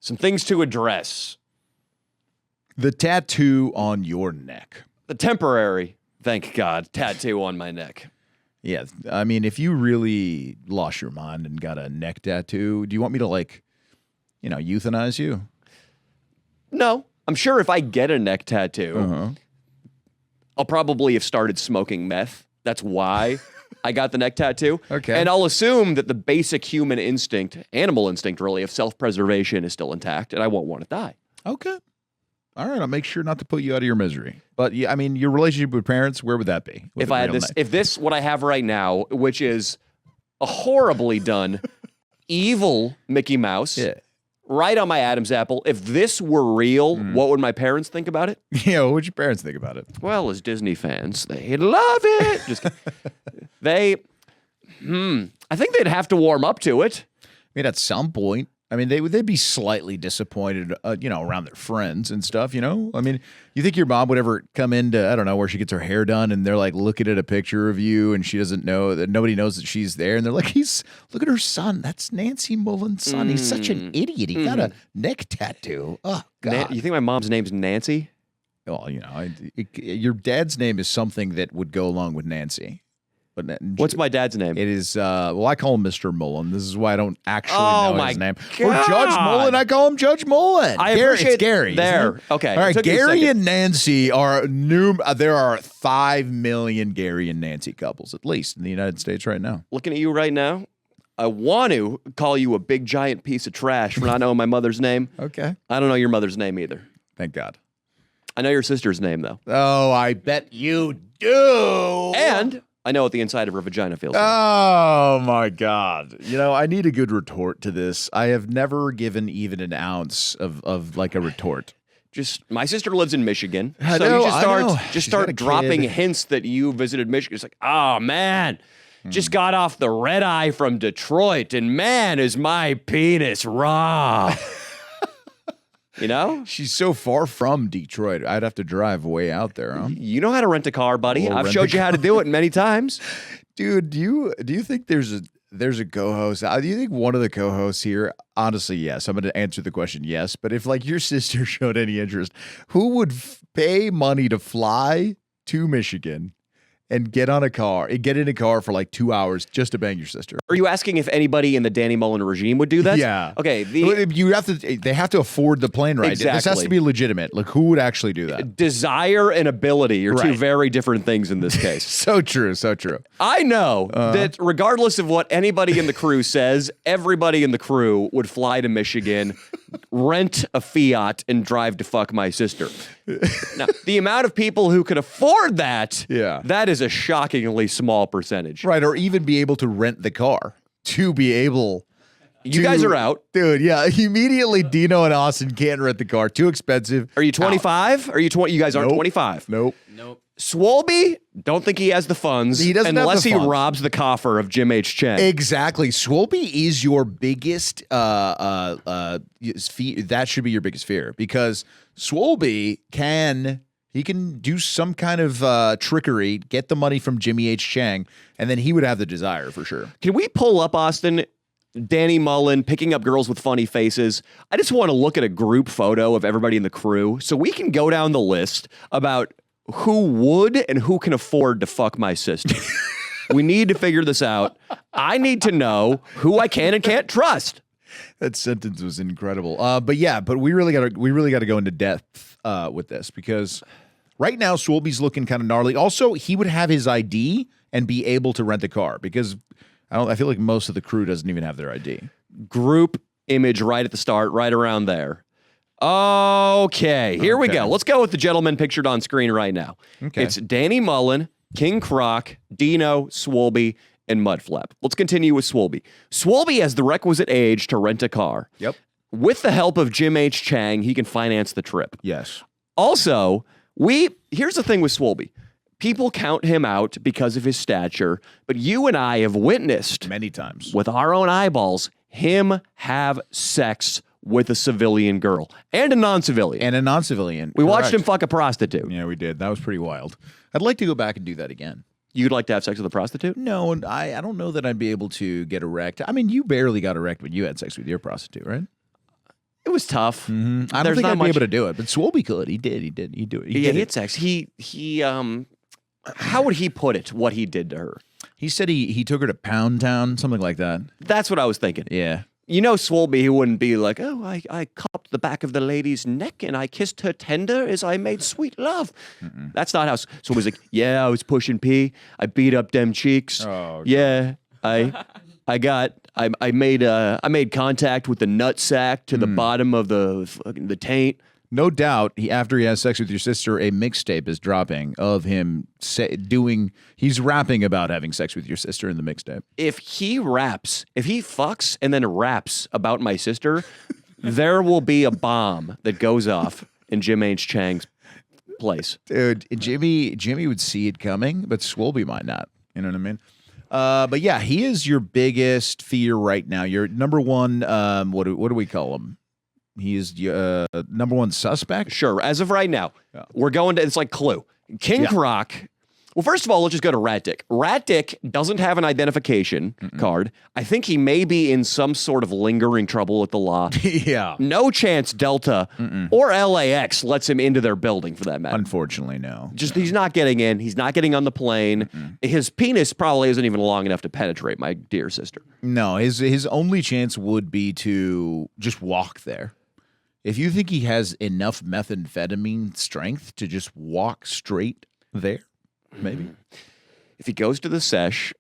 Some things to address. The tattoo on your neck. The temporary, thank God, tattoo on my neck. Yeah, I mean, if you really lost your mind and got a neck tattoo, do you want me to, like, you know, euthanize you? No. I'm sure if I get a neck tattoo, I'll probably have started smoking meth. That's why I got the neck tattoo. Okay. And I'll assume that the basic human instinct, animal instinct really, of self-preservation is still intact, and I won't want to die. Okay. All right, I'll make sure not to put you out of your misery. But yeah, I mean, your relationship with parents, where would that be? If I had this, if this, what I have right now, which is a horribly done, evil Mickey Mouse, right on my Adam's apple, if this were real, what would my parents think about it? Yeah, what would your parents think about it? Well, as Disney fans, they'd love it. Just I think they'd have to warm up to it. I mean, at some point. I mean, they'd be slightly disappointed, you know, around their friends and stuff, you know? I mean, you think your mom would ever come into, I don't know, where she gets her hair done and they're like looking at a picture of you and she doesn't know that nobody knows that she's there. And they're like, look at her son. That's Nancy Mullen's son. He's such an idiot. He got a neck tattoo. Oh, God. You think my mom's name's Nancy? Well, you know, your dad's name is something that would go along with Nancy. But what's my dad's name? It is, well, I call him Mr. Mullen. This is why I don't actually know his name. God. Or Judge Mullen, I call him Judge Mullen. It's Gary. There. Okay. All right, Gary and Nancy are there are 5 million Gary and Nancy couples, at least, in the United States right now. Looking at you right now, I want to call you a big, giant piece of trash for not knowing my mother's name. Okay. I don't know your mother's name either. Thank God. I know your sister's name, though. Oh, I bet you do. And I know what the inside of her vagina feels like. Oh, my God. You know, I need a good retort to this. I have never given even an ounce of like a retort. Just, my sister lives in Michigan. I so know, you just She's got start a dropping kid. hints that you visited Michigan. It's like, oh, man, just got off the red eye from Detroit, and man, is my penis raw. You know? She's so far from Detroit. I'd have to drive way out there, huh? You know how to rent a car, buddy. We'll I've rent showed a you how to do it many times. Dude, do you think there's a co-host? Do you think one of the co-hosts here, honestly, yes, I'm going to answer the question yes, but if like your sister showed any interest, who would pay money to fly to Michigan and get in a car for like 2 hours just to bang your sister? Are you asking if anybody in the Danny Mullen regime would do that? Yeah. Okay. They have to afford the plane ride. Exactly. This has to be legitimate. Like, who would actually do that? Desire and ability are two Right. very different things in this case. So true. So true. I know that regardless of what anybody in the crew says, everybody in the crew would fly to Michigan, rent a Fiat, and drive to fuck my sister. Now, the amount of people who could afford that, that is a shockingly small percentage. Right, or even be able to rent the car to be able. You guys are out. Dude, yeah. Immediately, Dino and Austin can't rent the car. Too expensive. Are you 25? Are you 20? You guys aren't 25. Nope. Swolby, don't think he has the funds. He doesn't unless have the he funds. robs the coffer of Jim H. Chang. Exactly. Swolby is your biggest that should be your biggest fear, because Swolby can do some kind of trickery, get the money from Jimmy H. Chang, and then he would have the desire for sure. Can we pull up, Austin, Danny Mullen picking up girls with funny faces? I just want to look at a group photo of everybody in the crew so we can go down the list about who would and who can afford to fuck my sister. We need to figure this out. I need to know who I can and can't trust. That sentence was incredible. But we really got to go into depth with this, because right now Swolby's looking kind of gnarly. Also, he would have his ID and be able to rent a car, because I feel like most of the crew doesn't even have their ID. Group image right at the start, right around there. Okay, here we go. Let's go with the gentleman pictured on screen right now. Okay. It's Danny Mullen, King Croc, Dino, Swolby, and Mudflap. Let's continue with Swolby. Swolby has the requisite age to rent a car. Yep. With the help of Jim H. Chang, he can finance the trip. Yes. Also, here's the thing with Swolby. People count him out because of his stature, but you and I have witnessed many times with our own eyeballs him have sex with a civilian girl and a non-civilian. We watched him fuck a prostitute. Yeah, we did. That was pretty wild. I'd like to go back and do that again. You'd like to have sex with a prostitute? No, and I don't know that I'd be able to get erect. I mean, you barely got erect when you had sex with your prostitute, right? It was tough. I don't There's think not I'd be much- able to do it, but Swolby could. He did. He'd do it. Yeah, did he it. had sex. He how would he put it? What he did to her? He said he took her to Pound Town, something like that. That's what I was thinking. Yeah. You know, Swolby, he wouldn't be like, oh, I cupped the back of the lady's neck and I kissed her tender as I made sweet love. That's not how Swolby's like, yeah, I was pushing pee. I beat up them cheeks. Oh, yeah, I made contact with the nut sack to the bottom of the taint. No doubt, after he has sex with your sister, a mixtape is dropping of him he's rapping about having sex with your sister in the mixtape. If he fucks and then raps about my sister, there will be a bomb that goes off in Jim H. Chang's place. Dude, Jimmy would see it coming, but Swolby might not. You know what I mean? But yeah, he is your biggest fear right now. Your number one, what do we call him? He is number one suspect? Sure. As of right now, we're going to, it's like Clue. King Croc. Well, first of all, let's just go to Rat Dick. Rat Dick doesn't have an identification card. I think he may be in some sort of lingering trouble with the law. Yeah. No chance Delta or LAX lets him into their building for that matter. Unfortunately, no. He's not getting in. He's not getting on the plane. His penis probably isn't even long enough to penetrate my dear sister. No, his only chance would be to just walk there. If you think he has enough methamphetamine strength to just walk straight there, maybe. If he goes to the sesh,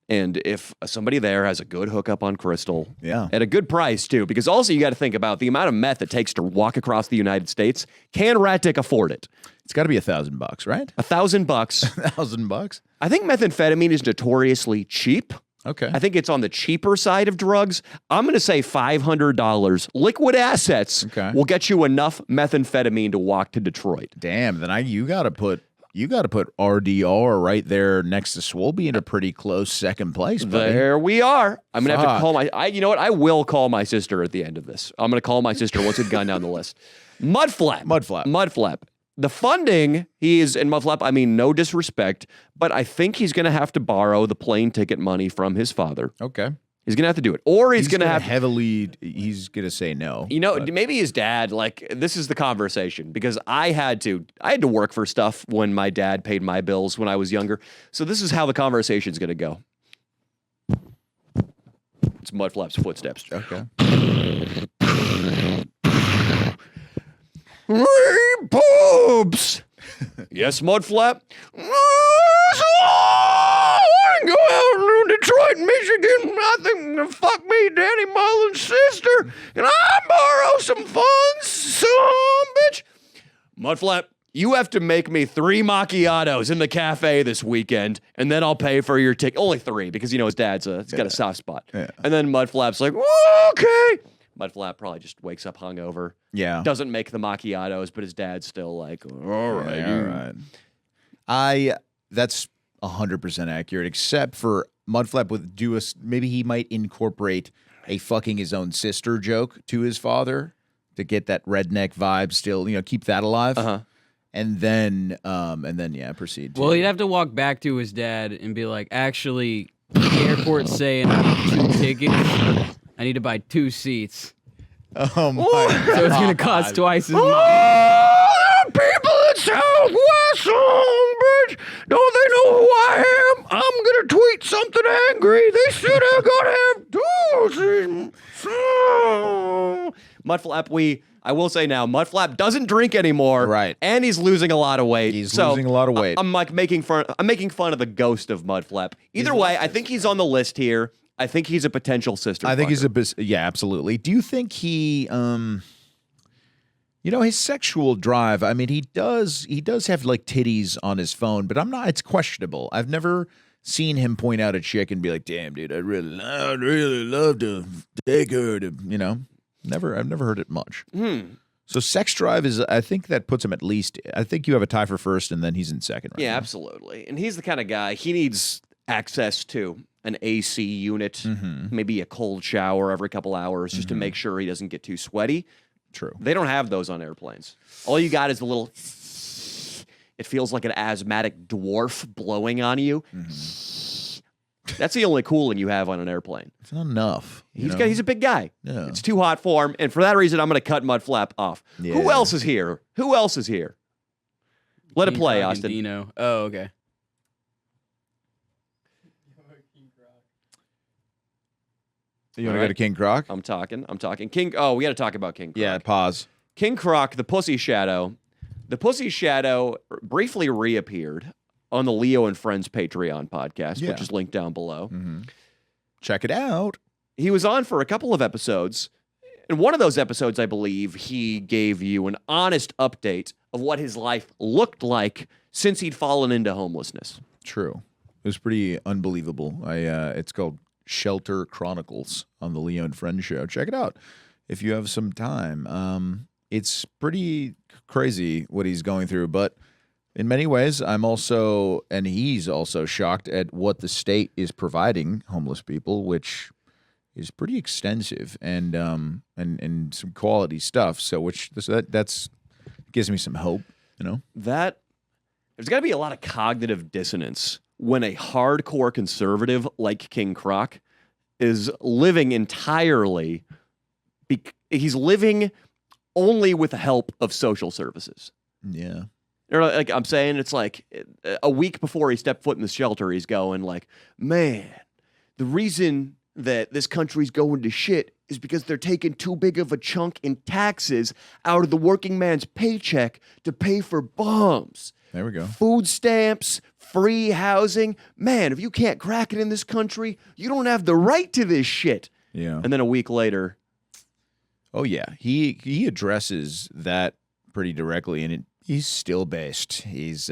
and if somebody there has a good hookup on crystal, at a good price too, because also you got to think about the amount of meth it takes to walk across the United States. Can Rat Dick afford it? It's got to be $1,000, right? $1,000. $1,000. I think methamphetamine is notoriously cheap. Okay. I think it's on the cheaper side of drugs. I'm going to say $500. Liquid assets will get you enough methamphetamine to walk to Detroit. Damn, then you got to put RDR right there next to Swolby in a pretty close second place, buddy. There we are. I'm going to have to call you know what? I will call my sister at the end of this. I'm going to call my sister once it's gone down the list. Mudflap. The funding, he is in Mudflap. I mean, no disrespect, but I think he's going to have to borrow the plane ticket money from his father. Okay. He's going to have to do it. Or he's going to have he's going to say no. You know, maybe his dad, like, this is the conversation because I had to work for stuff when my dad paid my bills when I was younger. So this is how the conversation's going to go. It's Mudflap's footsteps. Okay. Hey, Pops! Yes, Mudflap? I can go out to Detroit, Michigan. I think to fuck me, Danny Mullen's sister. Can I borrow some funds, some bitch? Mudflap, you have to make me 3 macchiatos in the cafe this weekend, and then I'll pay for your ticket. Only 3, because, you know, his dad's he's got a soft spot. Yeah. And then Mudflap's like, okay. Mudflap probably just wakes up hungover. Yeah. Doesn't make the macchiatos, but his dad's still like, all right. That's 100% accurate, except for Mudflap would maybe he might incorporate a fucking his own sister joke to his father to get that redneck vibe still, keep that alive. Uh-huh. And then proceed. Well, he'd have to walk back to his dad and be like, actually, the airport's saying I need 2 tickets. I need to buy 2 seats. Oh my God. So it's going to cost twice as much. Oh, people in Southwest, bitch. Don't they know who I am? I'm going to tweet something angry. They said I got to have 2 seats. Mudflap, I will say now, Mudflap doesn't drink anymore. Right. And he's losing a lot of weight. He's losing a lot of weight. I'm like making fun of the ghost of Mudflap. Either way, I think he's on the list here. I think he's a potential sister. I think he's absolutely. Do you think he, his sexual drive? I mean, he does have like titties on his phone, but it's questionable. I've never seen him point out a chick and be like, "Damn, dude, I'd really love to take her to," I've never heard it much. So sex drive I think that puts him at least. I think you have a tie for first, and then he's in second. Right now. Absolutely. And he's the kind of guy he needs access to an AC unit, maybe a cold shower every couple hours just to make sure he doesn't get too sweaty. True. They don't have those on airplanes. All you got is the little, it feels like an asthmatic dwarf blowing on you. That's the only cooling you have on an airplane. It's not enough. He's a big guy. Yeah. It's too hot for him, and for that reason, I'm going to cut Mudflap off. Yeah. Who else is here? Let it King play, Croc and Austin. Dino. Oh, okay. You want to All go to King Croc? I'm talking. King. Oh, we got to talk about King Croc. Yeah, pause. King Croc, the Pussy Shadow. The Pussy Shadow briefly reappeared on the Leo and Friends Patreon podcast, which is linked down below. Mm-hmm. Check it out. He was on for a couple of episodes. In one of those episodes, I believe, he gave you an honest update of what his life looked like since he'd fallen into homelessness. True. It was pretty unbelievable. It's called Shelter Chronicles on the Leo and Friends show. Check it out if you have some time. It's pretty crazy what he's going through, but in many ways, he's also shocked at what the state is providing homeless people, which is pretty extensive and some quality stuff. So that's gives me some hope, That there's got to be a lot of cognitive dissonance when a hardcore conservative like King Croc is living entirely. He's living only with the help of social services. Yeah. Like I'm saying, it's like a week before he stepped foot in the shelter, he's going like, man, the reason that this country's going to shit is because they're taking too big of a chunk in taxes out of the working man's paycheck to pay for bombs. There we go. Food stamps, free housing. Man, if you can't crack it in this country, you don't have the right to this shit. Yeah. And then a week later. Oh, yeah. He addresses that pretty directly, and he's still based. He's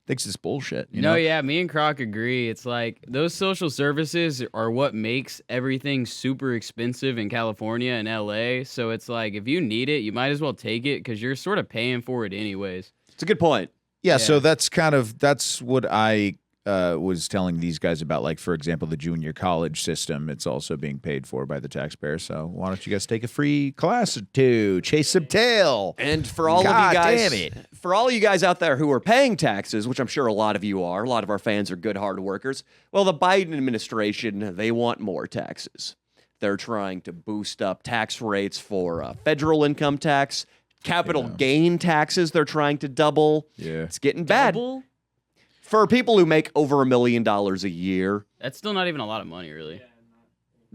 thinks it's bullshit. You know? Yeah, me and Croc agree. It's like those social services are what makes everything super expensive in California and LA. So it's like if you need it, you might as well take it because you're sort of paying for it anyways. It's a good point. Yeah, so that's what I was telling these guys about, like, for example, the junior college system. It's also being paid for by the taxpayer. So why don't you guys take a free class or two, chase some tail? And for all of you guys, for all of you guys out there who are paying taxes, which I'm sure a lot of you are, a lot of our fans are good hard workers. Well, the Biden administration, they want more taxes. They're trying to boost up tax rates for federal income tax, capital gain taxes. They're trying to double. Yeah, it's getting bad. Double? For people who make over $1 million a year. That's still not even a lot of money, really.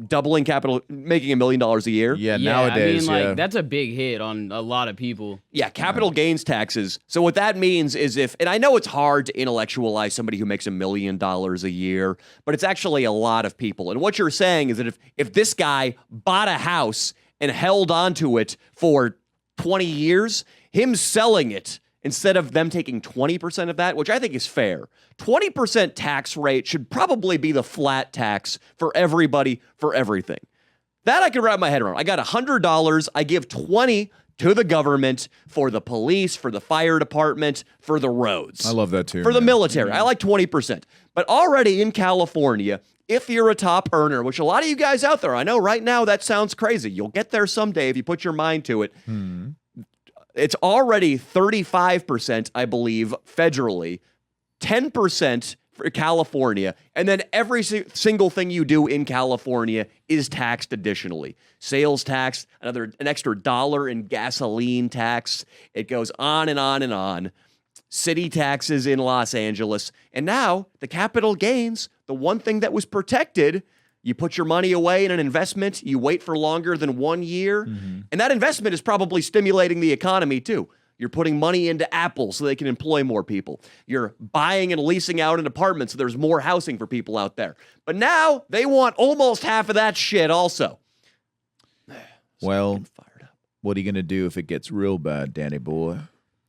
Doubling capital, making $1 million a year. Yeah, nowadays, I mean, that's a big hit on a lot of people. Yeah, capital gains taxes. So what that means is and I know it's hard to intellectualize somebody who makes $1 million a year, but it's actually a lot of people. And what you're saying is that if this guy bought a house and held onto it for 20 years, him selling it, instead of them taking 20% of that, which I think is fair, 20% tax rate should probably be the flat tax for everybody, for everything. That I can wrap my head around. I got $100. I give 20 to the government for the police, for the fire department, for the roads. I love that too. For the military. I like 20%. But already in California, if you're a top earner, which a lot of you guys out there, I know right now that sounds crazy. You'll get there someday if you put your mind to it. It's already 35%, I believe, federally, 10% for California, and then every single thing you do in California is taxed additionally. Sales tax, an extra $1 in gasoline tax. It goes on and on and on. City taxes in Los Angeles. And now the capital gains, the one thing that was protected. You put your money away in an investment, you wait for longer than 1 year, and that investment is probably stimulating the economy too. You're putting money into Apple so they can employ more people. You're buying and leasing out an apartment so there's more housing for people out there. But now they want almost half of that shit also. Well, what are you going to do if it gets real bad, Danny boy?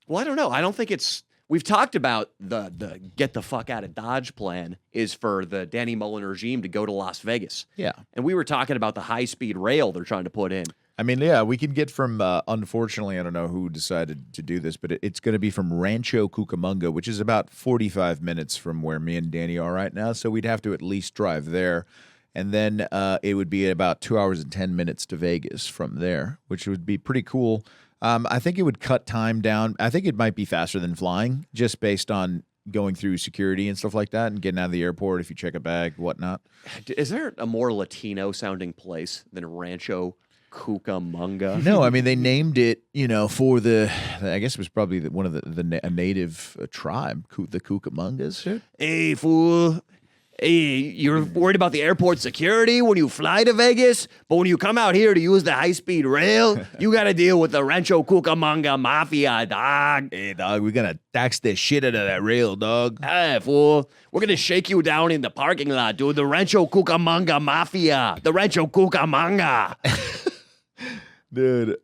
Well, I don't know. I don't think it's... We've talked about the get the fuck out of Dodge plan is for the Danny Mullen regime to go to Las Vegas. Yeah. And we were talking about the high-speed rail they're trying to put in. I mean, yeah, we can get from, unfortunately, I don't know who decided to do this, but it's going to be from Rancho Cucamonga, which is about 45 minutes from where me and Danny are right now. So we'd have to at least drive there. And then it would be about 2 hours and 10 minutes to Vegas from there, which would be pretty cool. I think it would cut time down. I think it might be faster than flying just based on going through security and stuff like that and getting out of the airport if you check a bag, whatnot. Is there a more Latino sounding place than Rancho Cucamonga? No, I mean they named it, for I guess it was probably one of a native tribe, the Cucamongas. Dude. Hey, fool. Hey, you're worried about the airport security when you fly to Vegas, but when you come out here to use the high-speed rail, you got to deal with the Rancho Cucamonga Mafia, dog. Hey, dog, we gotta tax the shit out of that rail, dog. Hey, fool. We're going to shake you down in the parking lot, dude. The Rancho Cucamonga Mafia. The Rancho Cucamonga. Dude,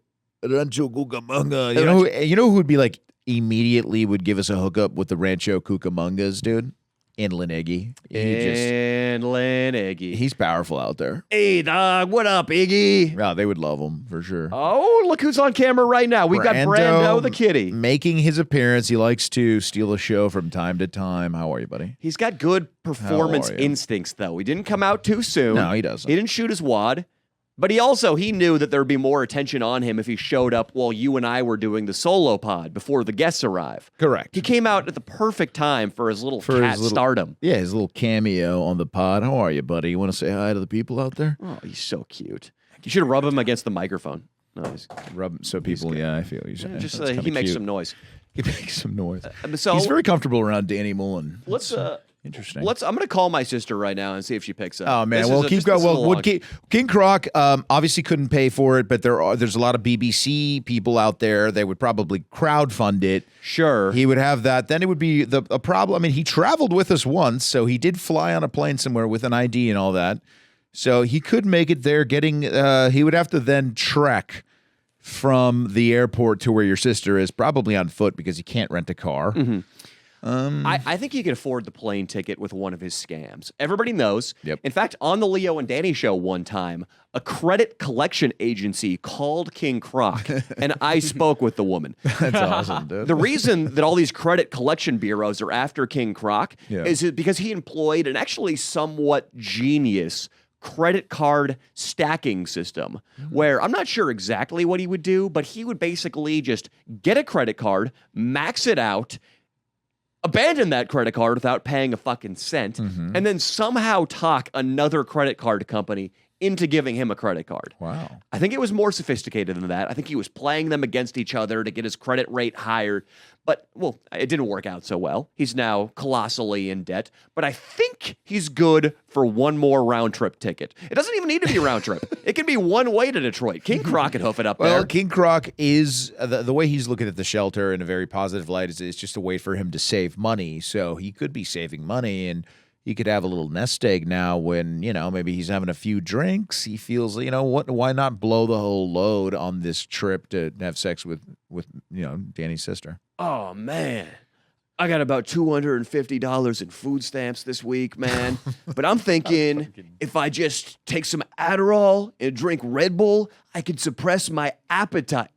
Rancho Cucamonga. You know who would be like immediately would give us a hookup with the Rancho Cucamongas, dude? Inland Iggy. Inland Iggy. He's powerful out there. Hey, dog. What up, Iggy? Yeah, they would love him for sure. Oh, look who's on camera right now. We got Brando the kitty. Making his appearance. He likes to steal a show from time to time. How are you, buddy? He's got good performance instincts, though. He didn't come out too soon. No, he doesn't. He didn't shoot his wad. But he knew that there would be more attention on him if he showed up while you and I were doing the solo pod before the guests arrive. Correct. He came out at the perfect time for his little stardom. Yeah, his little cameo on the pod. How are you, buddy? You want to say hi to the people out there? Oh, he's so cute. You should rub him against the microphone. No, Rub so people. Yeah, I feel you. Just he makes some noise. He makes some noise. So he's very comfortable around Danny Mullen. Let's Interesting. I'm going to call my sister right now and see if she picks up. Oh man, keep going. Well, King Croc obviously couldn't pay for it, but there's a lot of BBC people out there. They would probably crowdfund it. Sure, he would have that. Then it would be a problem. I mean, he traveled with us once, so he did fly on a plane somewhere with an ID and all that. So he could make it there. He would have to then trek from the airport to where your sister is, probably on foot because he can't rent a car. Mm-hmm. I think he could afford the plane ticket with one of his scams. Everybody knows. Yep. In fact, on the Leo and Danny show one time, a credit collection agency called King Croc, and I spoke with the woman. That's awesome, dude. The reason that all these credit collection bureaus are after King Croc is because he employed an actually somewhat genius credit card stacking system where I'm not sure exactly what he would do, but he would basically just get a credit card, max it out, abandon that credit card without paying a fucking cent, and then somehow talk another credit card company into giving him a credit card. Wow. I think it was more sophisticated than that. I think he was playing them against each other to get his credit rate higher. But, it didn't work out so well. He's now colossally in debt. But I think he's good for one more round trip ticket. It doesn't even need to be a round trip. It can be one way to Detroit. King Croc could hoof it up there. Well, King Croc is, the way he's looking at the shelter in a very positive light is it's just a way for him to save money. So he could be saving money and he could have a little nest egg now when, maybe he's having a few drinks. He feels, why not blow the whole load on this trip to have sex with Danny's sister? Oh, man. I got about $250 in food stamps this week, man. But I'm thinking if I just take some Adderall and drink Red Bull, I could suppress my appetite.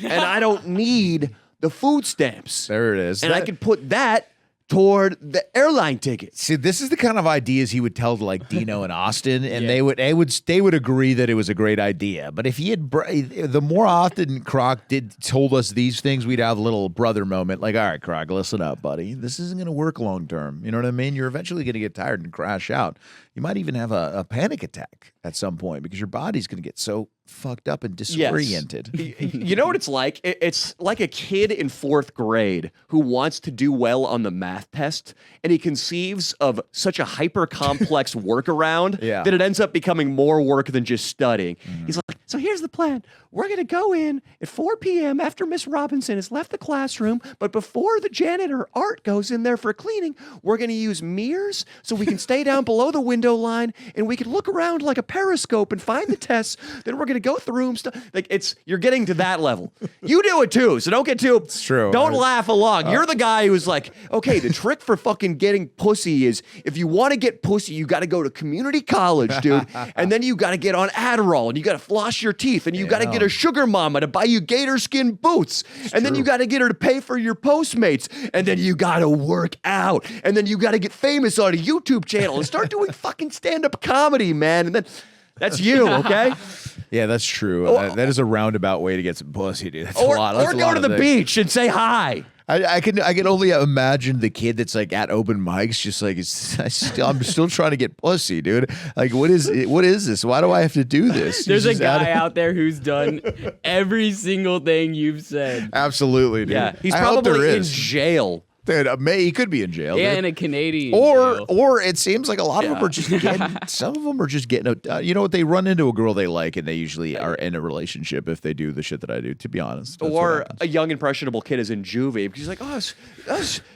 And I don't need the food stamps. There it is. And I could put that toward the airline tickets. See, this is the kind of ideas he would tell to like Dino and Austin, and they would agree that it was a great idea. But if he had, the more often Croc told us these things, we'd have a little brother moment. Like, all right, Croc, listen up, buddy. This isn't going to work long term. You know what I mean? You're eventually going to get tired and crash out. You might even have a panic attack at some point because your body's going to get so fucked up and disoriented. Yes. You know what it's like? It's like a kid in 4th grade who wants to do well on the math test, and he conceives of such a hyper complex workaround that it ends up becoming more work than just studying. He's like, so here's the plan. We're going to go in at 4 p.m. after Miss Robinson has left the classroom, but before the janitor Art goes in there for cleaning, we're going to use mirrors so we can stay down below the window line and we can look around like a periscope and find the tests. Then we're going to go through them. You're getting to that level. You do it too, so don't get too. It's true. Don't laugh along. You're the guy who's like, okay, the trick for fucking getting pussy is if you want to get pussy, you got to go to community college, dude, and then you got to get on Adderall and you got to floss your teeth and you got to get a sugar mama to buy you gator skin boots, and then you got to get her to pay for your Postmates, and then you got to work out, and then you got to get famous on a YouTube channel and start doing fucking stand-up comedy, man, and then that's you, okay? Yeah, that's true. That is a roundabout way to get some pussy, dude. That's or a lot. That's or go to the beach and say hi. I can only imagine the kid that's like at open mics, just like I'm still trying to get pussy, dude. Like, what is this? Why do I have to do this? There's a guy out there who's done every single thing you've said. Absolutely, dude. Yeah, he's I hope there probably in is. jail. Dude, he could be in jail. Yeah, dude. in a Canadian jail. Or it seems like a lot of them are just getting. Some of them are just getting. You know what? They run into a girl they like, and they usually are in a relationship if they do the shit that I do. To be honest, that's Or a young impressionable kid is in juvie because he's like,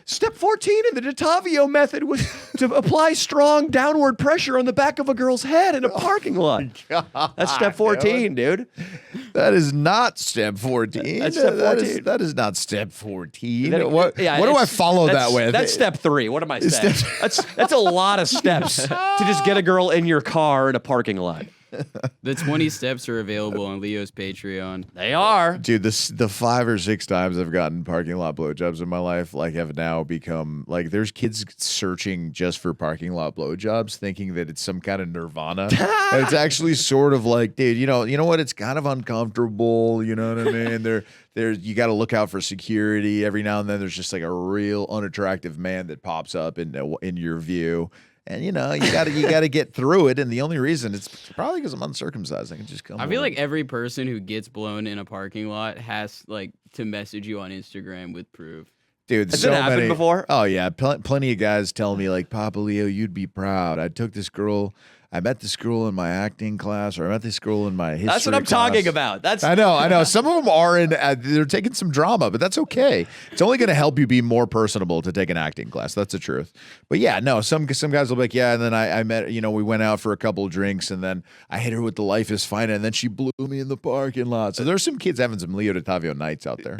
step 14 in the DeTavio method was to apply strong downward pressure on the back of a girl's head in a parking lot. That's step 14, dude. That is not step 14. That's step 14. That is not step 14. That- What do I follow that with? That's step 3. What am I saying? That's a lot of steps to just get a girl in your car in a parking lot. The 20 steps are available on Leo's Patreon. They are. Dude, the 5 or 6 times I've gotten parking lot blowjobs in my life, like, have now become like there's kids searching just for parking lot blowjobs, thinking that it's some kind of nirvana. And it's actually sort of like, dude, you know what? It's kind of uncomfortable. You know what I mean? There, you got to look out for security every now and then. There's just like a real unattractive man that pops up in your view. And you gotta get through it, and the only reason it's probably because I'm uncircumcised. I can just come. I feel like every person who gets blown in a parking lot has like to message you on Instagram with proof. Dude, Has so it happened many before? Oh yeah, plenty of guys tell me like, Papa Leo, you'd be proud. I met this girl in my acting class, or I met this girl in my history That's what I'm class. talking about. I know. Some of them are in. They're taking some drama, but that's okay. It's only going to help you be more personable to take an acting class. That's the truth. But yeah, no. Some guys will be like, yeah. And then I met. We went out for a couple of drinks, and then I hit her with the life is fine, and then she blew me in the parking lot. So there's some kids having some Leo DeTavio nights out there.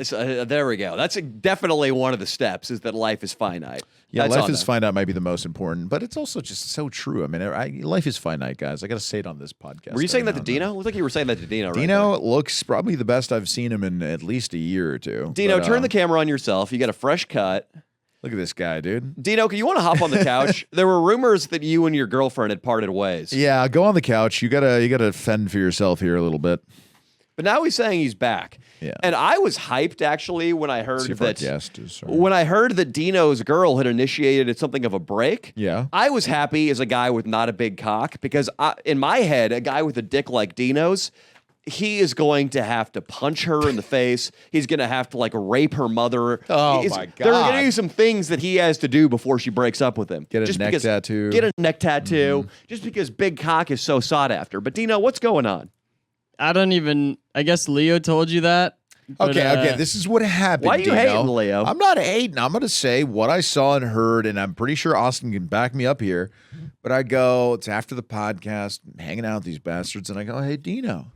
There we go. That's definitely one of the steps. Is that life is finite. Yeah, That's life on is there. finite might be the most important, but it's also just so true. I mean, life is finite, guys. I got to say it on this podcast. Were you saying that to every now and Dino? Looked like you were saying that to Dino. then. Dino looks probably the best I've seen him in at least a year or two. Dino, But, turn the camera on yourself. You got a fresh cut. Look at this guy, dude. Dino, you want to hop on the couch? There were rumors that you and your girlfriend had parted ways. Yeah, go on the couch. You gotta fend for yourself here a little bit. But now he's saying he's back. Yeah. And I was hyped actually when I heard See if our that. guest is, sorry. When I heard that Dino's girl had initiated something of a break. Yeah. I was happy as a guy with not a big cock because in my head, a guy with a dick like Dino's, he is going to have to punch her in the face. He's going to have to like rape her mother. Oh, my There are God. going to be some things that he has to do before she breaks up with him. Get a neck tattoo. Get a neck tattoo. Just because big cock is so sought after. But Dino, what's going on? I guess Leo told you that. but, Okay. This is what happened. Why are you Dino. hating, Leo? I'm not hating. I'm going to say what I saw and heard, and I'm pretty sure Austin can back me up here. But I go, it's after the podcast, I'm hanging out with these bastards, and I go, hey, Dino,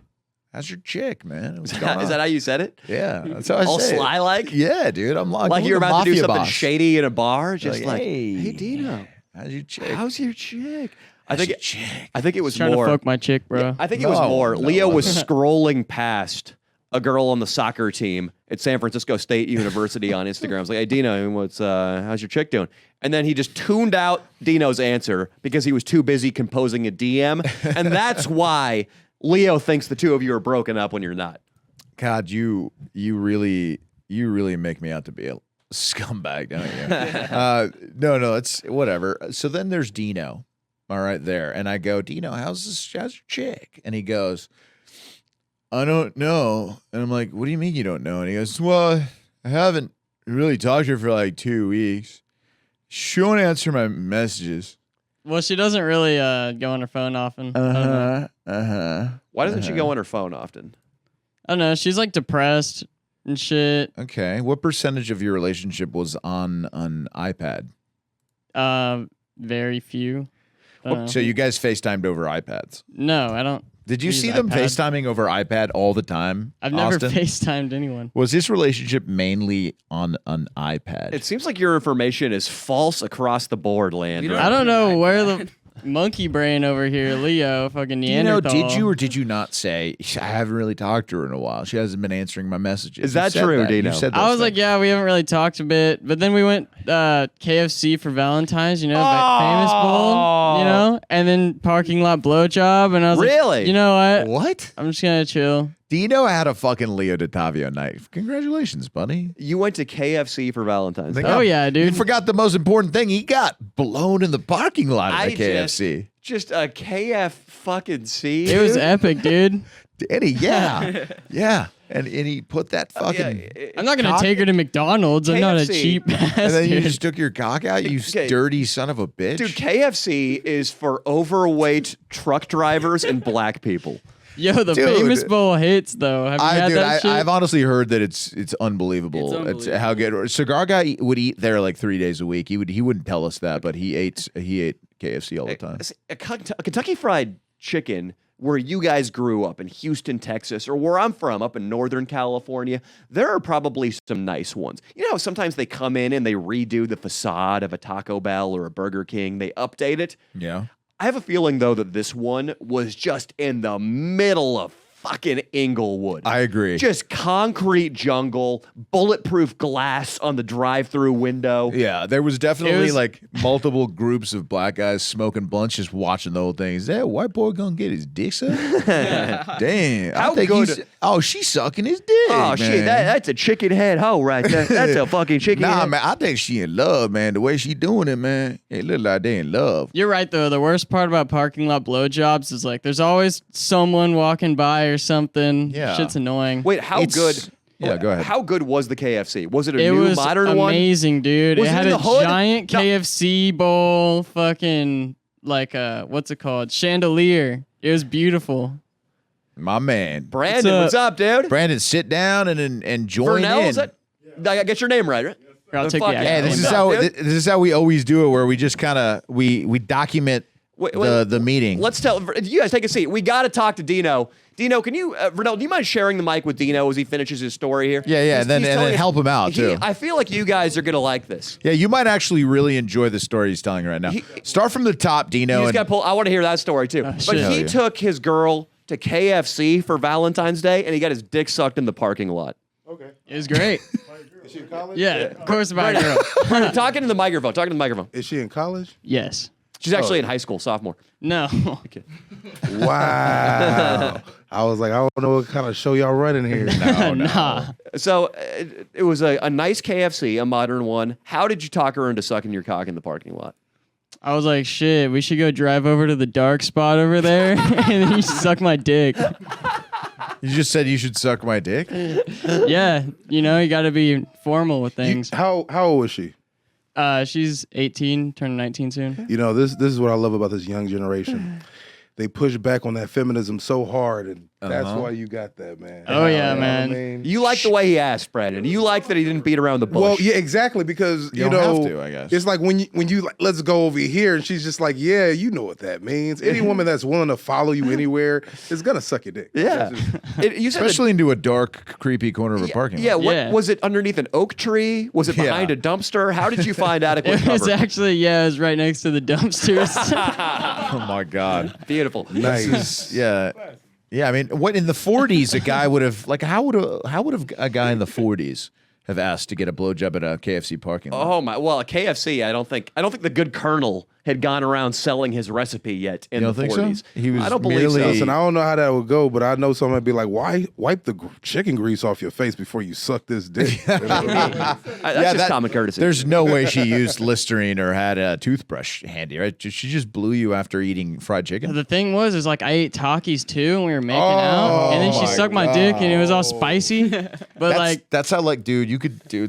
how's your chick, man? What's going on? Is that how you said it? Yeah, that's how I All say it. sly like? Yeah, dude. I'm Like you're about to do something boss. shady in a bar? Just like, hey, hey, Dino, how's your chick? how's your chick? How's your chick? I think it was Trying more. to fuck my chick, bro. I think it was No, more. no, Leo it was wasn't. scrolling past a girl on the soccer team at San Francisco State University on Instagram. I was like, hey, Dino, how's your chick doing? And then he just tuned out Dino's answer because he was too busy composing a DM. And that's why Leo thinks the two of you are broken up when you're not. God, you really make me out to be a scumbag, don't you? No, it's whatever. So then there's Dino, all right there, and I go, Dino, how's your chick? And he goes, I don't know. And I'm like, what do you mean you don't know? And he goes, well, I haven't really talked to her for like 2 weeks. She won't answer my messages. Well, she doesn't really go on her phone often. I don't know. Why doesn't she go on her phone often? I don't know. She's like depressed and shit. Okay, what percentage of your relationship was on an iPad? Very few. I don't know. So you guys FaceTimed over iPads. No, I don't. Did you use see them iPad. FaceTiming over iPad all the time? I've never Austin? FaceTimed anyone. Was this relationship mainly on an iPad? It seems like your information is false across the board, Landry. I don't know where the monkey brain over here, Leo, fucking Neanderthal. did you or did you not say, I haven't really talked to her in a while. She hasn't been answering my messages. Is You that said true, that. You Dino? said I those was like, things. yeah, we haven't really talked a bit, but then we went KFC for Valentine's, you know, famous bowl, you know, and then parking lot blowjob, and I was Really? like, you know what? What? I'm just gonna chill. Dino had a fucking Leo DiTavio night. Congratulations, buddy. You went to KFC for Valentine's Day. Oh yeah, You dude. forgot the most important thing. He got blown in the parking lot of the KFC. Just a KF fucking C. It was epic, dude. Danny, yeah. Yeah. And he put that fucking... I'm not gonna cock- take her to McDonald's. I'm not a KFC. cheap ass And then you dude. just took your cock out, you Okay. dirty son of a bitch. Dude, KFC is for overweight truck drivers and black people. Yo, the Dude. famous bowl hits though. Have you had that shit? I've honestly heard that it's unbelievable. It's unbelievable. How good. Cigar Guy would eat there like 3 days a week. He wouldn't tell us that, but he ate KFC all the time. A Kentucky Fried Chicken, where you guys grew up in Houston, Texas, or where I'm from, up in Northern California, there are probably some nice ones. You know how sometimes they come in and they redo the facade of a Taco Bell or a Burger King, they update it? Yeah. I have a feeling, though, that this one was just in the middle of fucking Inglewood. I agree. Just concrete jungle, bulletproof glass on the drive-through window. Yeah, there was definitely It was- like multiple groups of black guys smoking blunts, just watching the whole thing. Is that white boy gonna get his dick sucked? Damn. How I think good- he's. Oh, she's sucking his dick. Oh, man. shit, that's a chicken head hoe right there. That's a fucking chicken Nah, head. man, I think she in love, man. The way she doing it, man, it look like they in love. You're right though. The worst part about parking lot blowjobs is like there's always someone walking by or something. Yeah. Shit's annoying. Wait, how It's- good? Yeah, go ahead. How good was the KFC? Was it a It new was modern one? amazing, dude. Was it it had in a the hood? giant No. KFC bowl, fucking like what's it called? Chandelier. It was beautiful. My man, Brandon, What's what's up, dude? Brandon, sit down and join Vernell, in. is that? I get your name right? I'll take Fuck the yeah. Hey, accent. this is What's how up, dude? this is how we always do it, where we just kind of we document Wait, the meeting. Let's tell you guys, take a seat. We got to talk to Dino. Dino, can you, Vernell, do you mind sharing the mic with Dino as he finishes his story here? Yeah, He's- and then he's telling us- help him out, too. I feel like you guys are gonna like this. Yeah, you might actually really enjoy the story he's telling right now. Start from the top, Dino. He's and- got to pull. I want to hear that story too. But shit. Hell he yeah. took his girl to KFC for Valentine's Day, and he got his dick sucked in the parking lot. Okay. It was great. Is she in college? Yeah, of course about a girl. Talking to the microphone. Talking to the microphone. Is she in college? Yes. She's actually in high school, sophomore. No. Wow. I was like, I don't know what kind of show y'all running here. Nah. So it was a nice KFC, a modern one. How did you talk her into sucking your cock in the parking lot? I was like, shit, we should go drive over to the dark spot over there and then you suck my dick. You just said you should suck my dick. Yeah, you know, you got to be formal with things. How old was she? She's 18, turning 19 soon. You know, this is what I love about this young generation. They push back on that feminism so hard, and that's why you got that, man. Oh, yeah, You know man. what I mean? You like the way he asked, Brandon. You like that he didn't beat around the bush. Well, yeah, exactly, because you don't know, have to, I guess. it's like when you like, let's go over here, and she's just like, yeah, you know what that means. Any woman that's willing to follow you anywhere is gonna suck your dick. Yeah. That's just- You said Especially into a dark, creepy corner of a parking yeah, lot. what Yeah. was it underneath an oak tree? Was it behind Yeah. a dumpster? How did you find adequate It was cover? actually, yeah, it was right next to the dumpsters. Oh my god. Beautiful. nice. Yeah. Yeah, I mean, what in the 40s a guy would have like how would a guy in the 40s have asked to get a blowjob at a KFC parking lot? Oh my! Well, a KFC. I don't think the good Colonel had gone around selling his recipe yet in You the don't think so? 40s. He was I don't believe merely- so. Listen, I don't know how that would go, but I know someone would be like, "Why wipe the chicken grease off your face before you suck this dick?" You know what I mean? That's just that- common courtesy. There's no way she used Listerine or had a toothbrush handy, right? She just blew you after eating fried chicken. The thing was like I ate Takis too, and we were making out, and then she my sucked my dick, and it was all spicy. But That's how like, dude,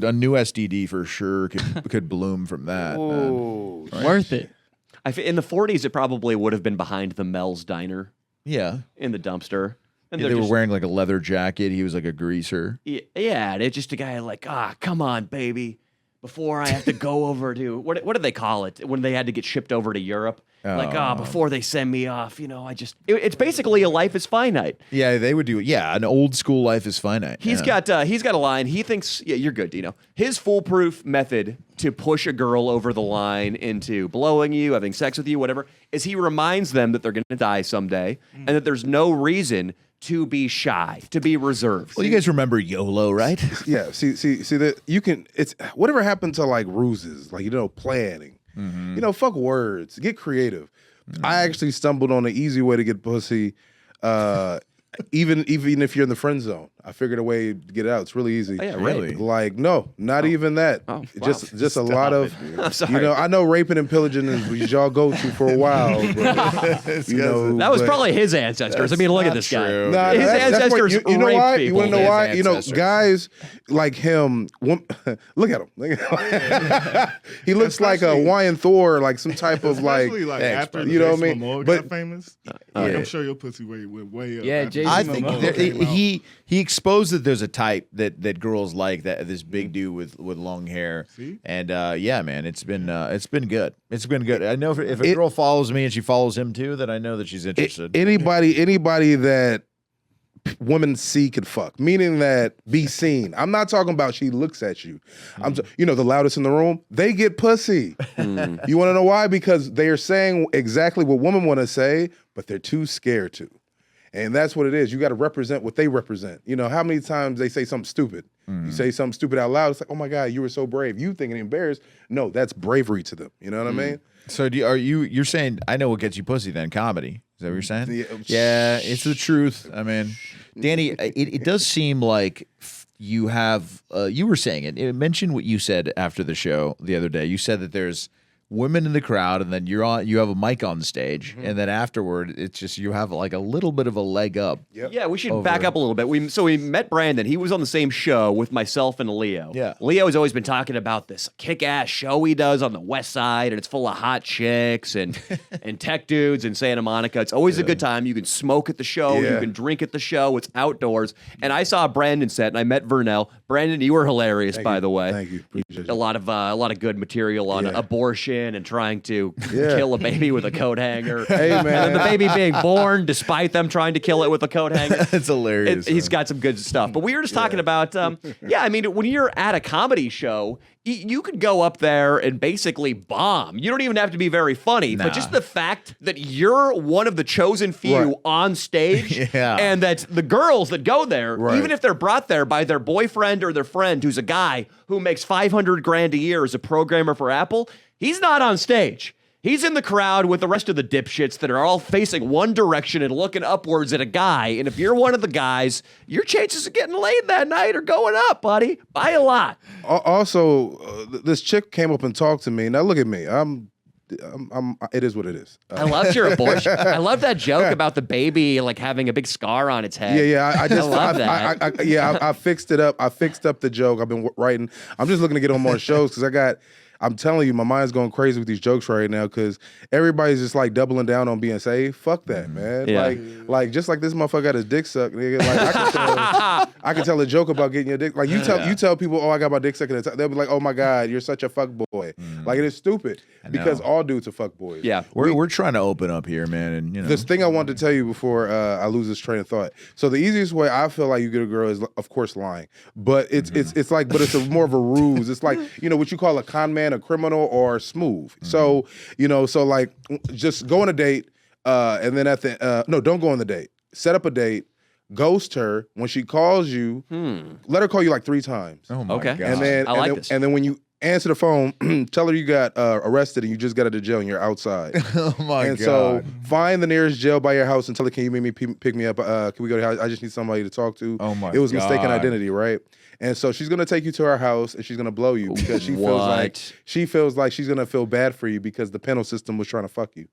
a new STD for sure could bloom from that. man. worth it. In the 40s, it probably would have been behind the Mel's Diner Yeah. in the dumpster. And They they're were just- wearing like a leather jacket. He was like a greaser. Yeah, and it's just a guy like, come on, baby. Before I have to go over to what did they call it when they had to get shipped over to Europe? Before they send me off, it's basically a life is finite. Yeah, they would do it. Yeah, an old school life is finite. He's got a line. He thinks you're good, Dino. His foolproof method to push a girl over the line into blowing you, having sex with you, whatever, is he reminds them that they're going to die someday and that there's no reason to be shy, to be reserved. Well, you guys remember YOLO, right? Yeah, see that you can. It's whatever happened to like ruses, like planning. Fuck words. Get creative. I actually stumbled on an easy way to get pussy. even if you're in the friend zone, I figured a way to get it out. It's really easy. Oh, yeah, Really? Like, no, not even that. Oh, wow. Just a lot of, I'm sorry. you know, I know raping and pillaging is what y'all go to for a while, but, you know. That was but- probably his ancestors. I mean, look at not this guy. true. Nah, His that's what- ancestors you know raped why? You people. want to know His why? You know, ancestors. guys like him. Look at him. He looks like a Hawaiian Thor, like some type of like. Especially like X, after you know what I Jason mean? Momoa But- got famous. yeah. I'm sure your pussy went way up. Yeah, after Jason I Momoa think Momoa came out. he exposed that there's a type that girls like, that this big dude with long hair. See? And yeah, man, it's been good. It's been good. I know if a girl follows me and she follows him too, then I know that she's interested. Anybody that women see can fuck, meaning that be seen. I'm not talking about she looks at you. You know, the loudest in the room, they get pussy. You want to know why? Because they are saying exactly what women want to say, but they're too scared to. And that's what it is. You got to represent what they represent. You know, how many times they say something stupid? You say something stupid out loud, it's like, oh my God, you were so brave. You thinking embarrassed. No, that's bravery to them. You know what I mean? So you're saying, I know what gets you pussy then? Comedy. Is that what you're saying? Yeah. Yeah, it's the truth. I mean, Danny, it does seem like you have, you were saying it mentioned what you said after the show the other day. You said that there's women in the crowd, and then you have a mic on stage, and then afterward, it's just you have like a little bit of a leg up. Yep. Yeah, we should back up a little bit. We met Brandon. He was on the same show with myself and Leo. Yeah. Leo has always been talking about this kick-ass show he does on the West Side, and it's full of hot chicks and and tech dudes in Santa Monica. It's always a good time. You can smoke at the show. Yeah. You can drink at the show. It's outdoors. And I saw Brandon set, and I met Vernell. Brandon, you were hilarious, by the way. Thank you. Appreciate A it. lot of good material on Yeah. abortion and trying to Yeah. kill a baby with a coat hanger. Hey, man. And then the baby being born despite them trying to kill it with a coat hanger. It's hilarious. He's got some good stuff. But we were just talking about, yeah, I mean, when you're at a comedy show, you could go up there and basically bomb. You don't even have to be very funny, Nah. but just the fact that you're one of the chosen few Right. on stage, Yeah. and that the girls that go there, Right. even if they're brought there by their boyfriend or their friend who's a guy who makes $500,000 a year as a programmer for Apple, he's not on stage. He's in the crowd with the rest of the dipshits that are all facing one direction and looking upwards at a guy. And if you're one of the guys, your chances of getting laid that night are going up, buddy, by a lot. Also, this chick came up and talked to me. Now look at me. It is what it is. I loved your abortion. I love that joke about the baby like having a big scar on its head. Yeah. I just, love that. I fixed it up. I fixed up the joke. I've been writing. I'm just looking to get on more shows because I'm telling you, my mind's going crazy with these jokes right now because everybody's just like doubling down on being safe. Fuck that, man. Yeah. Like just like this motherfucker got his dick sucked, nigga. Like I can tell a joke about getting your dick. Like you tell people, oh, I got my dick sucked, and they'll be like, oh my God, you're such a fuck boy. Like it is stupid because all dudes are fuck boys. Yeah. we're trying to open up here, man, and you know. This thing I wanted to tell you before I lose this train of thought. So the easiest way I feel like you get a girl is, of course, lying. But it's like, but it's more of a ruse. It's like, you know, what you call a con man, a criminal, or smooth. So, you know, so like just go on a date, and then no, don't go on the date. Set up a date, ghost her. When she calls you, let her call you like 3 times. Oh my Okay. God. And then, I like this. and then when you answer the phone, tell her you got arrested and you just got out of jail and you're outside. Oh my And God. so find the nearest jail by your house and tell her, can you meet me, pick me up? Can we go to your house? I just need somebody to talk to. Oh my It was mistaken God. identity, right? And so she's gonna take you to her house and she's gonna blow you because she What? feels like she's gonna feel bad for you because the penal system was trying to fuck you.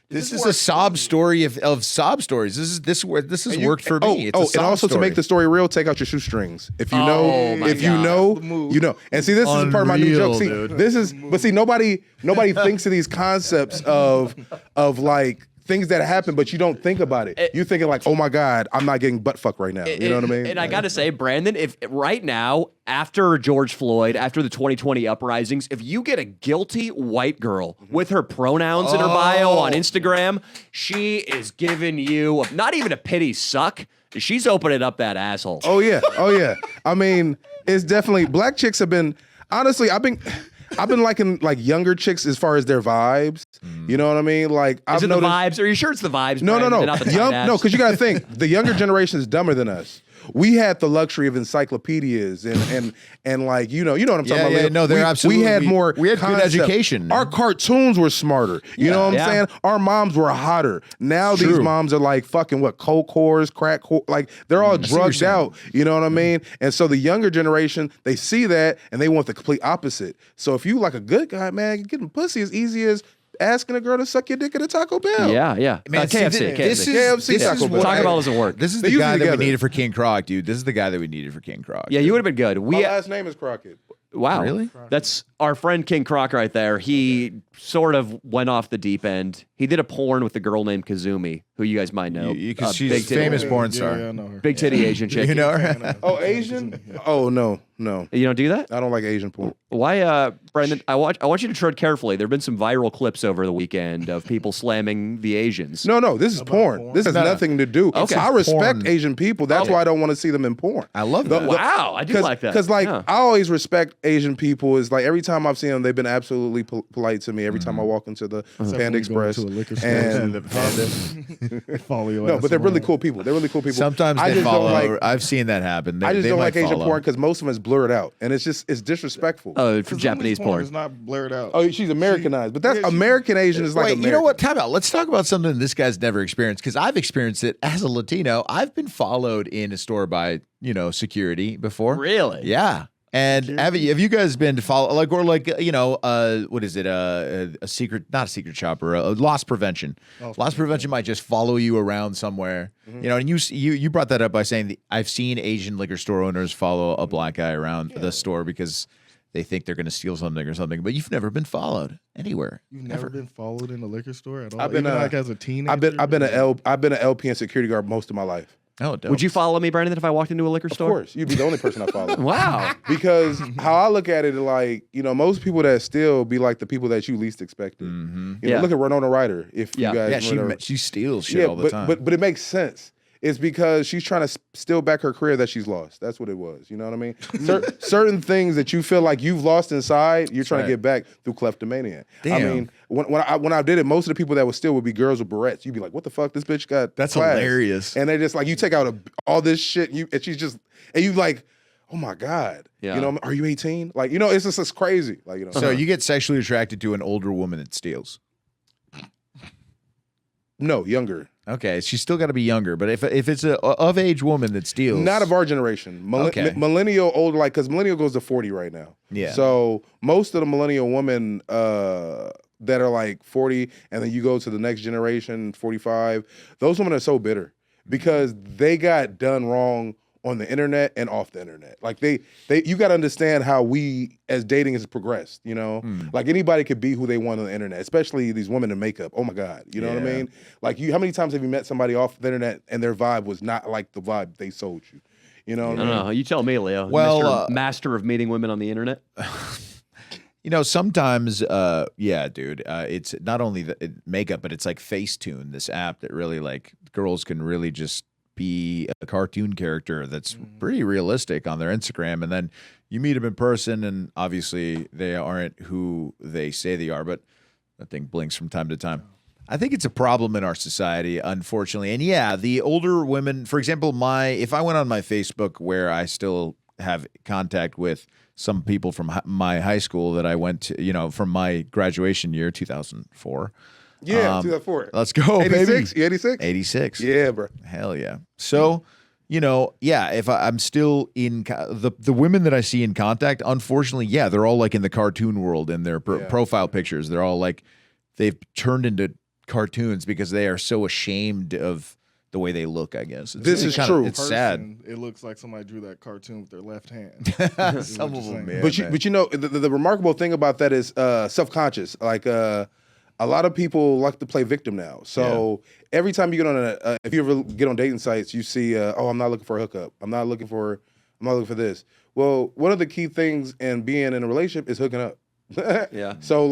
This is a sob story of sob stories. This has worked for me. It's a and sob also to story. make the story real, take out your shoestrings. If you Oh know, my if you God. know, That's the move. you know. And see, this is part of my new Unreal, joke. See, dude. this is, but see, nobody thinks of these concepts of like things that happen, but you don't think about it. You're thinking like, oh my God, I'm not getting butt fucked right now. You know what I mean? And I got to say, Brandon, if right now, after George Floyd, after the 2020 uprisings, if you get a guilty white girl with her pronouns in her bio on Instagram, she is giving you not even a pity suck. She's opening up that asshole. Oh yeah. I mean, it's definitely black chicks have been. Honestly, I've been liking like younger chicks as far as their vibes. You know what I mean? Like Is I've it noticed. the vibes? Are you sure it's the vibes? No, Brandon, no, and no. not the tight ass? No, because you got to think the younger generation is dumber than us. we had the luxury of encyclopedias and like you know what I'm talking about. Yeah, no, they're absolutely. We had more. We had good concept. education. Our cartoons were smarter. You know what I'm Yeah. saying? Our moms were hotter. Now these True. moms are like fucking what coke whores, crack whore, like they're all drugged out. You know what I mean? And so the younger generation, they see that and they want the complete opposite. So if you like a good guy, man, getting pussy as easy as asking a girl to suck your dick at a Taco Bell. Yeah. Man, see, KFC. this KFC. is this Taco is Bell. what Taco Bell doesn't work. This is They the usually guy that together. we needed for King Croc, dude. This is the guy that we needed for King Croc. Yeah, you would have been good. My last name is Crockett. Wow. Really? That's our friend King Croc right there. He sort of went off the deep end. He did a porn with a girl named Kazumi, who you guys might know. Because Big she's a titty- famous porn star. Yeah, I know her. Big titty Asian chick. You know her? Oh, Asian? Oh no. You don't do that? I don't like Asian porn. Why, Brandon? I want you to tread carefully. There have been some viral clips over the weekend of people slamming the Asians. No, this is porn. This has nothing to do. Okay. I respect Porn. Asian people. That's why I don't want to see them in porn. I love that. Wow, I do like that. Because like Yeah. I always respect Asian people. Is like every time I've seen them, they've been absolutely polite to me. Every time I walk into the Panda Express, To a liquor store and They follow your no, ass but they're really around. cool people. They're really cool people. Sometimes I they just follow. don't like. I've seen that happen. They, I just they don't might like Asian follow. porn because most of them is blurred out, and it's disrespectful. Oh, Kazumi's for Japanese porn. is not blurred out. Oh, she's Americanized, but that's American Asian is like Wait, American. you know what? Time out. Let's talk about something this guy's never experienced because I've experienced it as a Latino. I've been followed in a store by security before. Really? Yeah. And have you guys been to follow what is it? A secret, not a secret shopper, a loss prevention. Loss prevention might just follow you around somewhere. And you brought that up by saying that I've seen Asian liquor store owners follow a black guy around the store because they think they're going to steal something or something. But you've never been followed anywhere. You've never been followed in a liquor store at all. I've been Even a- like as a teenager. I've been an LP and security guard most of my life. Oh, dope. Would you follow me, Brandon, if I walked into a liquor Of store? course, you'd be the only person I follow. Wow. Because how I look at it, like most people that steal be like the people that you least expected. Yeah. Look at Winona Ryder. If Yeah. you guys, Yeah, remember. she steals shit all the time. But it makes sense. It's because she's trying to steal back her career that she's lost. That's what it was. You know what I mean? Certain things that you feel like you've lost inside, you're trying to get back through kleptomania. Damn. I mean, when I did it, most of the people that would steal would be girls with barrettes. You'd be like, "What the fuck? This bitch got That's class." hilarious. And they just like you take out all this shit, and she's just and you like, "Oh my god, Yeah. are you 18?" Like it's just crazy. Like So you get sexually attracted to an older woman that steals. no younger. Okay, she's still got to be younger, but if it's a of age woman that steals, Not of our generation. Okay. Millennial older, like, because millennial goes to 40 right now. Yeah. So most of the millennial women that are like 40, and then you go to the next generation, 45, those women are so bitter because they got done wrong on the internet and off the internet. Like you got to understand how we as dating has progressed, Like anybody could be who they want on the internet, especially these women in makeup. Oh my God. You know what I Yeah. mean? Like how many times have you met somebody off the internet and their vibe was not like the vibe they sold you? You know what I I don't mean? know. You tell me, Leo. Well, Mr. Master of meeting women on the internet. Sometimes, dude, it's not only the makeup, but it's like Facetune, this app that really like girls can really just be a cartoon character that's pretty realistic on their Instagram, and then you meet them in person, and obviously they aren't who they say they are, but that thing blinks from time to time. I think it's a problem in our society, unfortunately. And yeah, the older women, for example, if I went on my Facebook where I still have contact with some people from my high school that I went to, from my graduation year, 2004. Yeah, 2004. Let's go, 86? baby. You 86? 86. Yeah, bro. Hell yeah. So, if I'm still in the women that I see in contact, unfortunately, yeah, they're all like in the cartoon world in their profile pictures. They're all like they've turned into cartoons because they are so ashamed of the way they look, I guess. This is true. It's sad. Person, it looks like somebody drew that cartoon with their left hand. Some of them, man. But the remarkable thing about that is self-conscious. Like a lot of people like to play victim now. So every time you get on if you ever get on dating sites, you see, I'm not looking for a hookup. I'm not looking for this. Well, one of the key things in being in a relationship is hooking up. Yeah. So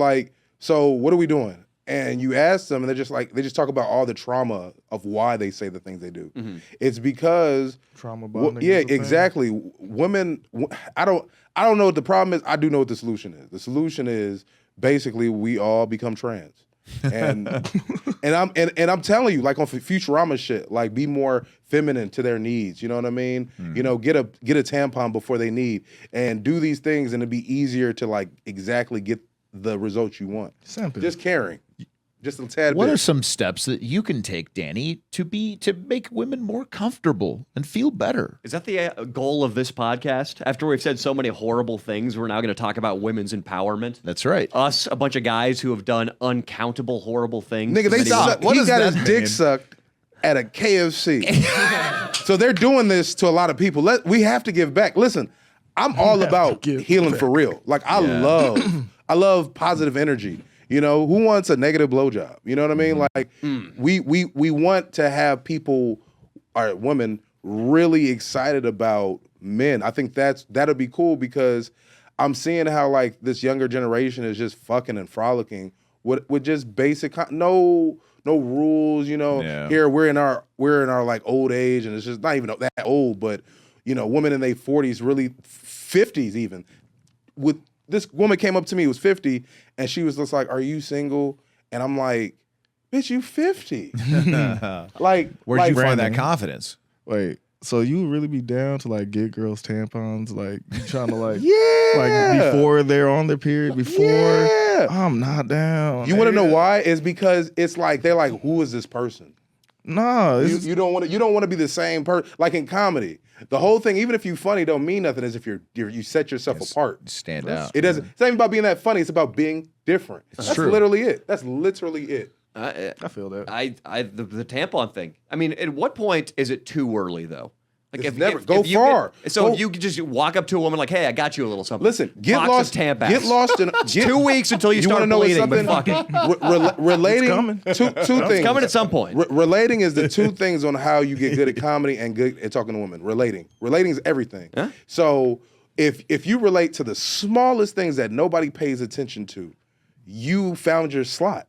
what are we doing? And you ask them, and they just talk about all the trauma of why they say the things they do. Mm-hmm. It's because Trauma bonding. yeah, is a thing. exactly. Women, I don't know what the problem is. I do know what the solution is. The solution is basically we all become trans. And I'm telling you, like on Futurama shit, like be more feminine to their needs. You know what I mean? You know, get a tampon before they need, and do these things, and it'd be easier to like exactly get the results you want. Simple. Just caring, just a tad What bit. are some steps that you can take, Danny, to make women more comfortable and feel better? Is that the goal of this podcast? After we've said so many horrible things, we're now going to talk about women's empowerment. That's right. Us, a bunch of guys who have done uncountable horrible things. Nigga, to they many suck. women. He got his dick sucked at a KFC. So they're doing this to a lot of people. We have to give back. Listen, I'm all about healing for real. Like I love positive energy. You know, who wants a negative blowjob? You know what I mean? Like we want to have people, or women, really excited about men. I think that'll be cool because I'm seeing how like this younger generation is just fucking and frolicking with just basic no rules. You know, here we're in our like old age, and it's just not even that old, but you know, women in their 40s, really 50s even. With this woman came up to me, was 50, and she was just like, "Are you single?" And I'm like, "Bitch, you 50." Like, Where'd you find Brandon. that confidence? Wait, so you would really be down to like get girls tampons? Like you trying to like Yeah. like before they're on their period? Before Yeah. I'm not down. You want to know why? It's because it's like they're like, "Who is this person?" No, You don't want to be the same person. Like in comedy, the whole thing, even if you funny, don't mean nothing. As if you set yourself apart. Stand out. It doesn't. It's not even about being that funny. It's about being different. That's true. literally it. That's literally it. I feel that. The tampon thing. I mean, at what point is it too early though? Like It's never- go you far. So Go- if you could just walk up to a woman like, "Hey, I got you a little something." Listen, get Box lost. of Tampax. Get lost in. It's 2 weeks until you start wanna know what's bleeding, but something? fuck it. Relating. coming. Two things. It's coming at some point. Relating is the two things on how you get good at comedy and good at talking to women. Relating is everything. Huh? So if you relate to the smallest things that nobody pays attention to, you found your slot.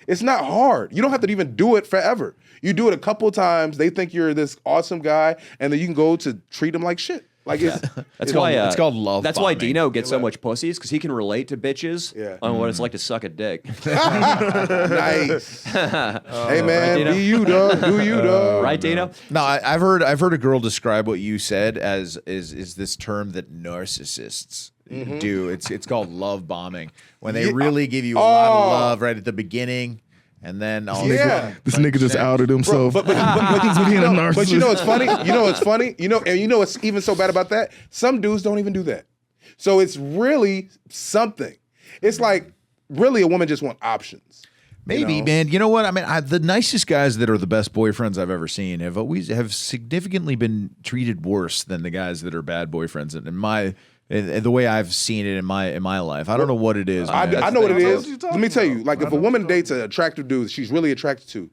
It's not hard. You don't have to even do it forever. You do it a couple of times. They think you're this awesome guy, and then you can go to treat them like shit. Like That's why it's called love That's why bombing. Dino gets so much pussies because he can relate to bitches Yeah. on what it's like to suck a dick. nice. Hey man, Dino? be you, dog. Do you, dog? Right, Dino? No, I've heard a girl describe what you said as is this term that narcissists do. It's called love bombing, when they really give you a lot of love right at the beginning, and then all Yeah. This nigga just outed himself. But he's being a narcissist. But you know what's funny? And you know what's even so bad about that? Some dudes don't even do that. So it's really something. It's like really a woman just want options. Maybe, man. You know what? I mean, the nicest guys that are the best boyfriends I've ever seen have significantly been treated worse than the guys that are bad boyfriends. In the way I've seen it in my life, I don't know what it is. I man. know what it I know is. what you're Let talking me tell you, about. like I if know a what woman you're dates an attractive dude she's really attracted to,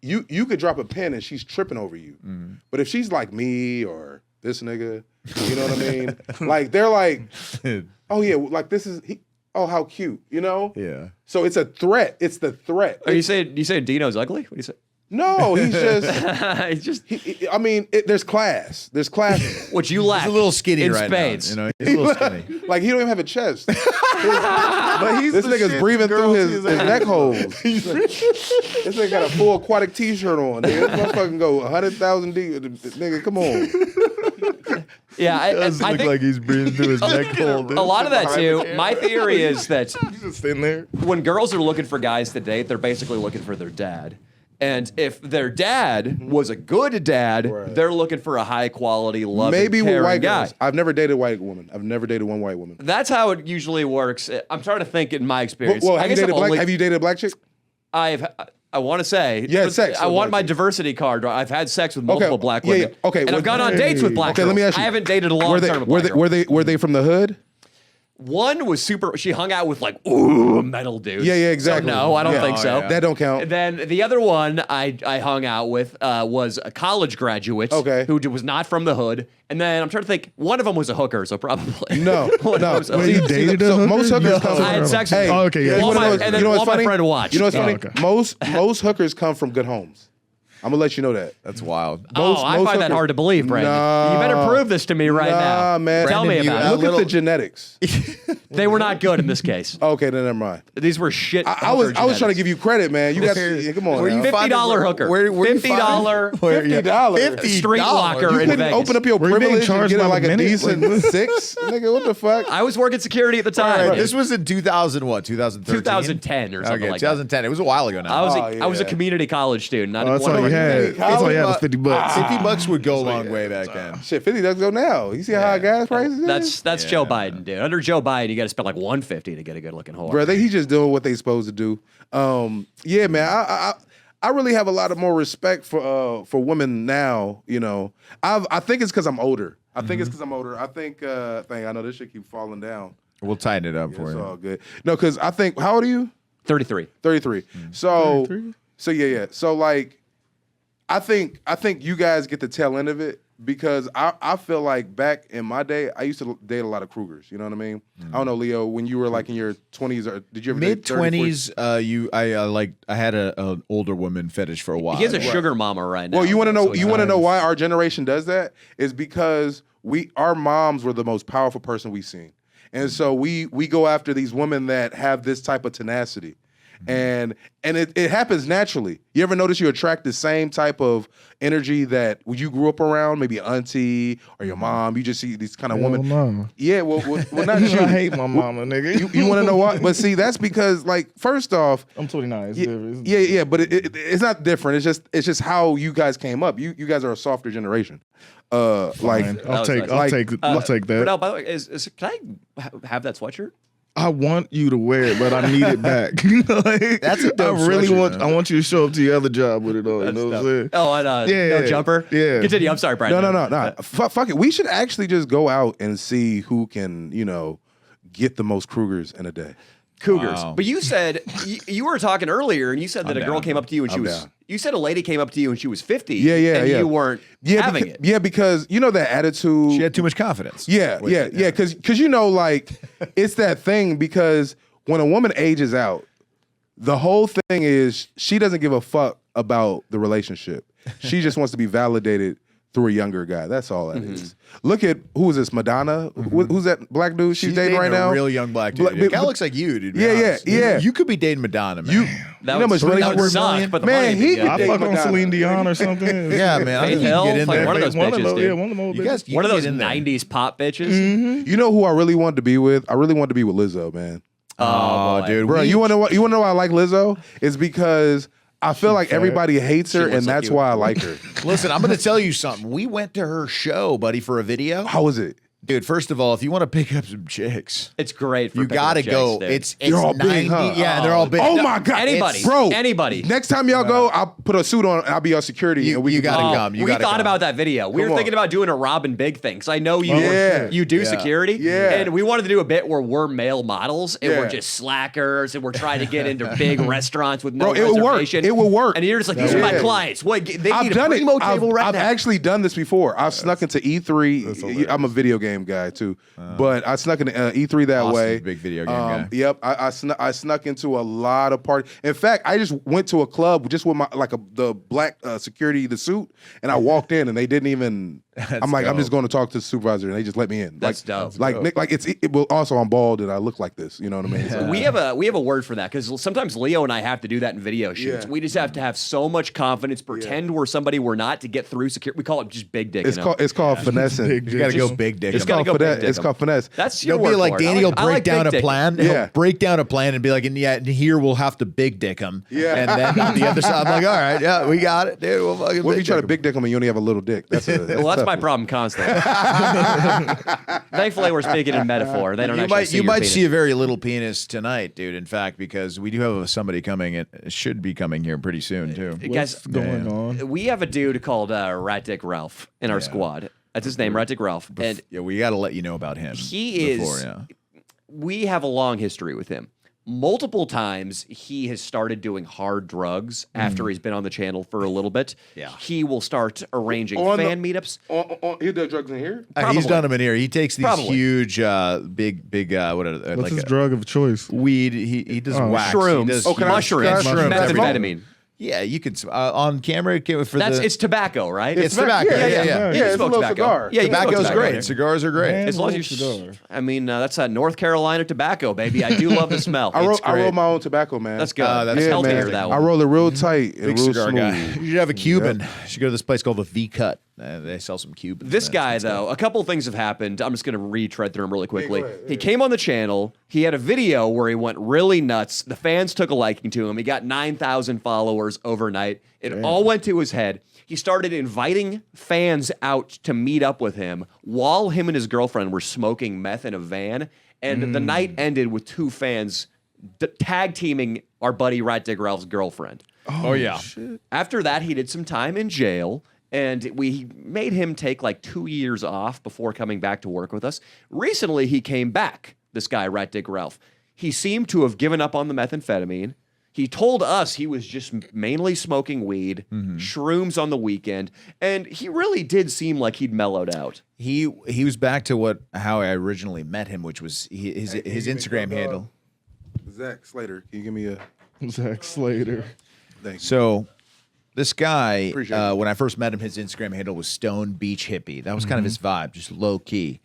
you could drop a pin and she's tripping over you. But if she's like me or this nigga, you know what I mean? Like they're like, oh yeah, like this is oh how cute, you know? Yeah. So it's a threat. It's the threat. Are you saying Dino's ugly? What do you say? No, he's just. It's just I mean, there's class. There's class. what you lack. He's a little skinny in right spades. now. You know, he's a little skinny. Like he don't even have a chest. But he's This the nigga's shit breathing through girls his he's neck at. holes. This nigga got a full aquatic T-shirt on. Nigga. This motherfucking go 100,000 deep. Nigga, come on. Yeah, I Does look think like he's breathing through his neck hole. Dude. a lot of that too. My theory is that He's just sitting there. when girls are looking for guys to date, they're basically looking for their dad. And if their dad was a good dad, Right. they're looking for a high quality, loving, Maybe with caring white guy. girls. I've never dated a white woman. I've never dated one white woman. That's how it usually works. I'm trying to think in my experience. Well, I have you guess dated I've only, have you dated a black chick? I want to say. You had sex I with want black my chick. diversity card. I've had sex with multiple black yeah, women. yeah. Okay, And well, I've gone on dates with black Okay, girls. let me ask you. I haven't dated a long Were they term with were black they, girls. were they from the hood? One was super. She hung out with like metal dudes. Yeah, exactly. So no, I don't Yeah. think so. That don't count. And then the other one I hung out with was a college graduate Okay. who was not from the hood. And then I'm trying to think, one of them was a hooker, so probably. No, One of them no. was a Wait, hooker. you dated a So hooker? most hookers No. come from. I had sex with Hey, them. Oh, okay, yeah. You While wanna my- know and then you know while what's my funny? friend watched. You know what's funny? okay. Most hookers come from good homes. I'm gonna let you know that. That's wild. I find that hookers- hard to believe, Brandon. Nah. You better prove this to me right now. Man. Tell me Brandon, about it. Look at the genetics. They were not good in this case. Okay, then never mind. These were shit. I was trying to give you credit, man. You got come on. Where now. you find- $50 hooker. Where you find- $50 $50. streetwalker You in couldn't Vegas. open up your Were you being privilege and charged get by like the a minute? decent 6? Nigga, what the fuck? I was working security at the time. All right, this was in 2000 what? 2013? 2010 or something Okay, like that. 2010. It was a while ago now. I was a community college student. I didn't That's all want you to had. That's all you had was $50. 50 bucks would go a long way back then. Shit, 50 does go now. You see how high gas prices is? That's Joe Biden, dude. Under Joe Biden, you got to spend like $150 to get a good looking whore. Bro, he's just doing what they supposed to do. Yeah, man. I really have a lot of more respect for women now. You know, I think it's because I'm older. I think it's because I'm older. I think I know this shit keep falling down. We'll tighten it up for It's you. all good. No, because I think how old are you? 33. 33. So 33? So yeah. So like, I think you guys get the tail end of it because I feel like back in my day I used to date a lot of Krugers. You know what I mean? I don't know, Leo, when you were like in your 20s, or did you ever Mid date 30, 20s, I had an older woman fetish for a while. He has a sugar mama right now. Well, you want to know? That's You what want to he know does. why our generation does that? Is because our moms were the most powerful person we've seen, and so we go after these women that have this type of tenacity, and it happens naturally. You ever notice you attract the same type of energy that when you grew up around, maybe an auntie or your mom? You just see these kind of women. No. Yeah, well, not you. I hate my mama, nigga. You want to know why? But see, that's because, like, first off, I'm 29. It's different. yeah, but it's not different. It's just how you guys came up. You guys are a softer generation. Like, Fine. I'll take that. But no, by the way, can I have that sweatshirt? I want you to wear it, but I need it back. Like, That's a dope I really sweatshirt, want. man. I want you to show up to your other job with it on. You know what I'm saying? Oh, and no jumper? Yeah. Continue. I'm sorry, Brian. no. Fuck it. We should actually just go out and see who can, get the most Krugers in a day. Cougars. Wow. But you said you were talking earlier, and you said that a girl down. came up to you and she I'm was. down. You said a lady came up to you and she was 50. Yeah, and yeah. you weren't having it. Yeah, because that attitude. She had too much confidence. Yeah. Because like it's that thing because when a woman ages out, the whole thing is she doesn't give a fuck about the relationship. She just wants to be validated through a younger guy. That's all that is. Look at who is this? Madonna? Who's that black dude she's dating right now? A real young black dude. Black- Guy looks like you, dude. Yeah. You could be dating Madonna, man. That know would how much money that would she's suck, worth? but the Man, money would be he good. I date fuck on Madonna. Celine Dion or something. yeah, man. I think Faith you Hill? can get in Like there. one of those One of bitches, those, dude. yeah, one of them. You guys, you One of can those get in there. 90s pop bitches. You know who I really wanted to be with? I really wanted to be with Lizzo, man. Oh, boy. dude. Bro, you want to know why I like Lizzo? It's because I feel like everybody hates her, looks and like that's you. why I like her. Listen, I'm going to tell you something. We went to her show, buddy, for a video. How was it? Dude, first of all, if you want to pick up some chicks, It's great for you got to picking up go. chicks, dude. It's They're all 90. big, huh? Yeah, and they're all big. Oh my god, Anybody. bro, Anybody. Next time y'all go, I'll put a suit on. I'll be your security. You- and we you can- gotta come. You we gotta thought come. about that video. We Come were thinking on. about doing a Robin Big thing because I know you Yeah. you do Yeah. security. Yeah. And we wanted to do a bit where we're male models and Yeah. we're just slackers and we're trying to get into big restaurants with no Bro, it will work. reservation. It will work. And you're just like, these are my Yeah. clients. What they I've need done a it. primo table right I've now. actually done this before. I've snuck into E3. I'm a video game guy too, but I snuck into E3 that Austin's way. a big video game guy. Yep, I snuck into a lot of parties. In fact, I just went to a club just with the black security, the suit, and I walked in and they didn't even. I'm like, I'm just going to talk to the supervisor, and they just let me in. That's dope. Like it will also I'm bald and I look like this. You know what I mean? So- We have a word for that because sometimes Leo and I have to do that in video shoots. Yeah. We just have to have so much confidence, pretend we're somebody we're not to get through security. We call it just big dick. it's called finessing. Big You got to go Just- big dick. Just him. gotta go finesse. big dick It's called finesse. That's your You'll be word like for it. Danny will I break like down a big dick. plan. Yeah. He'll break down a plan and be like, and here we'll have to big dick him. Yeah. And then on the other side, I'm like, all right, yeah, we got it, dude. We'll fucking What if you try to him. big dick them and you only have a little dick? That's Well, that's my problem constantly. Thankfully, we're speaking in metaphor. They don't You actually might see you your might penis. see a very little penis tonight, dude. In fact, because we do have somebody coming. It should be coming here pretty soon too. Guys, What's going on? we have a dude called Rat Dick Ralph in our squad. That's his name, Rat Dick Ralph. And Yeah, we got to let you know about him. he before, is. yeah. We have a long history with him. Multiple times he has started doing hard drugs after he's been on the channel for a little bit. Yeah. He will start arranging On the- fan meetups. He does drugs in here. He's Probably. done them in here. He takes these Probably. huge, big, what are What's like his drug of choice? weed. He does Oh. wax. Shrooms. He does Oh, can I- mushrooms. Mushrooms. Mushrooms. Methamphetamine. Yeah, you could on camera for It's tobacco, right? It's tobacco. Yeah, Yeah, You it's a smoke little tobacco. cigar. Yeah, you can smoke Tobacco's tobacco. great. Cigars are great. Man, As long as cigar. you're, I mean, that's that North Carolina tobacco, baby. I do love the smell. I It's roll great. my own tobacco, man. That's good. that's That's healthier, man. that I one. roll it real tight and Big real cigar smooth. guy. You should have a Cuban. You should go to this place called the V Cut. They sell some Cubans. This man. guy, It's good. though, a couple things have happened. I'm just going to retread through them really quickly. go ahead, He came on the channel. He had a video where he went really nuts. The fans took a liking to him. He got 9,000 followers overnight. It all went to his head. He started inviting fans out to meet up with him while him and his girlfriend were smoking meth in a van. And the night ended with two fans tag teaming our buddy Rat Dick Ralph's girlfriend. Oh yeah. After that, he did some time in jail, and we made him take like 2 years off before coming back to work with us. Recently, he came back, this guy, Rat Dick Ralph. He seemed to have given up on the methamphetamine. He told us he was just mainly smoking weed, shrooms on the weekend, and he really did seem like he'd mellowed out. He was back to how I originally met him, which was his Instagram handle. Zach Slater, can you give me a Zach Slater. thank you? So this guy, Appreciate it. when I first met him, his Instagram handle was Stone Beach Hippie. That was kind of his vibe, just low key.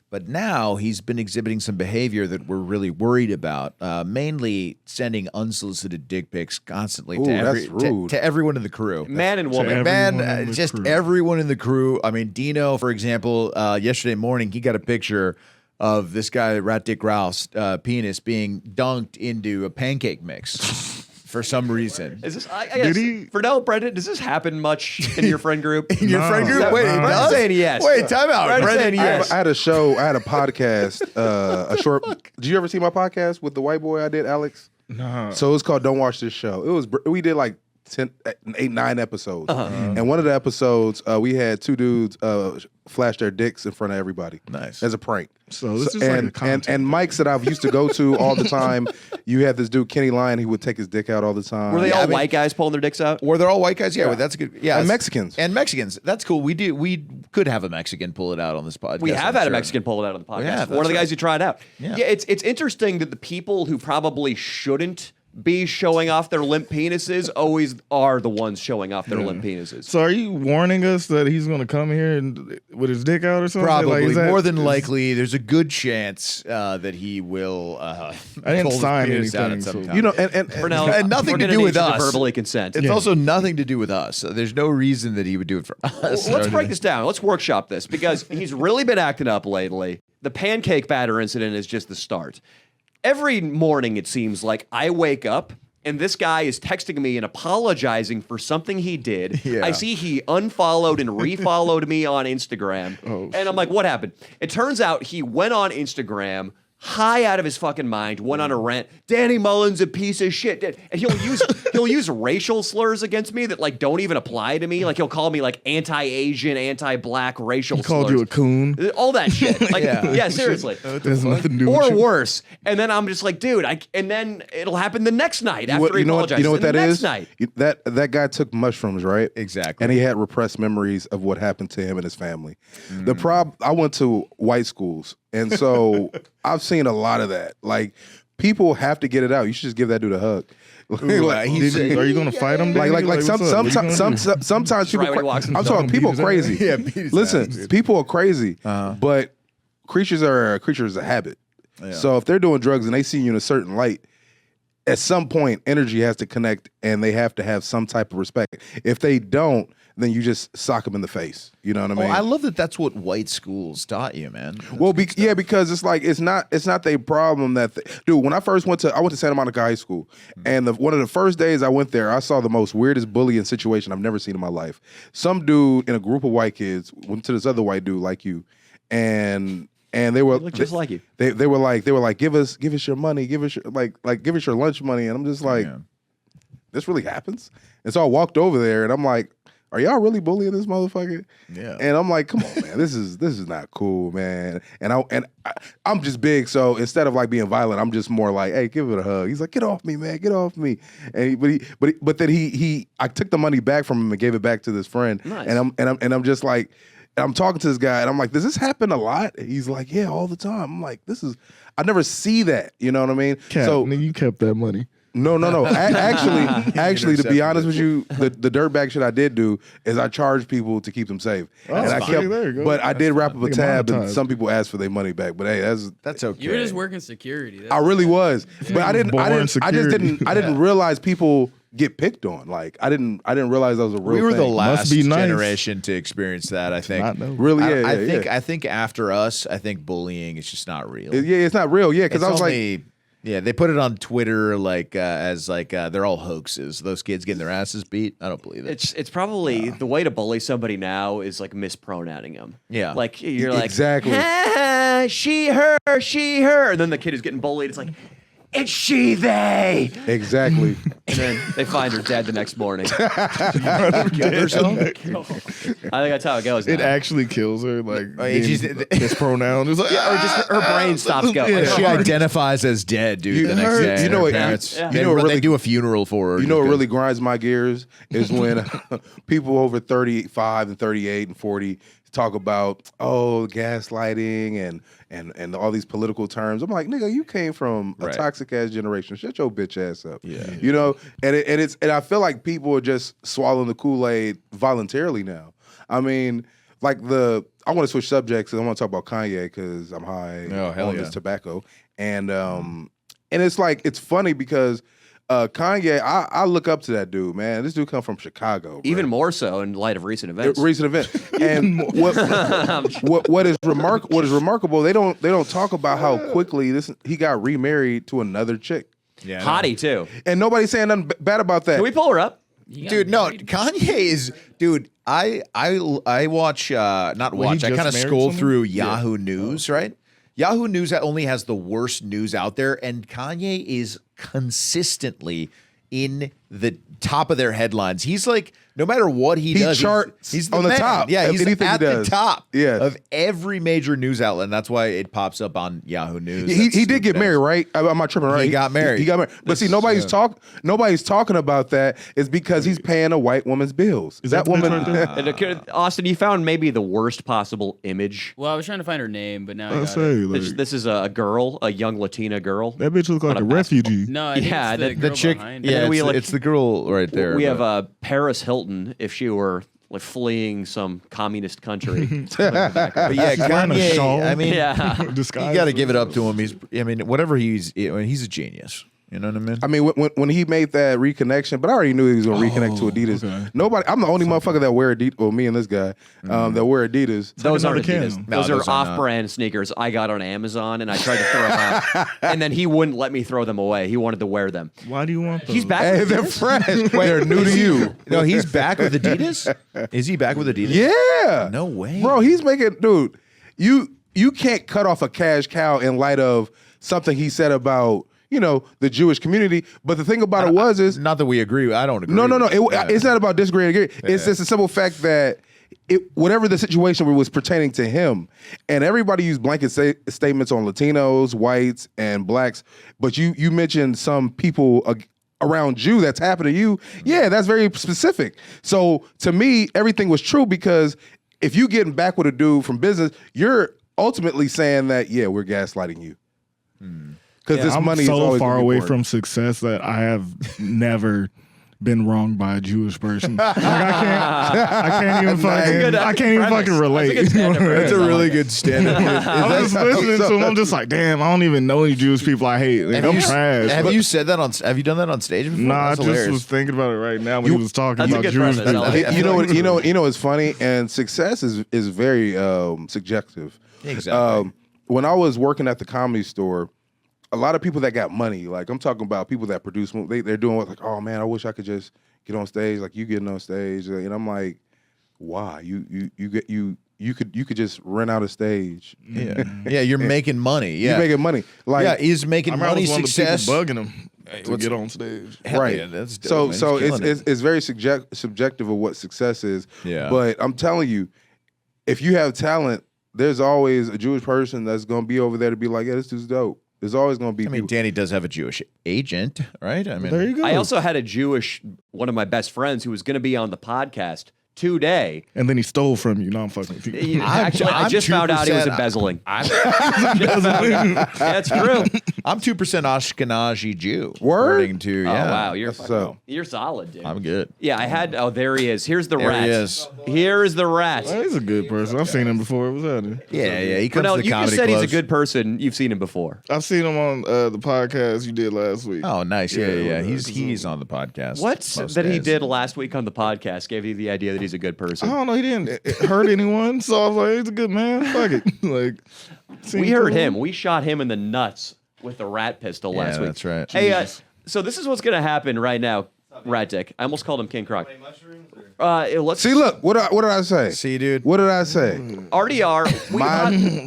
But now he's been exhibiting some behavior that we're really worried about, mainly sending unsolicited dick pics constantly Ooh, that's to rude. everyone in the crew. Man and woman. everyone Man, in the just crew. everyone in the crew. I mean, Dino, for example, yesterday morning, he got a picture of this guy, Rat Dick Ralph's penis being dunked into a pancake mix for some reason. Is this, I guess, he- for now, Brendan, does this happen much in your friend group? In your friend group? No. Wait, it Brendan's does? saying yes. Wait, time out. Brendan's Brendan, saying yes. I had a show. I had a podcast. A short. Did you ever see my podcast with the white boy I did, Alex? Nah. So it's called "Don't Watch This Show." We did like 9 episodes, and one of the episodes we had two dudes flash their dicks in front of everybody. Nice. As a prank. So this is like a and content. mics that I've used to go to all the time. You had this dude Kenny Lyon. He would take his dick out all the time. Were they all I mean- white guys pulling their dicks out? Were they all white guys? Yeah, well, that's a good. Yeah, And that's- Mexicans. And Mexicans. That's cool. We could have a Mexican pull it out on this podcast. We have I'm had a sure. Mexican pull it out on the podcast. have, One of the that's guys who tried out. Yeah. It's interesting that the people who probably shouldn't be showing off their limp penises always are the ones showing off their limp penises. So are you warning us that he's going to come here and with his dick out or something? Probably Like, is that- more than is- likely. There's a good chance that he will. I didn't pull his sign penis out anything, at some so- time. You know, and For now, And nothing we're to gonna do need with you to us. verbally consent. It's also nothing to do with us. There's no reason that he would do it for us. Let's break this down. Let's workshop this because he's really been acting up lately. The pancake batter incident is just the start. Every morning, it seems like I wake up and this guy is texting me and apologizing for something he did. Yeah. I see he unfollowed and refollowed me on Instagram. And I'm like, what happened? It turns out he went on Instagram high out of his fucking mind, went on a rant. Danny Mullen's a piece of shit. And he'll use racial slurs against me that like don't even apply to me. Like he'll call me like anti-Asian, anti-black racial He called slurs. you a coon. All that shit. Like, Yeah. yeah, seriously. There's nothing to do with Or you. worse. And then I'm just like, dude, and then it'll happen the next night after he apologizes. You know what And that the is? next night. That guy took mushrooms, right? Exactly. And he had repressed memories of what happened to him and his family. I went to white schools, and so I've seen a lot of that. Like people have to get it out. You should just give that dude a hug. Like, Are you going to fight him? like Danny? some, what's up? What you gonna sometimes do? sometimes people. right when he walks in. I'm talking Beat people his ass. crazy. Yeah, beat his Listen, ass. people are crazy, but creatures are creatures of habit. So if they're doing drugs and they see you in a certain light, at some point energy has to connect and they have to have some type of respect. If they don't, then you just sock them in the face. You know what I mean? I love that. That's what white schools taught you, man. Well, because it's like it's not their problem that dude. When I went to Santa Monica High School, and one of the first days I went there, I saw the most weirdest bullying situation I've never seen in my life. Some dude in a group of white kids went to this other white dude like you, and they were look just like you. They were like give us your money, give us your give us your lunch money, and I'm just like, this really happens. And so I walked over there, and I'm like, are y'all really bullying this motherfucker? Yeah. And I'm like, come on, man, this is not cool, man. And I'm just big, so instead of like being violent, I'm just more like, hey, give it a hug. He's like, get off me, man, get off me. And but then I took the money back from him and gave it back to this friend. Nice. And I'm just like, I'm talking to this guy, and I'm like, does this happen a lot? He's like, yeah, all the time. I'm like, I never see that. You know what I mean? Cap, nigga, you kept that money. No. Actually, to be honest with you, the dirtbag shit I did do is I charged people to keep them safe, and I kept. there you go. But I did wrap up a They tab, and monetized. some people asked for their money back. But hey, That's okay. You were just working security. That's I really was. But I just security. didn't realize people get picked on. Like I didn't realize that was a real We were thing. the last be nice. generation to experience that. I think. Not know. Really, yeah, I think after us, I think bullying is just not real. it's not real. Yeah, because I was like, yeah, they put it on Twitter as they're all hoaxes. Those kids getting their asses beat. I don't believe it. It's probably the way to bully somebody now is like mispronouncing them. Yeah. Like you're like Exactly. "Ah, she, her, and then the kid is getting bullied. It's like it's she, they, exactly. and then they find her dead the next morning. I think that's how it goes. It now. actually kills her. Like she's- his pronoun. It's like, or just her brain stops going. She identifies as dead, dude. The next day, you know her what- parents, yeah. they, You know what really- they do a funeral for her. You know what because- really grinds my gears is when people over 35 and 38 and 40 talk about gaslighting and all these political terms. I'm like, nigga, you came from a Right. toxic ass generation. Shut your bitch ass up. Yeah. You know, and I feel like people are just swallowing the Kool-Aid voluntarily now. I mean, like I want to switch subjects and I want to talk about Kanye because I'm high Oh, hell on yeah. this tobacco. And it's like it's funny because Kanye, I look up to that dude, man. This dude come from Chicago, bro. Even more so in light of recent events. Recent event. And what is remarkable, they don't talk about how quickly he got remarried to another chick. Yeah, Hottie too. And nobody's saying nothing bad about that. Can we pull her up? dude. No, Kanye is, dude. I watch, not Well, watch. he I just kind of married scroll someone? through Yahoo News, right? Yahoo News only has the worst news out there, and Kanye is consistently in the top of their headlines. He's like, no matter what he does, charts he's on the man. top Yeah, of he's anything he at the does. top Yes. of every major news outlet, and that's why it pops up on Yahoo News. He did get married, right? I'm not tripping, right? He got married. He got married. But see, nobody's talking about that. It's because he's paying a white woman's bills. Is that that the woman. picture right And, Austin, you found maybe the worst possible image. Well, I was trying to find her name, but now I I got say, it. like, This is a girl, a young Latina girl. that bitch looks like on a a refugee. No, I think Yeah, it's the, the girl chick, behind yeah, it. then we, it's, like- it's the girl right there. We but- have Paris Hilton if she were like fleeing some communist country. but yeah, She's wearing a shawl. Kanye. I mean, yeah. Disguised you got to as- give it up to him. Whatever he's a genius. You know what I mean? I mean, when he made that reconnection, but I already knew he was going to reconnect to Adidas. okay. I'm the only motherfucker that wear Adidas. Well, me and this guy that wear Adidas. Those another aren't can. Adidas. No, Those are those are not. off-brand sneakers I got on Amazon, and I tried to throw them out, and then he wouldn't let me throw them away. He wanted to wear them. Why do you want those? He's back. Hey, with they're Adidas? fresh. They're new to you. No, he's back with Adidas. Is he back with Adidas? Yeah. No way, Bro, he's making, dude, you can't cut off a cash cow in light of something he said about, the Jewish community. But the thing about it is Not that we agree. I don't agree. no. with it. Yeah. It's not about disagreeing. It's just a simple fact that whatever the situation was pertaining to him, and everybody used blanket statements on Latinos, whites, and blacks. But you mentioned some people around you that's happened to you. Yeah, that's very specific. So to me, everything was true because if you getting back with a dude from business, you're ultimately saying that we're gaslighting you. Because this I'm money is so always far gonna be away important. from success that I have never been wronged by a Jewish person. Like I can't even fucking relate. That's a good stand-up for That's a him. really good stand-up. I'm just listening to him. I'm just like, damn, I don't even know any Jewish people I hate. Like, I'm trash. Have you said that on? Have you done that on stage before? Nah, I That's just hilarious. was thinking about it right now when he was talking That's a about good Jewish premise. people. I like it. You know what's funny, and success is very subjective. Exactly. When I was working at the Comedy Store, a lot of people that got money, like I'm talking about people that produce movies, they're doing like, oh man, I wish I could just get on stage like you getting on stage, and I'm like, why? You could just rent out a stage. Yeah, you're making money. Yeah, You're making money. Like yeah, he's making I money. was one of the people Success. bugging him to get on stage. Hell right. yeah, that's dope, so man. He's killing it. it's very subjective of what success is. Yeah. But I'm telling you, if you have talent, there's always a Jewish person that's gonna be over there to be like, yeah, this dude's dope. There's always gonna be I mean, people. Danny does have a Jewish agent, right? I mean, There you go. I also had one of my best friends who was going to be on the podcast today. And then he stole from you. No, I'm fucking with you. Actually, I I'm just found out he was 2%. embezzling. That's true. I'm 2% Ashkenazi Jew. Word? According to, Oh yeah. wow, you're That's so. you're solid, dude. I'm good. Yeah, I had. Oh, there he is. Here's the There rat. he is. Here's the rat. Oh, he's a good person. I've seen him before. What's happening? Yeah, yeah. He comes Brunel, to the you comedy just said clubs. he's a good person. You've seen him before. I've seen him on the podcast you did last week. Oh, nice. Yeah, Yeah, yeah. with He's on the podcast. What most that he days. did last week on the podcast gave you the idea that he's a good I person. don't know. He didn't hurt anyone, so I was like, he's a good man. Fuck it. Like, We seemed heard cool. him. We shot him in the nuts with the rat pistol Yeah, last week. that's right. Hey, so this is what's gonna happen right now, Rat Dick. I almost called him King Croc. Let's See, look, what did I say? See, dude. What did I say? RDR.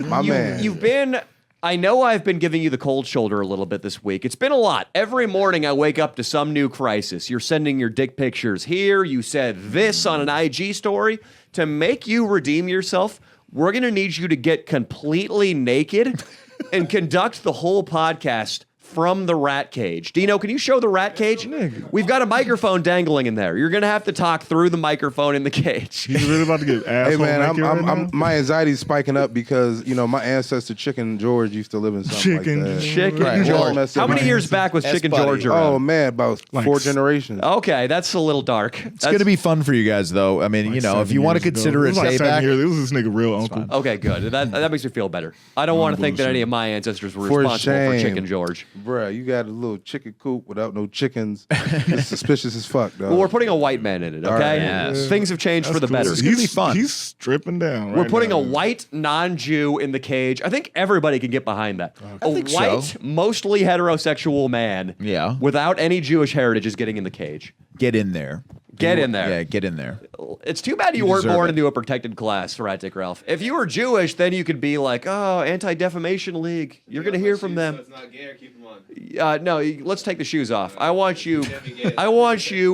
My man. You've been. I know I've been giving you the cold shoulder a little bit this week. It's been a lot. Every morning I wake up to some new crisis. You're sending your dick pictures here. You said this on an IG story. To make you redeem yourself, we're going to need you to get completely naked and conduct the whole podcast from the rat cage. Dino, can you show the rat cage? We've got a microphone dangling in there. You're going to have to talk through the microphone in the cage. He's really about to get Hey asshole man, naked right now. my anxiety's spiking up because my ancestor Chicken George used to live in something Chicken like that. Chicken Right, George. well, How many years back was That's Chicken buddy. George around? Oh man, about Like 4 generations. Okay, that's a little dark. It's going to be fun for you guys, though. I mean, Like if 7 you want to years ago. consider It it was like 7 payback, years. It was this nigga real uncle. Okay, good. That makes me feel better. I don't want to think that any of my ancestors were responsible for shame. Chicken George. Bruh, you got a little chicken coop without no chickens. It's suspicious as fuck, dog. Well, we're putting a white man in it, okay? right. Yes. Things have changed for the That's better. cool. gonna be fun. He's stripping down. We're right putting now. a white non-Jew in the cage. I think everybody can get behind that. A think white, so. mostly heterosexual man Yeah. without any Jewish heritage is getting in the cage. get in there. Get in there. Yeah, get in there. It's too bad you weren't deserve born it. into a protected class, Rat Dick Ralph. If you were Jewish, then you could be like, oh, Anti-Defamation League. You're going to hear from them. It's not gay or keep them on. No, let's take the shoes off. I want you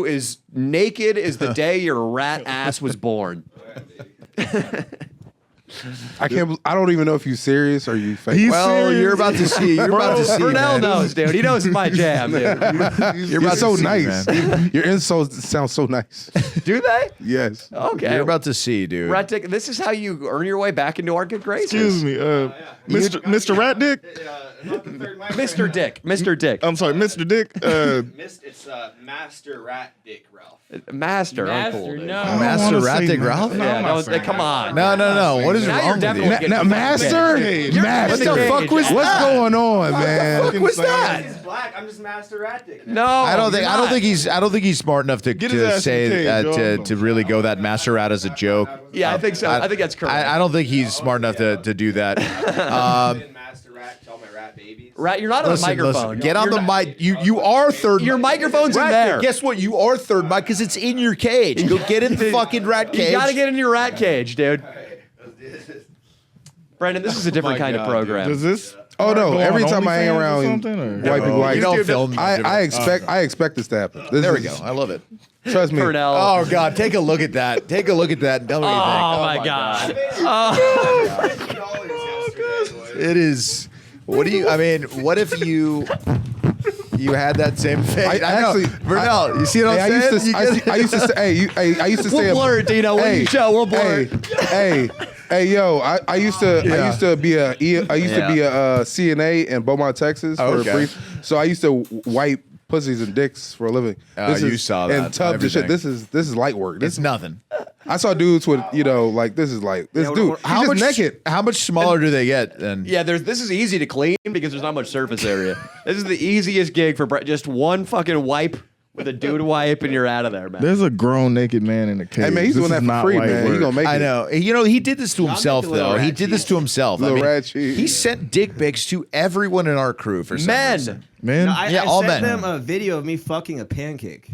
as naked as the day your rat ass was born. I can't. I don't even know if you're serious or you fake. He's Well, serious. you're about to see. You're about to see. Brunel man. knows, dude. He knows my jam, dude. You're about to so see, nice. Your insults sound so nice. Do they? Yes. Okay. You're about to see, dude. Rat Dick, this is how you earn your way back into our good graces. Excuse me, Mr. Rat Dick. Mr. Dick. Mr. Dick. I'm sorry, Mr. Dick. It's Master Rat Dick Ralph. Master. Master, uncle, dude. no. Master wanna Rat say Dick ma- Ralph? No, Yeah, I'm not no, saying come on. No. What is Now wrong you're with definitely you? getting Now, master, Hey, master. What the fuck was What's going on, man? What's that? He's black. I'm just Master Rat Dick. No, I don't you're think not. he's smart enough to Get his ass say in the cage, to y'all. really go that Master Rat as a joke. Yeah, I think so. I think that's correct. I don't think he's smart enough to do that. Master Rat to all my rat babies. Rat, you're not on the microphone. Get on You're the not- mic. You are third. Your microphone's in Rat there. Dick, guess what? You are third mic because it's in your cage. Go get in the fucking rat cage. You gotta get in your rat cage, dude. Brendan, this is a different kind of program. Does this? Oh no! go Every on time I hang OnlyFans or around something, or- white people, like You don't film. I expect this to happen. This There we is- go. I love it. Trust me. Purnell. Oh God, take a look at that. Take a look at that. And tell me what you think. Oh, my God. It is. What do you? I mean, what if you had that same face? I know. actually- Vernell, you see what I'm Hey, saying? I used to say, I used to say, We'll blur it, Dino. When you show, we'll blur it. Hey, yo, I used to be a CNA in Beaumont, Texas for Okay. a brief. So I used to wipe pussies and dicks for a living. You saw that, and tubs and shit. everything. This is light work. It's nothing. I saw dudes with like this is like this dude. How He's much just naked. How much smaller do they get? Then Yeah, this is easy to clean because there's not much surface area. This is the easiest gig for just one fucking wipe with a dude wipe and you're out of there, man. There's a grown naked man in the cage. Hey man, he's This doing that is for not free, light man. He work. gonna make I it. know. He did this to himself, making little though. He rat did this to himself. Little rat cheese. He sent dick pics to everyone in our crew for some Men. reason. Man, Yeah, all sent men. them a video of me fucking a pancake.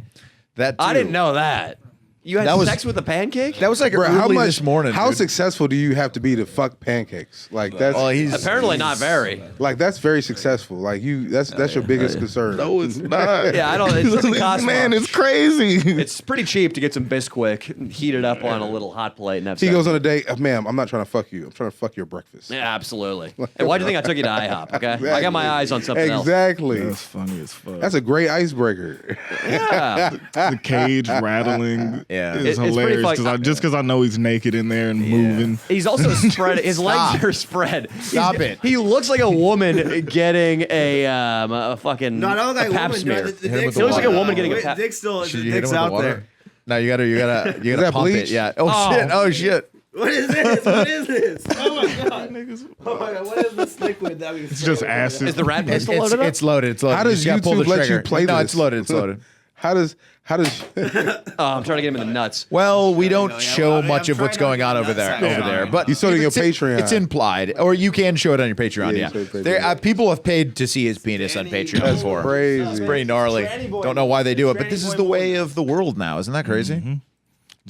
That I too. didn't know that. You had That was- sex with a pancake? That was like Bro, early this morning. How dude. successful do you have to be to fuck pancakes? Like that's Well, he's Apparently not very. like that's very successful. Like that's your biggest concern. no, it's not. Yeah, I don't. It doesn't cost Man, much. it's crazy. It's pretty cheap to get some Bisquick and heat it up on a little hot plate and have He sex. goes on a date, ma'am. I'm not trying to fuck you. I'm trying to fuck your breakfast. Yeah, absolutely. Hey, why do you think I took you to IHOP? Okay, I got my eyes on something else. Exactly. That's funny as fuck. That's a great icebreaker. Yeah. the cage rattling. Yeah. It's pretty hilarious fucked- because I know he's naked in there and moving. He's also spread. His legs Stop. are spread. Stop it. He looks like a woman getting a fucking No, I don't like a pap woman. smear. The Hit him with dick's the looks like a water. woman getting a Wait, pap. dick's still, Should the you hit him dick's with the out water? there. No, you gotta that pump bleach? it. Yeah. Oh shit. Oh shit. What is this? What is this? Oh my god. Oh my god. What is this liquid that we? It's just acid. Is the rat pistol It's, loaded up? it's loaded. It's loaded. How does You just gotta pull YouTube the let you trigger. play No, this? it's loaded. It's loaded. How does Oh, I'm trying to get him in the nuts. Well, we don't yeah, show I'm much of trying what's not going to on do over that there. side. Over there, but You saw it on your it's- Patreon. It's implied, or you can show it on your Patreon. Yeah, Yeah, you show it on there, Patreon. people have paid to see his penis on Danny, Patreon That's before. crazy. It's pretty gnarly. Tranny boy. Don't know why they do it, but this Tranny is boy the way movement. of the world now. Isn't that crazy?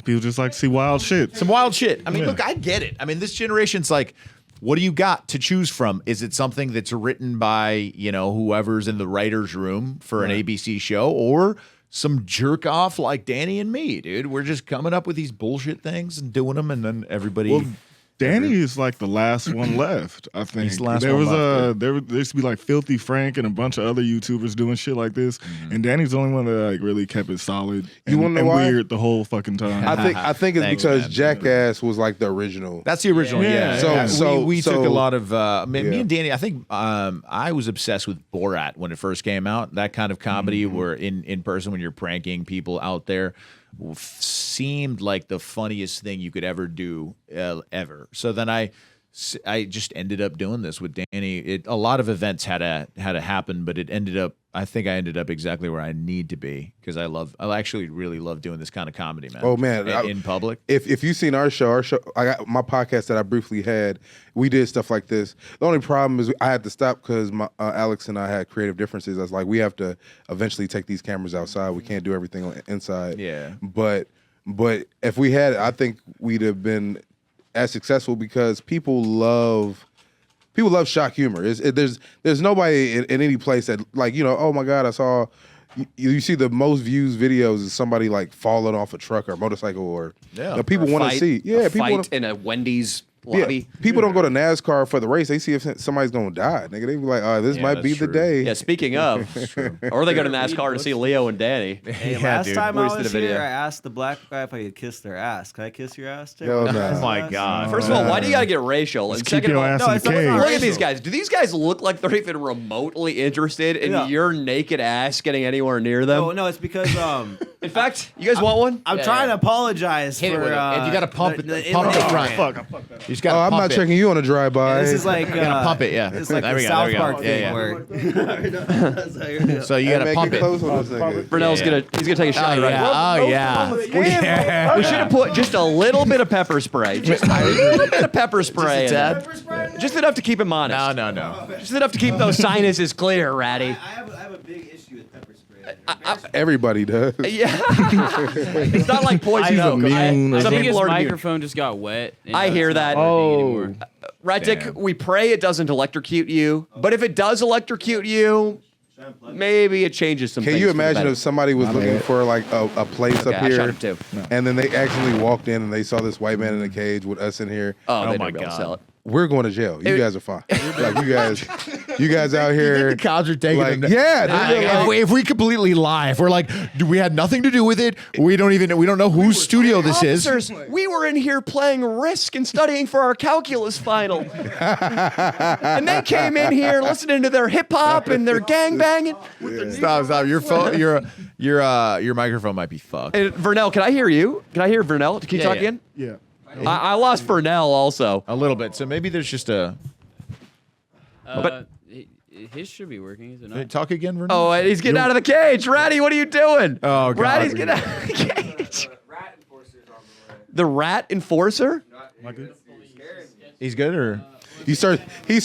People just like to see wild shit. Some wild shit. I mean, Yeah. look, I get it. I mean, this generation's like, what do you got to choose from? Is it something that's written by, whoever's in the writer's room for an ABC show, or some jerk off like Danny and me, dude? We're just coming up with these bullshit things and doing them, and then everybody. Well, Danny is like the last one left, I think. He's the last there one was left, there used to be like Filthy Frank and a bunch of other YouTubers doing shit like this, and Danny's the only one that like really kept it solid You wanna know and why? weird the whole fucking time. I think it's Thanks, because man. Jackass was like the original. That's the original, yeah. Yeah. We took a lot of me yeah. and Danny. I think I was obsessed with Borat when it first came out. That kind of comedy, where in person when you're pranking people out there, seemed like the funniest thing you could ever do ever. So then I just ended up doing this with Danny. A lot of events had to happen, but I think I ended up exactly where I need to be, because I actually really love doing this kind of comedy, man. Oh, man. in public. If you've seen our show, I got my podcast that I briefly had. We did stuff like this. The only problem is I had to stop because Alex and I had creative differences. I was like, we have to eventually take these cameras outside. We can't do everything inside. Yeah. But if we had, I think we'd have been as successful, because people love shock humor. There's nobody in any place that, like, oh my God, I saw. You see the most views videos is somebody like falling off a truck or a motorcycle, or people want to see. Yeah, a people fight wanna, in a Wendy's lobby. people don't go to NASCAR for the race. They see if somebody's gonna die. Nigga, they be like, oh, this might that's be the true. day. Yeah, speaking of, or they go to NASCAR to see Leo and Danny. Hey, Yeah, last dude. time We I just did was a video. here, I asked the black guy if I could kiss their ass. Can I kiss your ass, Jay? Hell no. Oh my God. First of all, why do you gotta get racial? And Just keep second of your all, ass no, in the it's not cage. racial. look at these guys. Do these guys look like they're even remotely interested in Yeah. your naked ass getting anywhere near them? No, it's because In fact, you guys want one? I'm trying to apologize Hit it for. with it. If you gotta pump it, the pump it internet right. rant. You just got. Oh, I'm not checking you on a drive-by. This is like pump it, yeah. It's like There the we go, South there we go. Park thing Yeah, where. So you Hey, got to man, pump get it. close on this nigga. Brunel's Yeah. he's gonna take a shot Oh right yeah. now. Oh yeah. We should have put just a little bit of pepper spray. Just a little bit of pepper spray. Just a in tad? there. Just enough to keep him honest. No. Just enough to keep those sinuses clear, Ratty. I have a big issue with pepper spray. Everybody does. Yeah. It's not like poison He's oak. immune or I Some think his people are immune. microphone just got wet. and I now hear it's not that. working anymore. Rat Dick, Damn. we pray it doesn't electrocute you. But if it does electrocute you, maybe it changes some Can things. you for the imagine better. if somebody was looking for like a place Okay, up I shot here, him too. and then they accidentally walked in and they saw this white man in a cage with us in here? Oh, they my don't be able to God. sell it. We're going to jail. You It- guys are fine. Like you guys out here. The cops are taking Like, them. yeah, they're like- if we completely lie, if we're like, we had nothing to do with it. We don't know whose studio this is. Officers, we were in here playing Risk and studying for our calculus final. And they came in here listening to their hip hop and their gang banging. Stop. Your phone, your microphone might be fucked. And Vernell, can I hear you? Can I hear Vernell? Can you Yeah, talk yeah. again? Yeah. I lost Vernell also. A little bit. So maybe there's just a His should be working. Is it not? talk again, Vernon. Oh, and he's getting out of the cage. Ratty, what are you doing? Oh, God. Ratty's getting out of the cage. The rat enforcer? He's good, or He's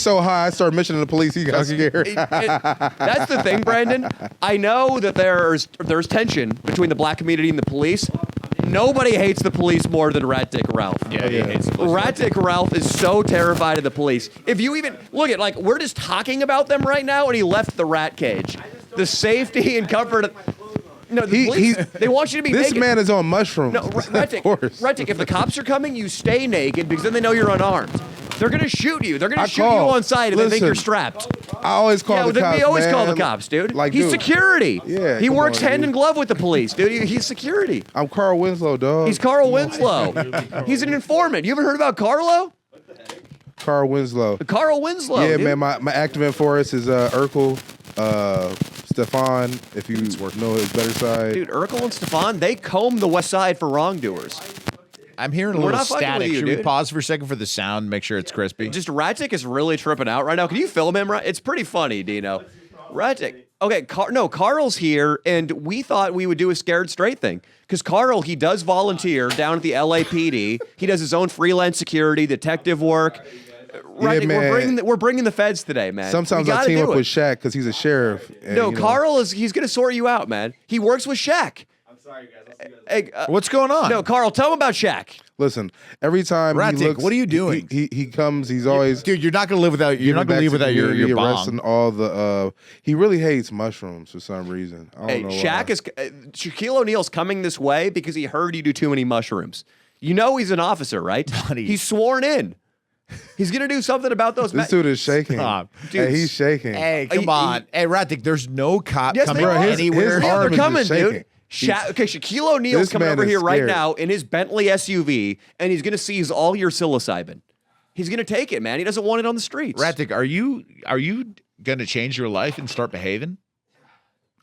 so high. I started mentioning the police. He got scared. That's the thing, Brandon. I know that there's tension between the black community and the police. Nobody hates the police more than Rat Dick Ralph. yeah, he hates the Rat Dick Ralph is so terrified of the police. If you even look at, like, we're just talking about them right now, and he left the rat cage. The safety and comfort of. No, the police, they want you to be This naked. man is on mushrooms. No, Rat Dick, Of course. Rat Dick, if the cops are coming, you stay naked because then they know you're unarmed. They're gonna shoot you. They're gonna I shoot you call. on sight if they think you're Listen. strapped. I always call the cops. We always call the man. cops, dude. Like, he's dude. security. Yeah, he come works on, hand dude. in glove with the police, dude. He's security. I'm Carl Winslow, dog. He's Carl Winslow. He's an informant. You ever heard about Carlo? Carl Winslow. Carl Winslow. Yeah, dude. man. My active in for us is Urkel, Stefan. If you know his better side. Dude, Urkel and Stefan, they comb the West Side for wrongdoers. I'm hearing a We're little not fucking with static. you, Should we dude. pause for a second for the sound? Make sure it's crispy. Just Ratic is really tripping out right now. Can you film him? It's pretty funny, Dino. Ratic. Okay, Carl's here, and we thought we would do a scared straight thing. Because Carl, he does volunteer down at the LAPD. He does his own freelance security, detective work. Right, Yeah, man. we're bringing the feds today, man. Sometimes We I gotta team do up it. with Shaq because he's a sheriff. And, No, you know, Carl he's gonna sort you out, man. He works with Shaq. I'm sorry, guys. I'll see you guys. Hey, What's going on? no, Carl, tell him about Shaq. Listen, every time Ratic, he looks, what are you doing? He comes. He's always Dude, you're not gonna live without. You're not giving gonna leave back to without your community, bong. arresting all the. He really hates mushrooms for some reason. I don't Hey, know Shaq why. is Shaquille O'Neal's coming this way because he heard you do too many mushrooms. You know he's an officer, right? Buddy. He's sworn in. He's gonna do something about those. This dude is shaking. Stop. Hey, he's shaking. Hey, come He- on. Hey, Ratic, there's no cop Yes, coming they are. anywhere. his Yeah, arm they're is coming, just shaking. dude. Okay, Shaquille O'Neal's This coming man over is here right scared. now in his Bentley SUV, and he's gonna seize all your psilocybin. He's gonna take it, man. He doesn't want it on the streets. Ratic, are you gonna change your life and start behaving?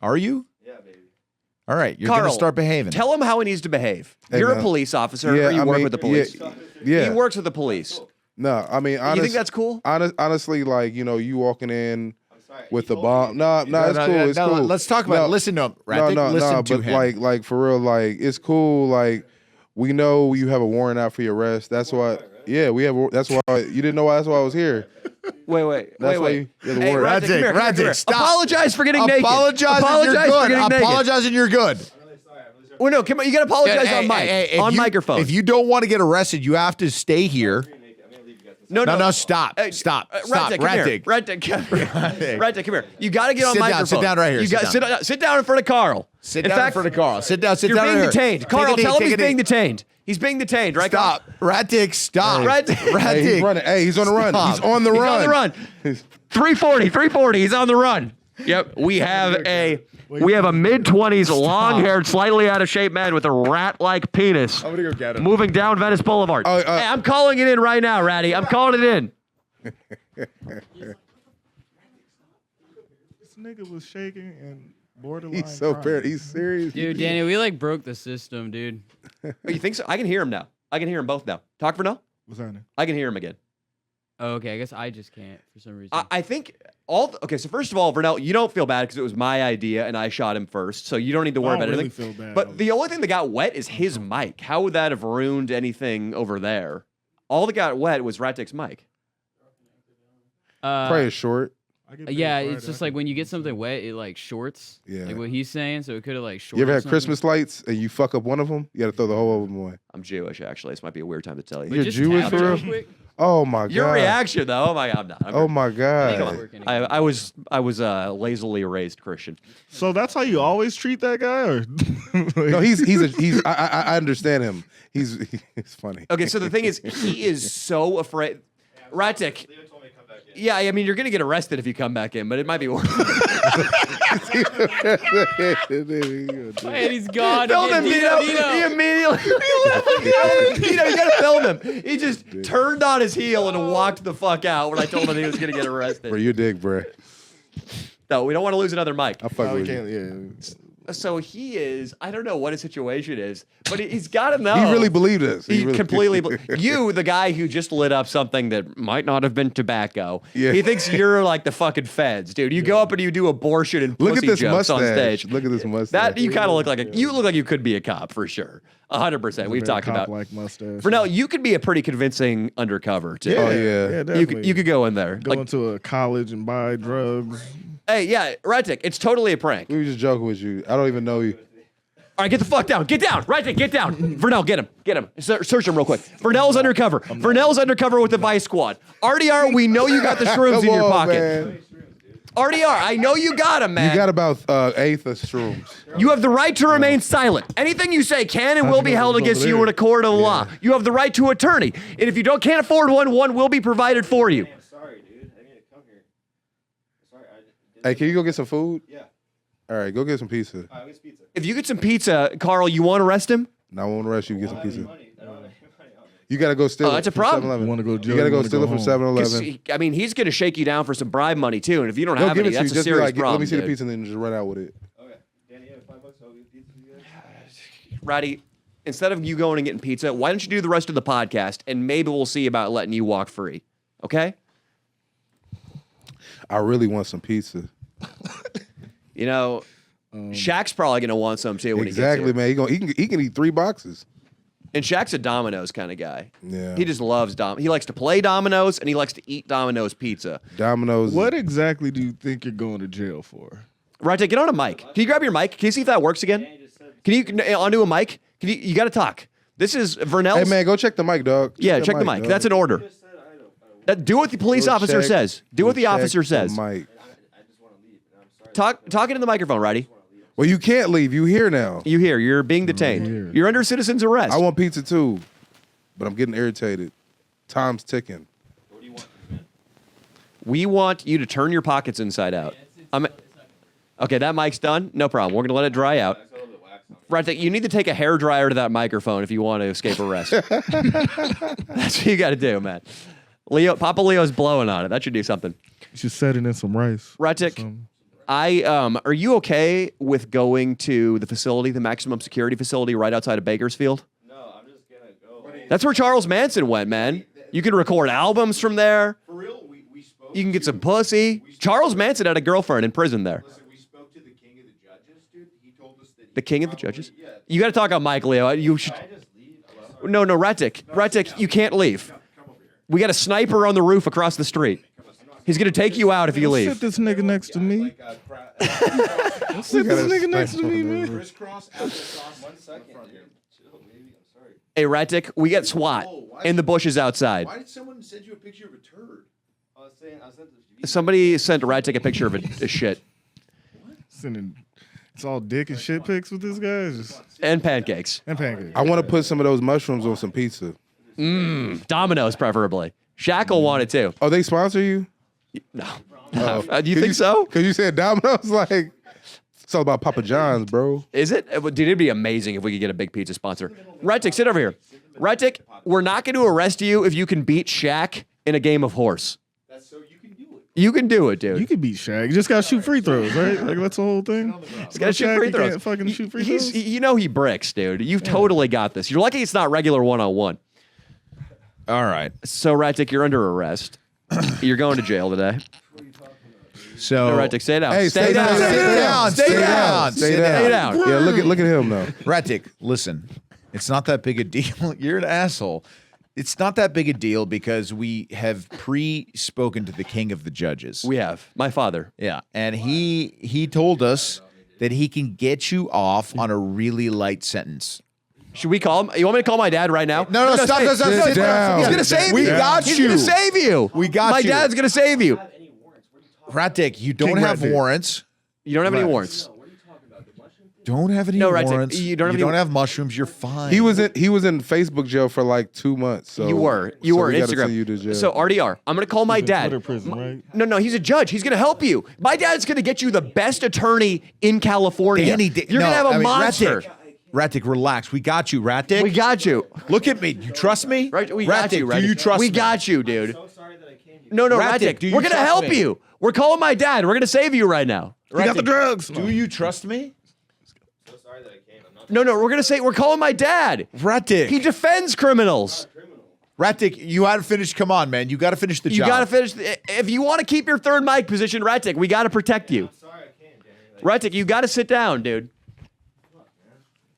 Are you? Yeah, baby. All right, you're Carl, gonna start behaving. Tell him how he needs to behave. Hey, You're a man. police officer, Yeah, or you I work mean, with the police. Yeah. He works with the police. No, I mean, You think that's cool? honestly, like you walking in sorry. with He the told bomb. No, it's No, cool. no, It's no, cool. let's talk about it. Listen to him, Ratic. Listen to but him. like for real, like it's cool. Like we know you have a warrant out for your arrest. That's why. Yeah, we have. That's why you didn't know why. That's why I was here. Wait. That's why wait. you have the Hey, warrant. Ratic, come here, come Ratic, here. stop. Apologize for getting naked. Apologize, Apologize and for you're getting good. naked. Apologize and you're good. Well, no, come on. You got to apologize on mic. If on you- microphone. If you don't want to get arrested, you have to stay here. No, stop. Hey, Stop. Ratic, come here. Ratic. Ratic, come here. Ratic, come here. You got to get on Sit down, microphone. sit down right here, You sit got down. sit down in front of Carl. Sit down in front of Carl. Sit down. Sit You're down. being right here. detained. Take Carl, a knee, tell him take he's a knee. being detained. He's being detained, right? Stop. Ratic, stop. Ratic. Hey, he's Ratic. running. Hey, he's on the run. Stop. He's on the He's run. on the run. 340. He's on the run. Yep. We have a mid-20s, long-haired, slightly out of shape man with a rat-like penis. I'm gonna go get him. Moving down Venice Boulevard. Oh, Hey, I'm calling it in right now, Ratty. I'm calling it in. This nigga was shaking and borderline. He's so crying. paired. He's serious. Dude, Danny, we like broke the system, dude. Oh, you think so? I can hear him now. I can hear him both now. Talk for now. What's happening? I can hear him again. Oh, okay, I guess I just can't for some reason. I think okay, so first of all, Vernell, you don't feel bad because it was my idea and I shot him first, so you don't need to worry I don't about really anything. feel bad. But the only thing that got wet is his mic. How would that have ruined anything over there? All that got wet was Ratic's mic. Probably short. I get paid yeah, Friday, it's just I like can- when you get something wet, it like shorts. Yeah. Like what he's saying, so it could have like shorted. You ever had something. Christmas lights and you fuck up one of them? You got to throw the whole of them away. I'm Jewish, actually. This might be a weird time to tell But you. You're just Jewish tap for it real? quick. Oh my god. Your reaction, though. Oh my God, I'm not. Oh my god. Working again. I was lazily raised Christian. So that's how you always treat that guy, or No, he's. I understand him. He's funny. Okay, so the thing is, he is so afraid. Ratic. Leon told me to come back in. Yeah, I mean, you're gonna get arrested if you come back in, but it might be worth. And he's gone. Film him, Dino. He immediately Dino, you gotta film him. He just turned on his heel and walked the fuck out when I told him he was gonna get Bro, arrested. you dig, bro. No, we don't want to lose another mic. I fuck Oh, we with you. can't. Yeah. So he is. I don't know what his situation is, but he's got to know. He really believed us. He really- completely. You, the guy who just lit up something that might not have been tobacco. Yeah. He thinks you're like the fucking feds, dude. You go up and you do abortion and Look at pussy this jokes mustache. on stage. Look at this mustache. That you kind of look like a. You look like you could be a cop for sure. 100%. We've talked about. like mustache. Vernell, you could be a pretty convincing undercover too. Oh, yeah. yeah, You definitely. could go in there. go Like, into a college and buy drugs. hey, yeah, Ratic, it's totally a prank. We were just joking with you. I don't even know you. All right, get the fuck down. Get down. Ratic, get down. Vernell, get him. Get him. Search him real quick. Vernell's undercover. Vernell's undercover with the Vice Squad. RDR, we know you got the shrooms in your Come on, pocket. man. RDR, I know you got him, man. You got about eighth of shrooms. You have the right to remain silent. Anything you say can and will be held against you in a court of law. You have the right to attorney. And if you can't afford one will be provided for you. Sorry, dude. I need to come here. Sorry, Hey, can you go get some food? Yeah. All right, go get some pizza. All right, what's pizza? If you get some pizza, Carl, you want to arrest him? No, I won't rush you. Get some pizza. Money. I don't have any money on me. You gotta go steal it. that's a from problem. 7-Eleven. You wanna go to jail, You gotta you go wanna steal go it from home. 7-Eleven. I mean, he's going to shake you down for some bribe money, too. And if you don't He'll have give any, it to you. that's a Just be serious like, problem. let me see the dude. pizza and then just run out with it. Okay. Danny, you have $5? I'll get pizza for you guys. Roddy, instead of you going and getting pizza, why don't you do the rest of the podcast, and maybe we'll see about letting you walk free, okay? I really want some pizza. You know, Shaq's probably going to want some, too, when Exactly, he gets here. man. He can eat 3 boxes. And Shaq's a Domino's kind of guy. Yeah. He just loves He likes to play Domino's, and he likes to eat Domino's pizza. Domino's. What exactly do you think you're going to jail for? Right, get on a mic. Can you grab your mic? Can you see if that works again? Can you onto a mic? You got to talk. This is Vernell's. Hey, man, go check the mic, dog. Yeah, check the mic. dog. That's an order. Do what the police Go officer check- says. Do what go the officer check the says. mic. Talk into the microphone, Roddy. Well, you can't leave. You here now. You here. You're being detained. here. You're under citizen's arrest. I want pizza too, but I'm getting irritated. Time's ticking. We want you to turn your pockets inside out. Okay, that mic's done. No problem. We're going to let it dry out. Right, you need to take a hairdryer to that microphone if you want to escape arrest. That's what you got to do, man. Papa Leo's blowing on it. That should do something. You should set it in some rice. Ratik, are you okay with going to the facility, the maximum security facility right outside of Bakersfield? No, I'm just gonna go. That's where Charles Manson went, man. You can record albums from there. For real, we spoke. You can get some pussy. Charles Manson had a girlfriend in prison there. Listen, we spoke to the king of the judges, dude. He told us that The king of the judges? Yeah. You got to talk on Mike, Leo. You should. I just leave. No, Ratik, you can't leave. We got a sniper on the roof across the street. He's going to take you out if you Sit leave. this nigga next to me. Sit this nigga next to me, man. Crisscross applesauce. 1 second, dude. Chill, baby. I'm sorry. Hey, Ratik, we got SWAT in the bushes outside. Why did someone send you a picture of a turd? I sent this. Somebody sent Ratik a picture of a shit It's all dick and shit pics with this guy. It's just, and pancakes. and pancakes. I want to put some of those mushrooms on some pizza. Domino's, preferably. Shaq will want it too. Oh, they sponsor you? No. Do you think so? Because you said Domino's, like, it's all about Papa John's, bro. Is it? Dude, it'd be amazing if we could get a big pizza sponsor. Ratik, sit over here. Ratik, we're not going to arrest you if you can beat Shaq in a game of horse. That's so you can do it. You can do it, dude. You can beat Shaq. You just gotta shoot free throws, right? Like that's the whole thing. He's got to shoot free throws. Fucking shoot free He's- throws. You know he bricks, dude. You've totally got this. You're lucky it's not regular one-on-one. All right. So, Ratik, you're under arrest. You're going to jail today. So No, Ratik, stay down. Hey, stay down. Stay down. Stay Stay down. down. Stay Sit down. Stay down. Yeah, look at him now. Ratik, listen, it's not that big a deal. You're an asshole. It's not that big a deal because we have pre-spoken to the king of the judges. We have. My father. Yeah, and he told us that he can get you off on a really light sentence. Should we call him? You want me to call my dad right now? No, stop, stay- stop, Sit stop. down. He's gonna save We you. got He's you. gonna save you. We got my you. My dad's gonna save you. Ratik, you don't King have Ratik. warrants. You don't have any warrants. Don't have any No, Ratik, warrants. you don't have any- have mushrooms. You're fine. He was in Facebook jail for like 2 months. So You were so we gotta Instagram. send you to jail. So RDR, I'm gonna call my dad. Twitter prison, right? No, he's a judge. He's gonna help you. My dad's gonna get you the best attorney in California. You're gonna have a monster. Ratik, relax. We got you, Ratik. We got you. Look at me. You trust me? Right, we Ratik, got you. Ratik. do you trust We me? got you, dude. So sorry that I came here. No, Ratik, Ratik, do you we're gonna trust help me? you. We're calling my dad. We're gonna save you right now. You got the Ratik, drugs. Do you trust me? So sorry that I came. I'm not No, we're calling my dad. Ratik. He defends criminals. Ratik, you had to finish. Come on, man. You got to finish the You job. gotta finish. If you want to keep your third mic position, Ratik, we gotta protect you. sorry I came, Danny. Like, Ratik, you gotta sit down, dude.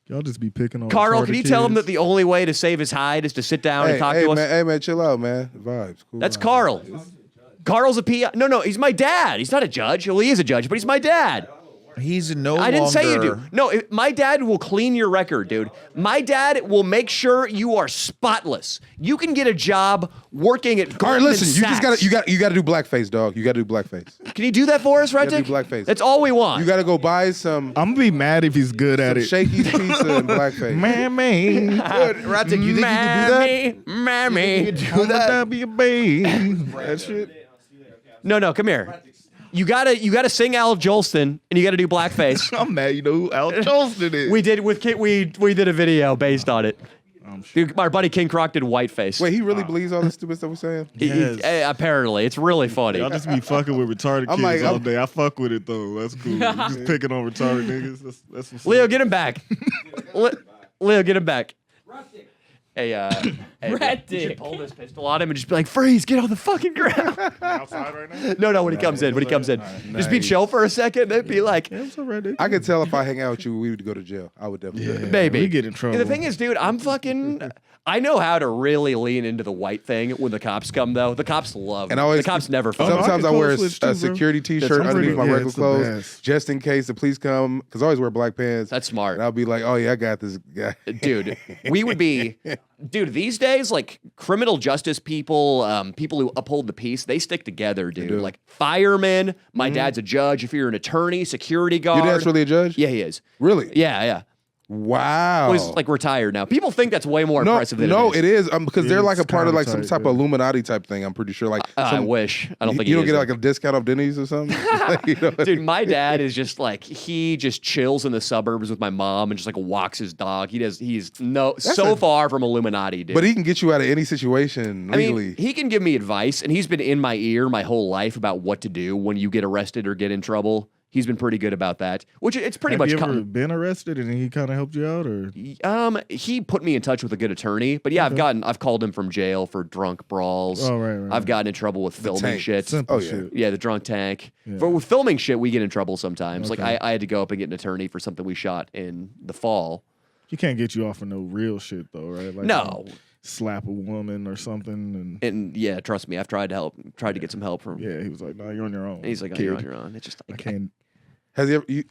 Y'all just be picking on. Carl, can retarded you tell him kids. that the only way to save his hide is to sit down and talk to us? Hey man, chill out, man. Vibes. Cool. That's vibes. Carl. Carl's a PI. No, he's my dad. He's not a judge. Well, he is a judge, but he's my dad. He's no I didn't say you do. longer- No, my dad will clean your record, dude. My dad will make sure you are spotless. You can get a job working at All right, Goldman listen. You just Sachs. you gotta do blackface, dog. You gotta do blackface. Can you do that for us, right, gotta Dick? do blackface. That's all we want. You gotta go buy some I'm gonna be mad if he's good at it. Shakey's pizza and blackface. Mammy, Ratic, you think you can do that? Mammy. Do that? that'd be a babe. That shit. No, come here. You gotta sing Al Jolson and you gotta do blackface. I'm mad. You know who Al Jolson is? We did with Kit. We did a video based on it. Dude, our buddy King Croc did whiteface. Wait, he really believes all this stupid stuff we're saying? Apparently, it's really funny. Y'all just be fucking with retarded I'm kids like, all I'm- day. I fuck with it though. That's cool. Just picking on retarded niggas. That's what's Leo, up. get him back. Leo, get him back. Hey, Rat you should dick. pull this pistol on him and just be like, "Freeze! Get on the fucking ground." outside right now. No, when he comes in, just be Nice. chill for a second. Then be like, Yeah, what's up, right there? I could tell if I hang out with you, we would go to jail. I would definitely. do that. "Baby, we get in trouble. The thing is, dude, I'm fucking. I know how to really lean into the white thing when the cops come, though. The cops love. And it. I always the cops never. Oh, no, Fuck. Sometimes I I can wear code switch too, a bro. security T-shirt I'm underneath pretty- my yeah, regular it's the clothes, best. just in case the police come. Because I always wear black pants. That's smart. And I'll be like, "Oh yeah, I got this guy." Dude, we would be, dude, these days, like criminal justice people, people who uphold the peace, they stick together, dude. do. Like firemen, my dad's a judge. If you're an attorney, security guard. Your dad's really a judge? Yeah, he is. Really? Yeah. Wow. Well, he's like retired now. People think that's way more no, impressive than no, it is. because they're like a It's part of kinda like some tight, type yeah. of Illuminati type thing. I'm pretty sure. Like, I wish. I don't think you he don't is, get though. like a discount off Denny's or something. You know? Dude, my dad is just like he just chills in the suburbs with my mom and just like walks his dog. He's far from Illuminati, dude. But he can get you out of any situation I legally. mean, he can give me advice, and he's been in my ear my whole life about what to do when you get arrested or get in trouble. He's been pretty good about that, which it's pretty Have much. you ever been arrested and he kind of helped you out, or He put me in touch with a good attorney, but yeah, I've called him from jail for drunk brawls. Oh, right. I've gotten in trouble with filming tank. shit. simple Oh, yeah. shit? Yeah, the drunk tank. Yeah. But with filming shit, we get in trouble sometimes. Okay. Like I had to go up and get an attorney for something we shot in the fall. He can't get you off of no real shit though, right? Like No. slap a woman or something, And yeah, trust me, I've tried to get some help from. and yeah, he was like, "No, you're on your own." And he's like, oh, kid. you're on your own. It's just I like, can't. Has he ever? help you.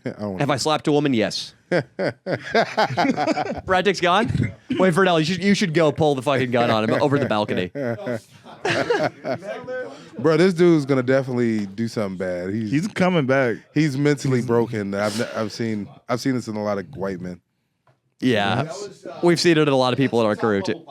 I don't wanna- have I slapped a woman? Yes. Brad Dick's gone. Wait, Vernell, you should go pull the fucking gun on him over the balcony. Bro, this dude's gonna definitely do something bad. He's coming back. He's mentally broken. I've seen this in a lot of white men. Yeah, we've seen it in a lot of people in our crew too.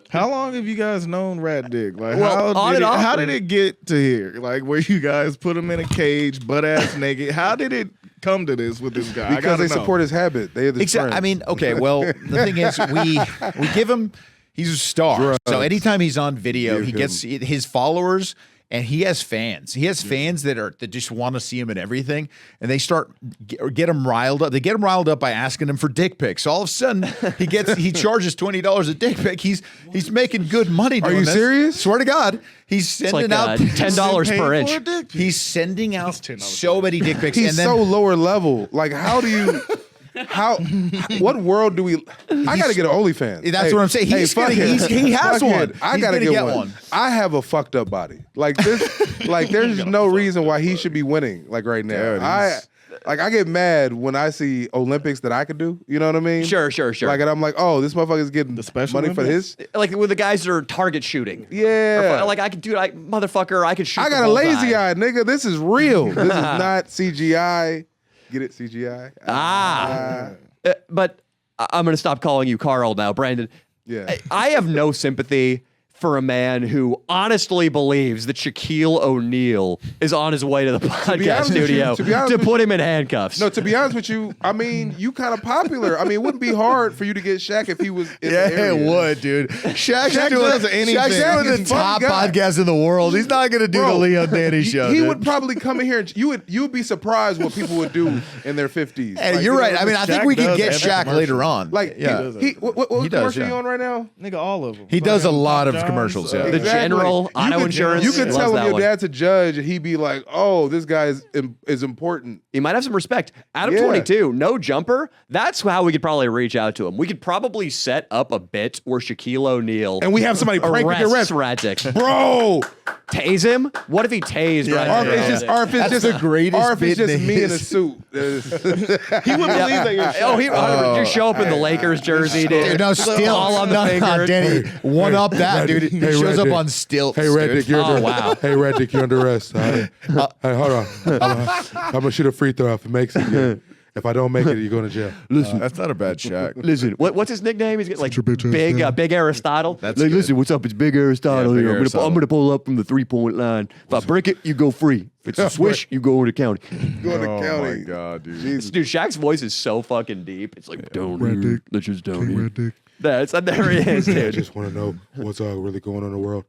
How long have you guys known Rat Dick? Like, Well, on and off. how did it get to here? Like, where you guys put him in a cage, butt ass naked? How did it come to this with this guy? I Because gotta they know. support his habit. They are the Exactly. I mean, okay. Well, the thing is, we give him. He's a star. Drugs. So anytime he's on video, Give he gets his followers. And he has fans. He has fans that just want to see him in everything, and they start get him riled up. They get him riled up by asking him for dick pics. All of a sudden, he charges $20 a dick pic. He's making good money. Are doing you this. serious? Swear to God, he's It's sending like out $10 per Paying for inch. a dick pic. He's sending out $10 so many dick pics. He's and then so lower level. Like, how do you? What world do we? I gotta get an OnlyFans. That's what I'm saying. He's fuck gonna- it. he has Fuck one. it. I He's gotta gonna get get one. I have a fucked up body. Like this. Like there's no reason why he should be winning. Like right now, I get mad when I see Olympics that I could do. You know what I mean? Sure. Like, and I'm like, oh, this motherfucker's getting The Special money for Olympics? his. Like with the guys that are target shooting. Yeah. Like I could do, motherfucker, I could shoot. I got the a lazy bullseye. eye, nigga. This is real. This is not CGI. Get it? CGI. But I'm gonna stop calling you Carl now, Brandon. Yeah. I have no sympathy for a man who honestly believes that Shaquille O'Neal is on his way to the podcast honest with you- studio to be honest with put him in handcuffs. No, to be honest with you, I mean, you kind of popular. I mean, it wouldn't be hard for you to get Shaq if he was in the area. dude. Shaq's Shaq doing, does anything. Shaq's doing the He's a funny top guy. podcast in the world. He's not going to do Bro, the Leo Danny show. He dude. would probably come in here and you would be surprised what people would do in their 50s. Hey, Like, you're you right. know, I mean, I think Shaq we can does get have Shaq that later commercial. on. like yeah. what He does, commercial yeah. you on right now? Nigga, all of them. He does a lot of John commercials. Yeah. The general auto insurance. You could loves tell that him your one. dad's a judge, and he'd be like, "Oh, this guy is important." He might have some respect. Adam Yeah. 22, no jumper. That's how we could probably reach out to him. We could probably set up a bit where Shaquille O'Neal And we have somebody prank with your arrests rest, Ratic. bro. Tase him? What if he tased Or Ratic? if it's That's just the greatest or if it's bit just in me in a his- suit. He wouldn't believe that you're Oh, he just show up in the Lakers jersey, dude. Dude, no, still all on the no, finger. Danny, one up that, dude. He shows up on stilts. Hey, Red dude. Dick, you're Oh, under wow. Hey, Red Dick, you're under arrest. Hey, hold on. I'm gonna shoot a free throw if it makes it. Yeah. If I don't make it, you're going to jail. That's not a bad shot. Listen, what's his nickname? He's got like your bitch ass big, down. Big Aristotle. That's like, good. listen, what's up? It's Big Aristotle Yeah, Big here. Aristotle. I'm gonna pull up from the 3-point line. If I break it, you go free. If it's a swish, you go into county. Going to Oh county. my god, dude. Jesus. Dude, Shaq's voice is so fucking deep. It's like down Red here, Dick. that's just down King here. Red Dick. There he is, I dude. just want to know what's really going on in the world.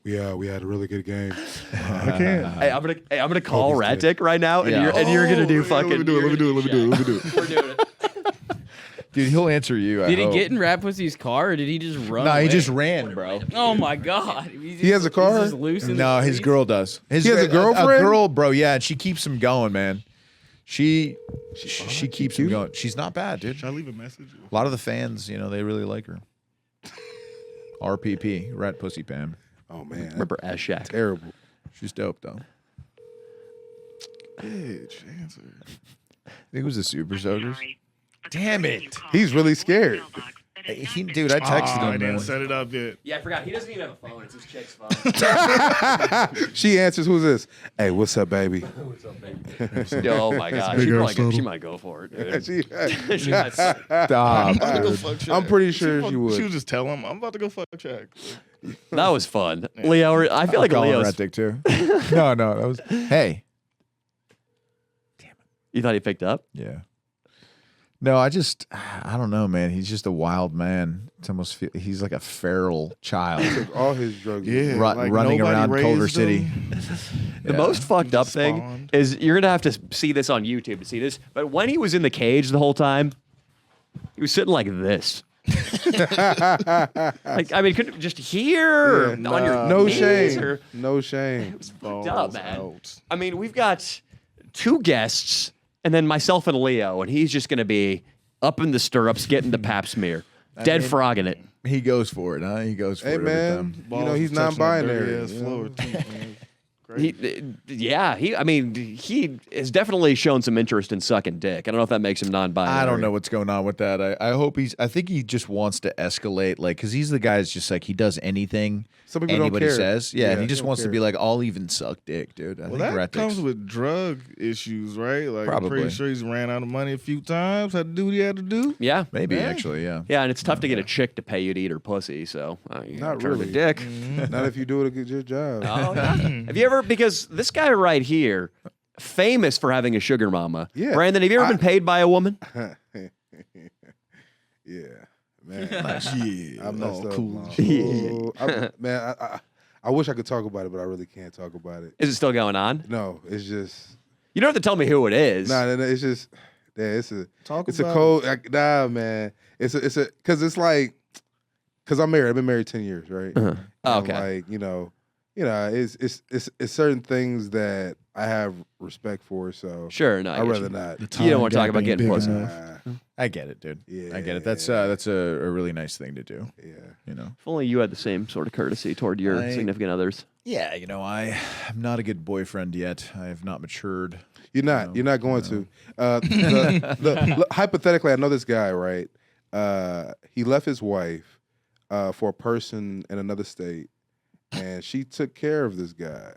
We had a really good game. I can't. Hey, I'm gonna call he's Ratic right now, and Yeah. you're gonna do fucking. Let me do it. Let me do it. Let me do it. Let me do it. We're doing it. Dude, he'll answer you. Did he get in Rat Pussy's car or did he just run? No, he away? just ran, bro. Oh my god. He has a car? He's just loose in No, the his streets? girl does. His, He has a girlfriend? A girl, bro. Yeah, and she keeps him going, man. She keeps him going. She's not bad, dude. Should I leave a message? A lot of the fans, they really like her. RPP, Rat Pussy Pam. Oh man, Remember as Shaq. terrible. She's dope though. Bitch, answer. I think it was the Super Soakers. Damn it. He's really scared. Dude, I texted I him, didn't man. set it up yet. Yeah, I forgot. He doesn't even have a phone. It's his chick's phone. She answers, "Who's this?" Hey, what's up, baby? Oh my god, Big she Aristotle. might go for it. Dude. She- She might- Stop. I'm about to go dude. fuck Shaq. I'm pretty sure she would. She would just tell him, I'm about to go fuck Shaq. that was fun, Leo. I feel like Calling Leo's. Rat Dick too. No, that was. Hey. You thought he picked up? Yeah. No, I don't know, man. He's just a wild man. It's almost he's like a feral child Took all his drugs. Yeah. running nobody around Culver raised City. him. The Yeah. most fucked up thing Spawned. is you're gonna have to see this on YouTube to see this. But when he was in the cage the whole time, he was sitting like this. Like I mean, couldn't just here Yeah, on your No knees shame. or- No shame. fucked up, man. Out. I mean, we've got 2 guests and then myself and Leo, and he's just gonna be up in the stirrups, getting the pap smear, dead frogging it. He goes for it, huh? He goes for Hey it every man, time. you know he's Balls touching that non-binary. dirty-ass you know? floor, too, man. He has definitely shown some interest in sucking dick. I don't know if that makes him non-binary. I don't know what's going on with that. I hope I think he just wants to escalate, like, because he's the guy that's just like, he does anything Some people don't anybody care. says. Yeah, Yeah, and he they just don't wants to care. be like, I'll even suck dick, dude. I Well, think that Rat comes Dick's- with drug issues, right? Like, I'm Probably. pretty sure he's ran out of money a few times, had to do what he had to do. Yeah, maybe, Yeah. actually, yeah. yeah, and it's tough to get a chick to pay you to eat her pussy. So you Not turn really. the dick. Not if you do it a good job. Oh, yeah. Have you ever? Because this guy right here, famous for having a sugar mama. Yeah. Brandon, have you ever been paid by a woman? Yeah, man. Yeah. I messed up. cool. Mom. Man, I wish I could talk about it, but I really can't talk about it. Is it still going on? No, it's just You don't have to tell me who it is. nah. It's just it's a Talk it's a about cold nah, man. It's a because it's like because I'm married. I've been married 10 years, right? Uh-huh. Oh, And, okay. like it's certain things that I have respect for. So Sure. No, I I'd get rather you. not. You don't want to talk gap about ain't getting big pussy. enough. Nah, I get it, dude. yeah, I get it. That's a really nice thing to do, yeah. you know. If only you had the same sort of courtesy toward your significant others. Yeah, I'm not a good boyfriend yet. I have not matured. You're not. You're not going to. Hypothetically, I know this guy, right? He left his wife for a person in another state, and she took care of this guy.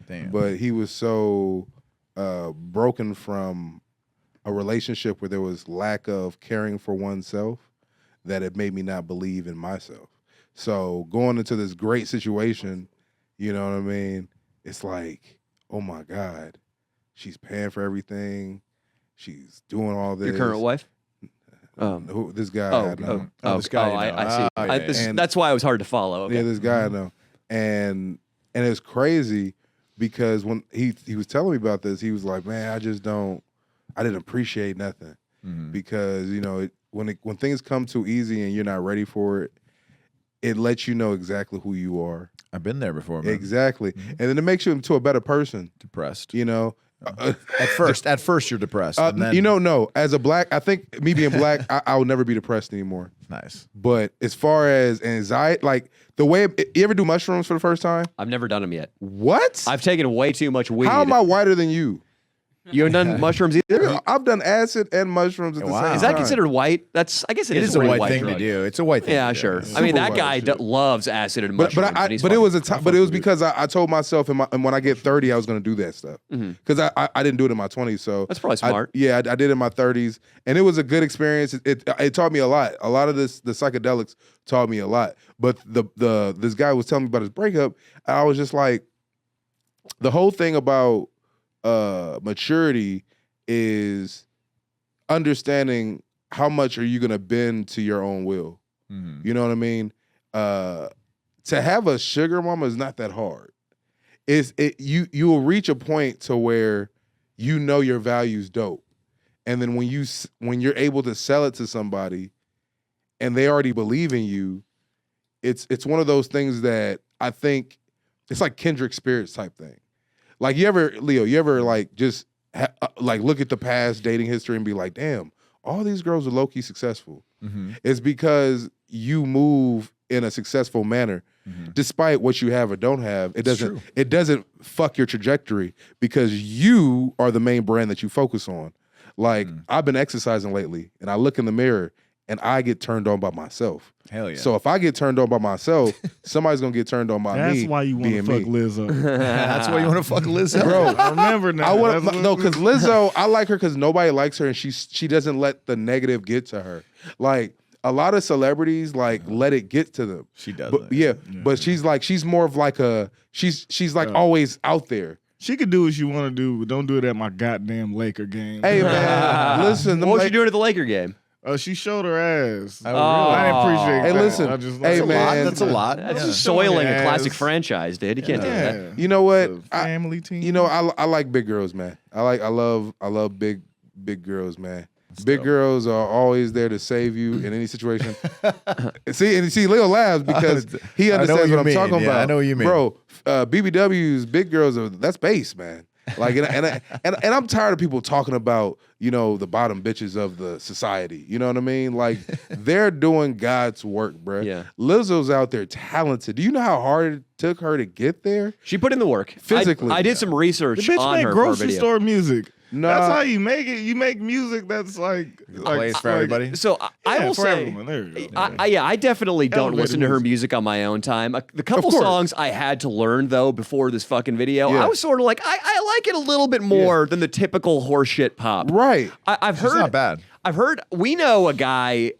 Damn. But he was so broken from a relationship where there was lack of caring for oneself that it made me not believe in myself. So going into this great situation, you know what I mean? It's like, oh my God, she's paying for everything. She's doing all this. Your current wife? This guy I know. this guy you know. I see. Ah, yeah. And- That's why it was hard to follow. Okay. Yeah, this guy I know. And it's crazy because when he was telling me about this, he was like, man, I didn't appreciate nothing. Mhm. Because, when things come too easy and you're not ready for it, it lets you know exactly who you are. I've been there before, man. Exactly. And then it makes you into a better person. Depressed. You know? At first you're depressed. And then, You know, no. As a black, I think me being black, I will never be depressed anymore. nice. But as far as anxiety, like the way, you ever do mushrooms for the first time? I've never done them yet. What? I've taken way too much weed. How am I whiter than you? You haven't done mushrooms either? I've done acid and mushrooms at the Wow. same Is that time. considered white? I guess It is a pretty white thing drug. to do. It's a white thing. Yeah, to do. sure. It's I mean, super that white guy shit. loves acid and But mushrooms. but and he's it was fine. but it was because I told myself and when I get 30 I was going to do that stuff because I didn't do it in my 20s, so That's probably smart. I did it in my 30s and it was a good experience. It taught me a lot. A lot of the psychedelics taught me a lot. But this guy was telling me about his breakup. And I was just like, the whole thing about maturity is understanding how much are you going to bend to your own will. Mhm. You know what I mean? To have a sugar mama is not that hard. You will reach a point to where you know your value's dope, and then when you're able to sell it to somebody, and they already believe in you, it's one of those things that I think it's like kindred spirits type thing. Like Leo, you ever like just like look at the past dating history and be like, damn, all these girls are low-key successful. Mm-hmm. It's because you move in a successful manner, despite what you have or don't have. It doesn't fuck your trajectory because you are the main brand that you focus on. Like I've been exercising lately, and I look in the mirror and I get turned on by myself. Hell yeah. So if I get turned on by myself, somebody's gonna get turned on by me. That's why you want to being fuck me. Lizzo. That's why you want to fuck Lizzo, Bro, I remember now. because Lizzo, I like her because nobody likes her, and she doesn't let the negative get to her. Like a lot of celebrities, like let it get to them. She doesn't. But but she's more of like she's like always out there. She could do what she want to do, but don't do it at my goddamn Laker game. Hey man, listen. What was she doing at the Laker game? She showed her ass. Oh, really? I didn't appreciate Hey, that. listen. I just Hey, like, man. That's a lot. That's Yeah. just soiling a Yes. classic franchise, dude. You can't do that. You know what? It's a family team. You know, I like big girls, man. I love big girls, man. Big girls are always there to save you in any situation. see, Leo laughs because he I know understands what what I'm you talking mean. Yeah, about. I know what you mean. Bro. BBW's big girls that's base, man. Like and I'm tired of people talking about, you know, the bottom bitches of the society. You know what I mean? Like they're doing God's work, bro. Yeah. Lizzo's out there talented. Do you know how hard it took her to get there? She put in the work. Physically. I did some the research bitch on make her for a grocery video. store music. Nah. That's how you make it. You make music that's like Plays for everybody. So I Yeah, will for say, everyone. There you go. I definitely don't Elevated listen to her music. music on my own time. The couple Of course. songs I had to learn though before this fucking video, Yeah. I was sort of like, I like it a little bit more than the typical horseshit pop. Right. I've She's heard. not bad. I've heard. We know a guy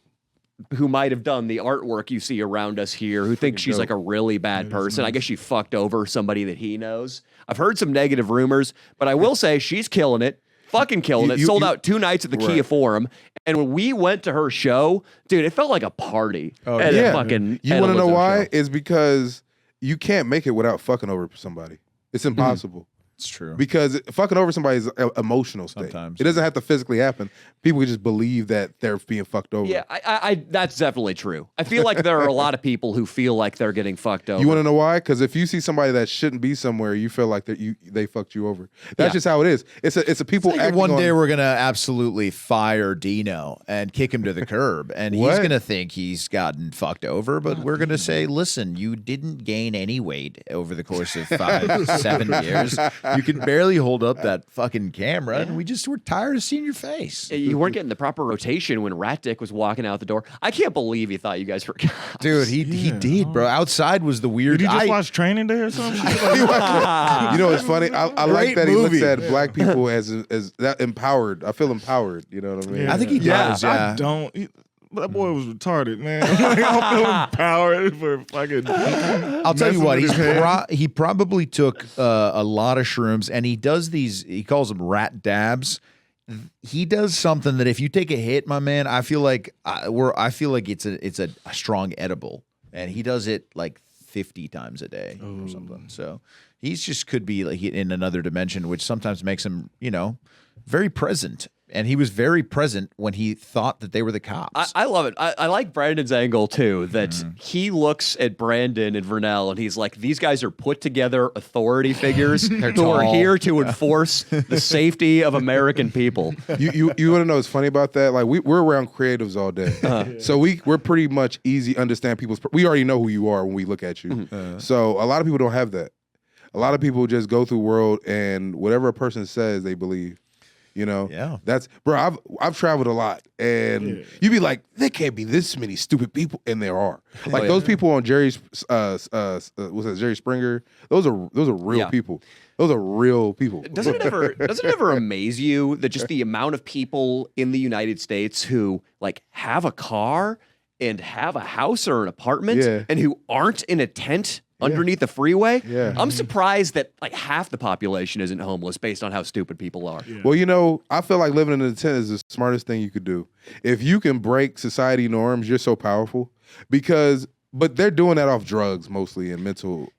who might have done the artwork you see around us here, who thinks she's like a really bad person. I guess she fucked over somebody that he knows. I've heard some negative rumors, but I will say she's killing it. Fucking killing it. Sold out 2 nights at the Kia Forum. And when we went to her show, dude, it felt like a party. At a fucking You at a want to know Lizzo why? show. It's because you can't make it without fucking over somebody. It's impossible. It's true. Because fucking over somebody is an emotional state. Sometimes. It doesn't have to physically happen. People just believe that they're being fucked over. Yeah, I that's definitely true. I feel like there are a lot of people who feel like they're getting fucked over. You want to know why? Because if you see somebody that shouldn't be somewhere, you feel like that they fucked you over. That's just how it is. It's a people Like acting one on- day we're gonna absolutely fire Dino and kick him to the curb, and he's What? gonna think he's gotten fucked over. But we're gonna say, listen, you didn't gain any weight over the course of 7 years. You can barely hold up that fucking camera, and we're tired of seeing your face, You weren't getting the proper rotation when Rat Dick was walking out the door. I can't believe you thought you guys were cops. dude. He did, bro. Outside was the weird. Did you just watch Training Day or something? You know, it's funny. I like Great that he looks movie. at black people as that empowered. I feel empowered. You know what I mean? I think he does. Yeah. I don't. That boy was retarded, man. Like, I feel empowered for fucking. I'll tell you what, messing with his head. he probably took a lot of shrooms, and he does these. He calls them rat dabs. He does something that if you take a hit, my man, I feel like it's a strong edible, and he does it like 50 times a day or something. So he's just could be like in another dimension, which sometimes makes him, very present And he was very present when he thought that they were the cops. I love it. I like Brandon's angle too, that he looks at Brandon and Vernell and he's like, these guys are put together authority figures who are tall. here to enforce the safety of American people. You want to know what's funny about that? Like we're around creatives all day, so we're pretty much easy to understand people's. We already know who you are when we look at you. So a lot of people don't have that. A lot of people just go through world and whatever a person says, they believe. You know, that's bro. I've traveled a lot, and you be like, there can't be this many stupid people, and there are. Like those people on Jerry's, what's that, Jerry Springer? Those are real people. Those are real people. Doesn't it ever amaze you that just the amount of people in the United States who like have a car and have a house or an apartment and who aren't in a tent underneath the freeway? I'm surprised that like half the population isn't homeless based on how stupid people are. Well, you know, I feel like living in a tent is the smartest thing you could do. If you can break society norms, you're so powerful. But they're doing that off drugs mostly and mental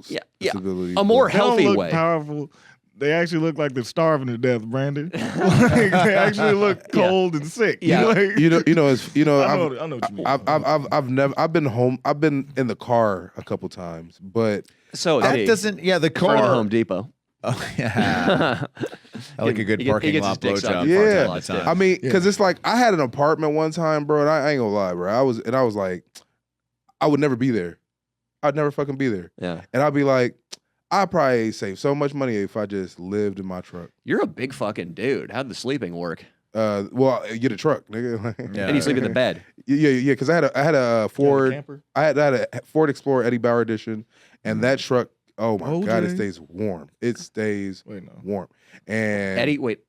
stability. A more They don't healthy look way. powerful. They actually look like they're starving to death, Brandon. Like, they actually look cold and sick. Yeah. Like, I know what you mean. I've been home. I've been in the car a couple times, but So that hey, doesn't. Yeah, the in front of car. Home Depot. Oh, yeah. I like a good He parking gets lot his dick sucked blowjob. in yeah. parking lots, I mean, because it's like I had an apartment one time, bro, and I ain't gonna lie, bro. I was like, I would never be there. I'd never fucking be there. Yeah. And I'd be like, I'd probably save so much money if I just lived in my truck. You're a big fucking dude. How'd the sleeping work? Well, get a truck, nigga. Yeah. And you sleep in the bed. Yeah. Because I had a Ford. camper? I had a Ford Explorer Eddie Bauer edition, and that truck. Oh my God, it OJ? stays warm. It stays warm. And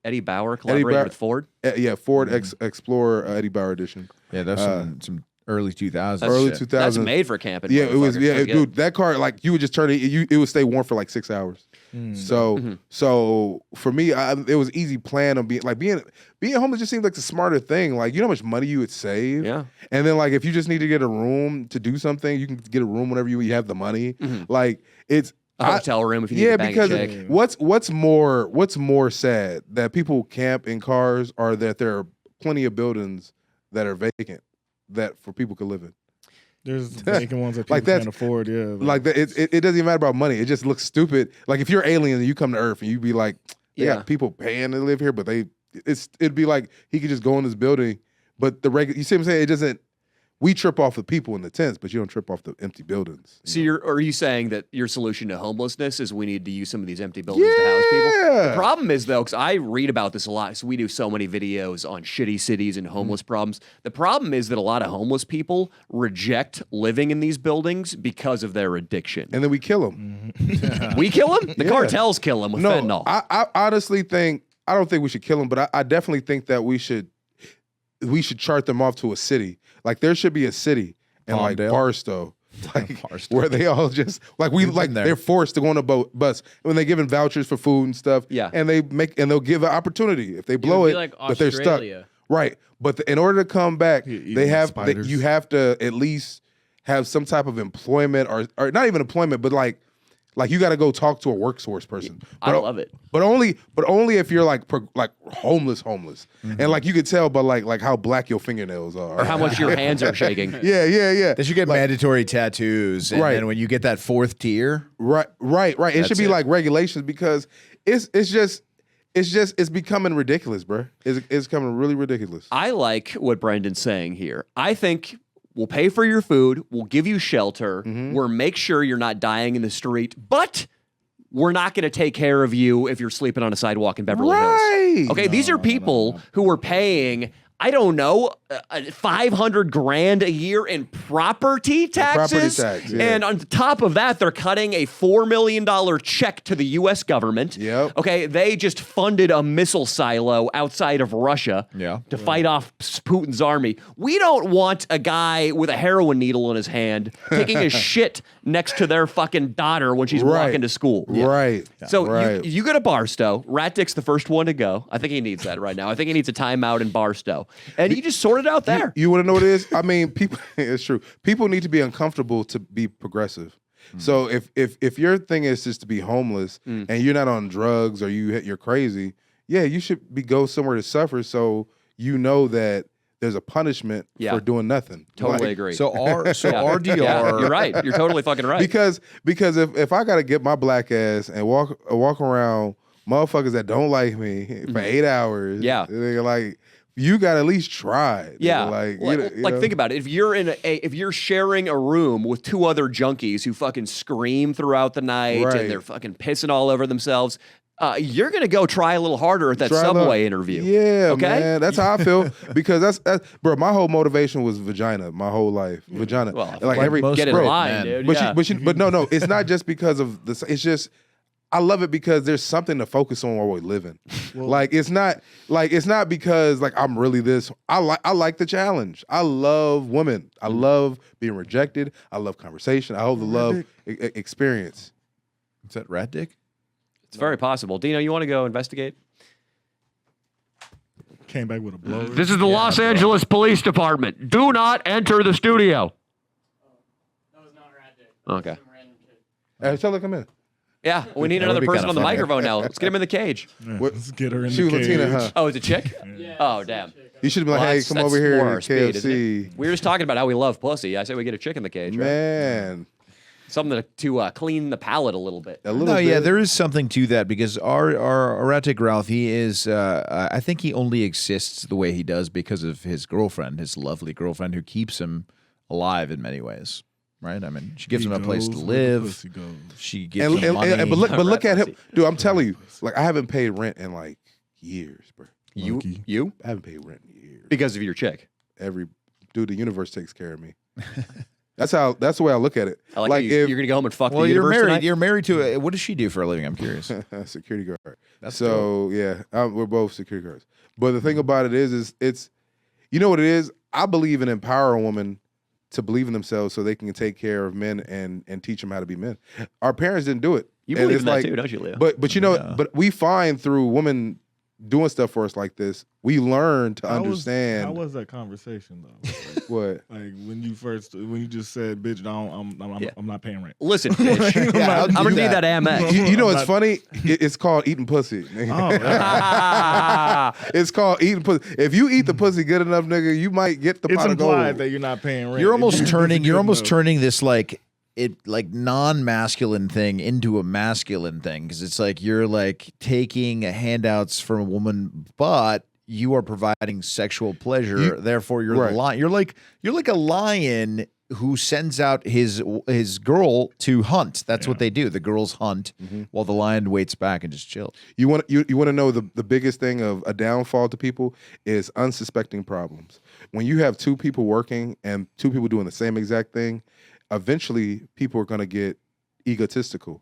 Eddie Bauer collaborated with Ford? Ford Explorer Eddie Bauer edition. Yeah, that's some early 2000s. Early shit. 2000s. That's made for camping. Yeah, it was. motherfucker. Yeah, That's good. dude, that car, like you would just turn it. It would stay warm for like 6 hours. So for me, it was easy plan on being homeless. Just seems like the smarter thing. Like you know how much money you would save. Yeah. And then like if you just need to get a room to do something, you can get a room whenever you have the money. Like it's. A hotel room if you need to bang a because chick. what's more sad that people camp in cars or that there are plenty of buildings that are vacant that for people could live in. There's vacant ones that people Like that's- can't afford. Yeah, Like that, it doesn't even matter about money. It just looks stupid. Like if you're alien and you come to Earth and you be like, they got people paying to live here, but it'd be like he could just go in this building. But you see what I'm saying? It doesn't. We trip off the people in the tents, but you don't trip off the empty buildings. So are you saying that your solution to homelessness is we need to use some of these empty buildings to house people? The problem is though, because I read about this a lot, so we do so many videos on shitty cities and homeless problems. The problem is that a lot of homeless people reject living in these buildings because of their addiction. And then we kill them. We kill them? The cartels kill them with fentanyl. I honestly think I don't think we should kill them, but I definitely think that we should chart them off to a city. Like there should be a city in like Palmdale? Barstow, like Barstow. where they all just like been there. they're forced to go on a bus when they're given vouchers for food and stuff. Yeah. and they'll give an opportunity if they blow would it, be like but they're stuck. Australia. Right, but in order to come back, eating they have spiders. you have to at least have some type of employment or not even employment, but like you got to go talk to a workforce person. I love it. But only if you're like homeless, and like you could tell by like how black your fingernails are, Or how much your hands are shaking. Yeah. They should get mandatory tattoos, and Right. then when you get that fourth tier, Right. It should be it. like regulations because it's becoming ridiculous, bro. It's becoming really ridiculous. I like what Brendan's saying here. I think we'll pay for your food, we'll give you shelter, we'll make sure you're not dying in the street, but we're not going to take care of you if you're sleeping on a sidewalk in Beverly Right. Hills. Okay, these are people who are paying, I don't know, $500,000 a year in property taxes. tax, yeah. And on top of that, they're cutting a $4 million check to the U.S. government. Yep. Okay, they just funded a missile silo outside of Russia to fight off Putin's army. We don't want a guy with a heroin needle in his hand taking a shit next to their fucking daughter when she's Right. walking to school. Right. So Right. you go to Barstow. Rat Dick's the first one to go. I think he needs that right now. I think he needs a timeout in Barstow. And you just sort it out there. You want to know what it is? I mean, people. It's true. People need to be uncomfortable to be progressive. So if your thing is just to be homeless and you're not on drugs or you're crazy, yeah, you should go somewhere to suffer so you know that there's a punishment for doing nothing. Totally agree. So RDR. Yeah, you're right. You're totally fucking right. Because if I gotta get my black ass and walk around motherfuckers that don't like me for 8 hours, they're like, you gotta at least try. Yeah, like think about it. If you're sharing a room with 2 other junkies who fucking scream throughout the night and they're fucking pissing all over themselves, you're gonna go try a little harder at that Subway interview. Yeah, okay? Man, that's how I feel because that's bro. My whole motivation was vagina. My whole life, vagina. Well, like every get in line, dude. But no, it's not just because of this. It's just I love it because there's something to focus on while we're living. Like it's not because like I'm really this. I like the challenge. I love women. I love being rejected. I love conversation. I love experience. Is that rat dick? It's very possible. Dino, you want to go investigate? Came back with a blower. This is the Los Angeles Police Department. Do not enter the studio. That was not rat dick. Okay. Hey, tell her to come in. Yeah, we need another person on the microphone now. Let's get him in the cage. Yeah, let's get her in She the was cage. Latina, huh? Oh, it's a chick? Oh, damn. You should have been like, hey, come over here more to our speed, isn't KFC. it? We were just talking about how we love pussy. I say we get a chick in the cage, right? Man. Something to clean the palate a little bit. A little bit. Yeah, there is something to that because our erratic Ralph, he is. I think he only exists the way he does because of his girlfriend, his lovely girlfriend, who keeps him alive in many ways. Right? I mean, she gives him a place to live. She gives him money. But look at him, dude. I'm telling you, like I haven't paid rent in like years, bro. You? I haven't paid rent in years Because of your chick. The universe takes care of me. That's the way I look at it. I like you're gonna go home and fuck the universe you're married. tonight? You're married to a. What does she do for a living? I'm curious. Security guard. That's so yeah, we're both security guards. But the thing about it is it's, you know what it is. I believe in empowering women to believe in themselves so they can take care of men and teach them how to be men. Our parents didn't do it. You believe in that too, don't you, Leo? But you know, but we find through women doing stuff for us like this, we learn to understand. How was that conversation though? What? Like when you just said, "Bitch, I'm not paying rent." Listen, bitch, I'm gonna need that Amex. You know, it's funny. It's called eating pussy. It's called eating pussy. If you eat the pussy good enough, nigga, you might get the pot of gold. It's implied that you're not paying rent. You're almost turning this like non-masculine thing into a masculine thing because it's like you're like taking handouts from a woman, but you are providing sexual pleasure. Therefore, you're the lion. You're like a lion who sends out his girl to hunt. That's what they do. The girls hunt while the lion waits back and just chills. You want to know the biggest thing of a downfall to people is unsuspecting problems. When you have 2 people working and 2 people doing the same exact thing, eventually people are going to get egotistical.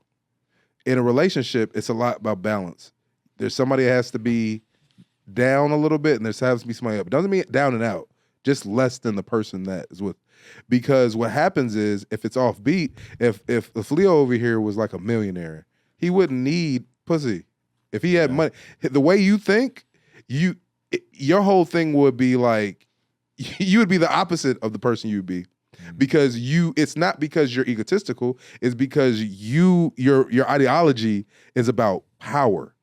In a relationship, it's a lot about balance. There's somebody that has to be down a little bit and there has to be somebody up. It doesn't mean down and out, just less than the person that is with. Because what happens is if it's offbeat, if Leo over here was like a millionaire, he wouldn't need pussy. If he had money, the way you think, your whole thing would be like, you would be the opposite of the person you'd be. Because it's not because you're egotistical, it's because your ideology is about power.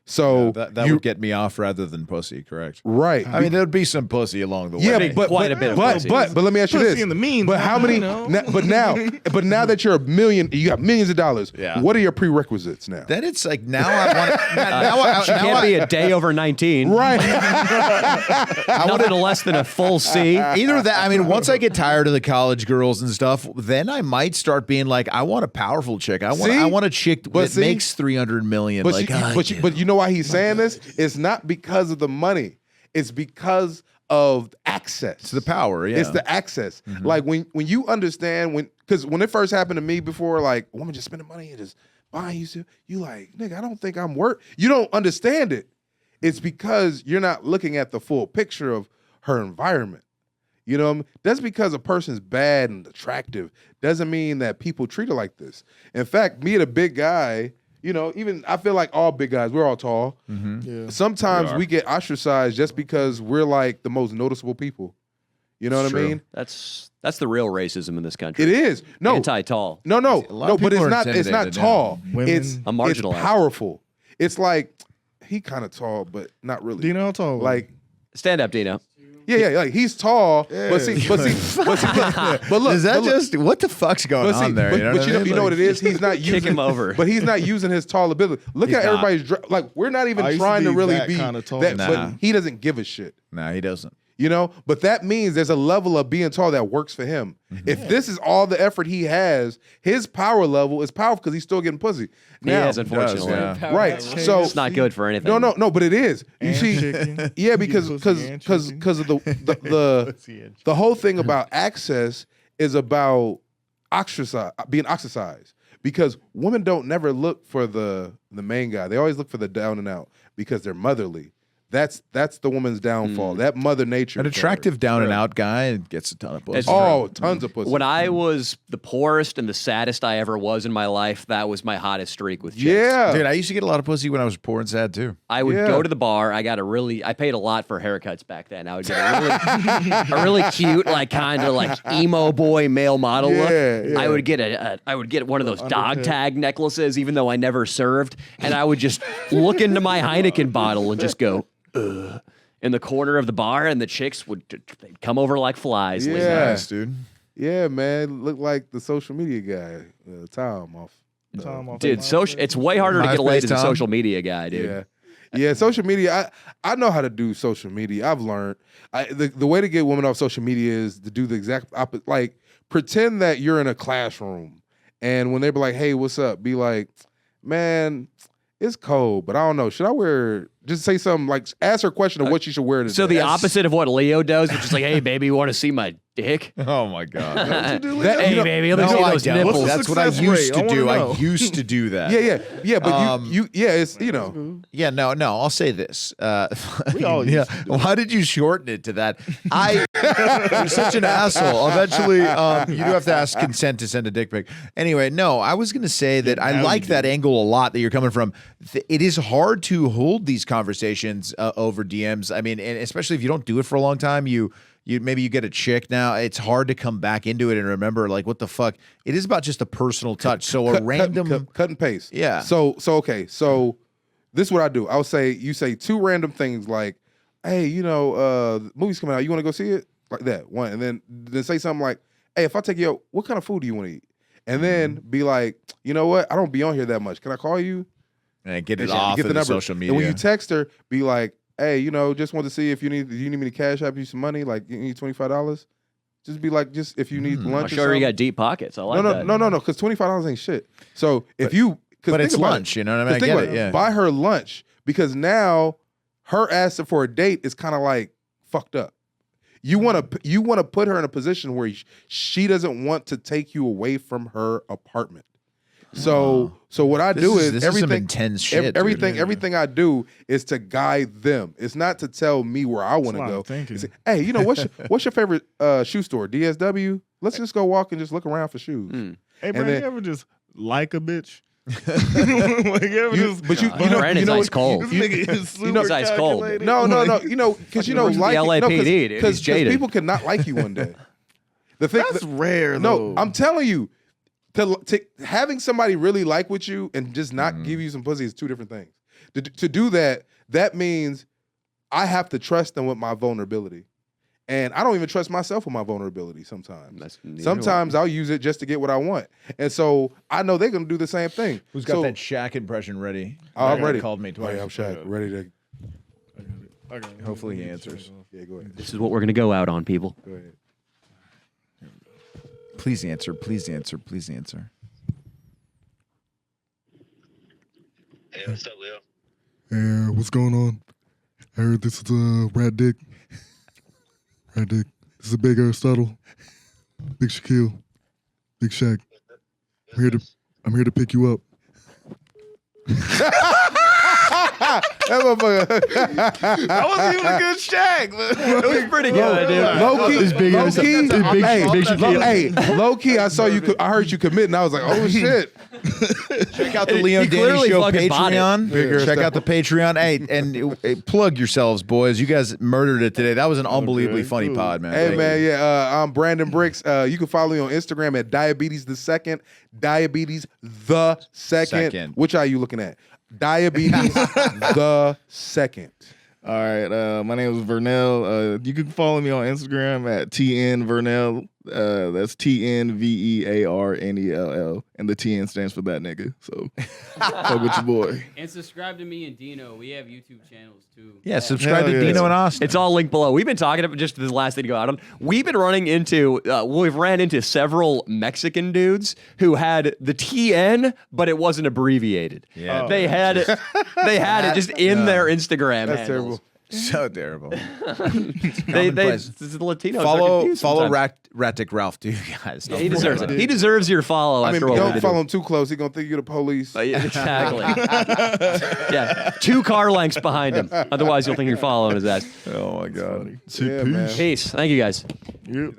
So that would get me off rather than pussy, correct? Right. I mean, there'd be some pussy along the way. Yeah, but quite a bit of pussy. But let me ask you Pussy this. in the means, but how many? But now that you're a million, you got millions of dollars. Yeah. What are your prerequisites now? Then it's like now I want. She can't be a day over 19. Right. Nothing less than a full C. Either that. I mean, once I get tired of the college girls and stuff, then I might start being like, I want a powerful chick. I want a chick that makes $300 million. But you know why he's saying this? It's not because of the money. It's because of access. It's the power, yeah. It's the access. Like when you understand because when it first happened to me before, like a woman just spending money and just buying you like, nigga, I don't think I'm worth. You don't understand it. It's because you're not looking at the full picture of her environment. You know what I mean? That's because a person's bad and attractive doesn't mean that people treat her like this. In fact, me and a big guy, you know, even I feel like all big guys, we're all tall. Yeah. Sometimes we get ostracized just because we're like the most noticeable people. You know what I mean? That's the real racism in this country. It is. No. Anti-tall. No, lot of but people are it's not intimidated tall. now. It's I'm marginalized. powerful. It's like he kind of tall, but not really. Dino, how tall? Like, Stand up, Dino. yeah, like he's tall, but look, Is that just what the fuck's going on there? You know what it is? He's not using him over. but he's not using his tall ability. Look at everybody's like. We're not even I used to trying to be really that be kinda tall. that, Nah. but he doesn't give a shit. Nah, he doesn't. You know, but that means there's a level of being tall that works for him. If this is all the effort he has, his power level is powerful because he's still getting pussy. He is, unfortunately. yeah. Right. So It's not good for anything. no, but it is. You And see, chicken. yeah, because Pussy and chicken. of the whole thing about access is about being ostracized. Because women don't never look for the main guy. They always look for the down and out because they're motherly. That's the woman's downfall. That mother nature. An attractive down and out guy gets a ton of pussy. It's Oh, tons of pussy. When I was the poorest and the saddest I ever was in my life, that was my hottest streak with chicks. yeah. Dude, I used to get a lot of pussy when I was poor and sad too. I would Yeah. go to the bar. I paid a lot for haircuts back then. I would get a really cute, like kind of like emo boy male model look. Yeah. I would get one of those dog tag necklaces, even though I never served, and I would just look into my Heineken bottle and just go, ugh, in the corner of the bar, and the chicks they'd come over like flies. Yeah. Like, Nice, dude. Yeah, man. Look like the social media guy, Tom off. dude, it's way harder to get MySpace laid as a Tom? social media guy, dude. Yeah. Yeah, social media. I know how to do social media. I've learned. The way to get women off social media is to do the exact opposite. Like, pretend that you're in a classroom, and when they be like, "Hey, what's up?" Be like, "Man, it's cold, but I don't know. Should I wear?" Just say something like, ask her a question of what she should wear today. So the opposite of what Leo does, which is like, "Hey, baby, you want to see my dick?" Oh my god. Hey, baby, let me No, see I those don't. nipples. That's what I success used rate? to I do. wanna I know. used to do that. Yeah, but it's Yeah, no. I'll say this. We all yeah. used to do Why did you shorten it to that? You're such an asshole. Eventually, you do have to ask consent to send a dick pic. Anyway, no, I was going to say that I like that angle a lot that you're coming from. It is hard to hold these conversations over DMs. I mean, and especially if you don't do it for a long time, you maybe you get a chick now. It's hard to come back into it and remember like what the fuck. It is about just a personal touch. So a random cut and paste. Yeah. So okay. So this is what I do. I'll say you say two random things like, "Hey, the movie's coming out. You want to go see it?" Like that one, and then say something like, "Hey, if I take you out, what kind of food do you want to eat?" And then be like, "You know what? I don't be on here that much. Can I call you?" and get it And off get of the number. social media. And when you text her, be like, "Hey, just want to see if you need me to cash app you some money. Like, you need $25. Just be like, just if you need I'll lunch. show her you got deep pockets. I like that. No, because $25 ain't shit. So if you, but it's think about lunch, you know what I mean? I think get about it, yeah. Buy her lunch because now her asking for a date is kind of like fucked up. You want to put her in a position where she doesn't want to take you away from her apartment. So what I do is this is some everything intense shit, dude. everything I do is to guide them. It's not to tell me where I want to a lot go. of thinking. It's, hey, what's your favorite shoe store? DSW. Let's just go walk and just look around for shoes. Hey, bro, then- you ever just like a bitch? Like, you ever just, Brandon's ice cold. This nigga is super knows ice cold. calculated. No, because works with the LAPD, dude. He's because jaded. people can not like you one day. The thing That's rare, though. No, I'm telling you, to having somebody really like with you and just not give you some pussy is two different things. To do that means I have to trust them with my vulnerability. And I don't even trust myself with my vulnerability sometimes. Sometimes I'll use it just to get what I want. And so I know they're going to do the same thing. Who's got that Shaq impression ready? I'm ready. Called me twice. Oh, yeah, I'm Shaq. Ready to. Okay. Hopefully he answers. Yeah, go ahead. This is what we're gonna go out on, people. Go ahead. Please answer. Please answer. Please answer. Hey, what's up, Leo? Hey, what's going on? I heard this is Rat Dick. Rat Dick. This is a Big Aristotle. Big Shaquille. Big Shaq. I'm here to pick you up. That motherfucker. That wasn't even a good Shaq, but It was pretty good, dude. Low key, I saw you. I heard you commit, and I was like, "Oh shit!" Check out the Leo He Danny clearly Show fucking bought it. Patreon. Bigger Check stuff. out the Patreon. Hey, and plug yourselves, boys. You guys murdered it today. That was an unbelievably funny cool. pod, man. Hey Thank man, you. yeah. I'm Brandon Bricks. You can follow me on Instagram at Diabetes the Second. Diabetes the Second. Second. Which eye you looking at? Diabetes the second. All right, my name is Vernell. You can follow me on Instagram at TNVernell. That's TNVEARNELL, and the TN stands for that nigga. So, fuck with your boy. And subscribe to me and Dino. We have YouTube channels too. Yeah, subscribe to Hell yeah. Dino and Austin. It's all linked below. We've been talking about just the last thing to go out on. We've been running into, we've ran into several Mexican dudes who had the TN, but it wasn't abbreviated. Yeah. They had it just in their Instagram. That's handles. terrible. So terrible. This is the Latinos. Follow Rat Dick Ralph too, guys. Yeah, he deserves it. He deserves your follow. I mean, after what we don't did. follow him too close. He's gonna think you're the police. Yeah, exactly. Yeah, 2 car lengths behind him. Otherwise, you'll think you're following his ass. Oh my god. Yeah, man. Peace. Thank you guys.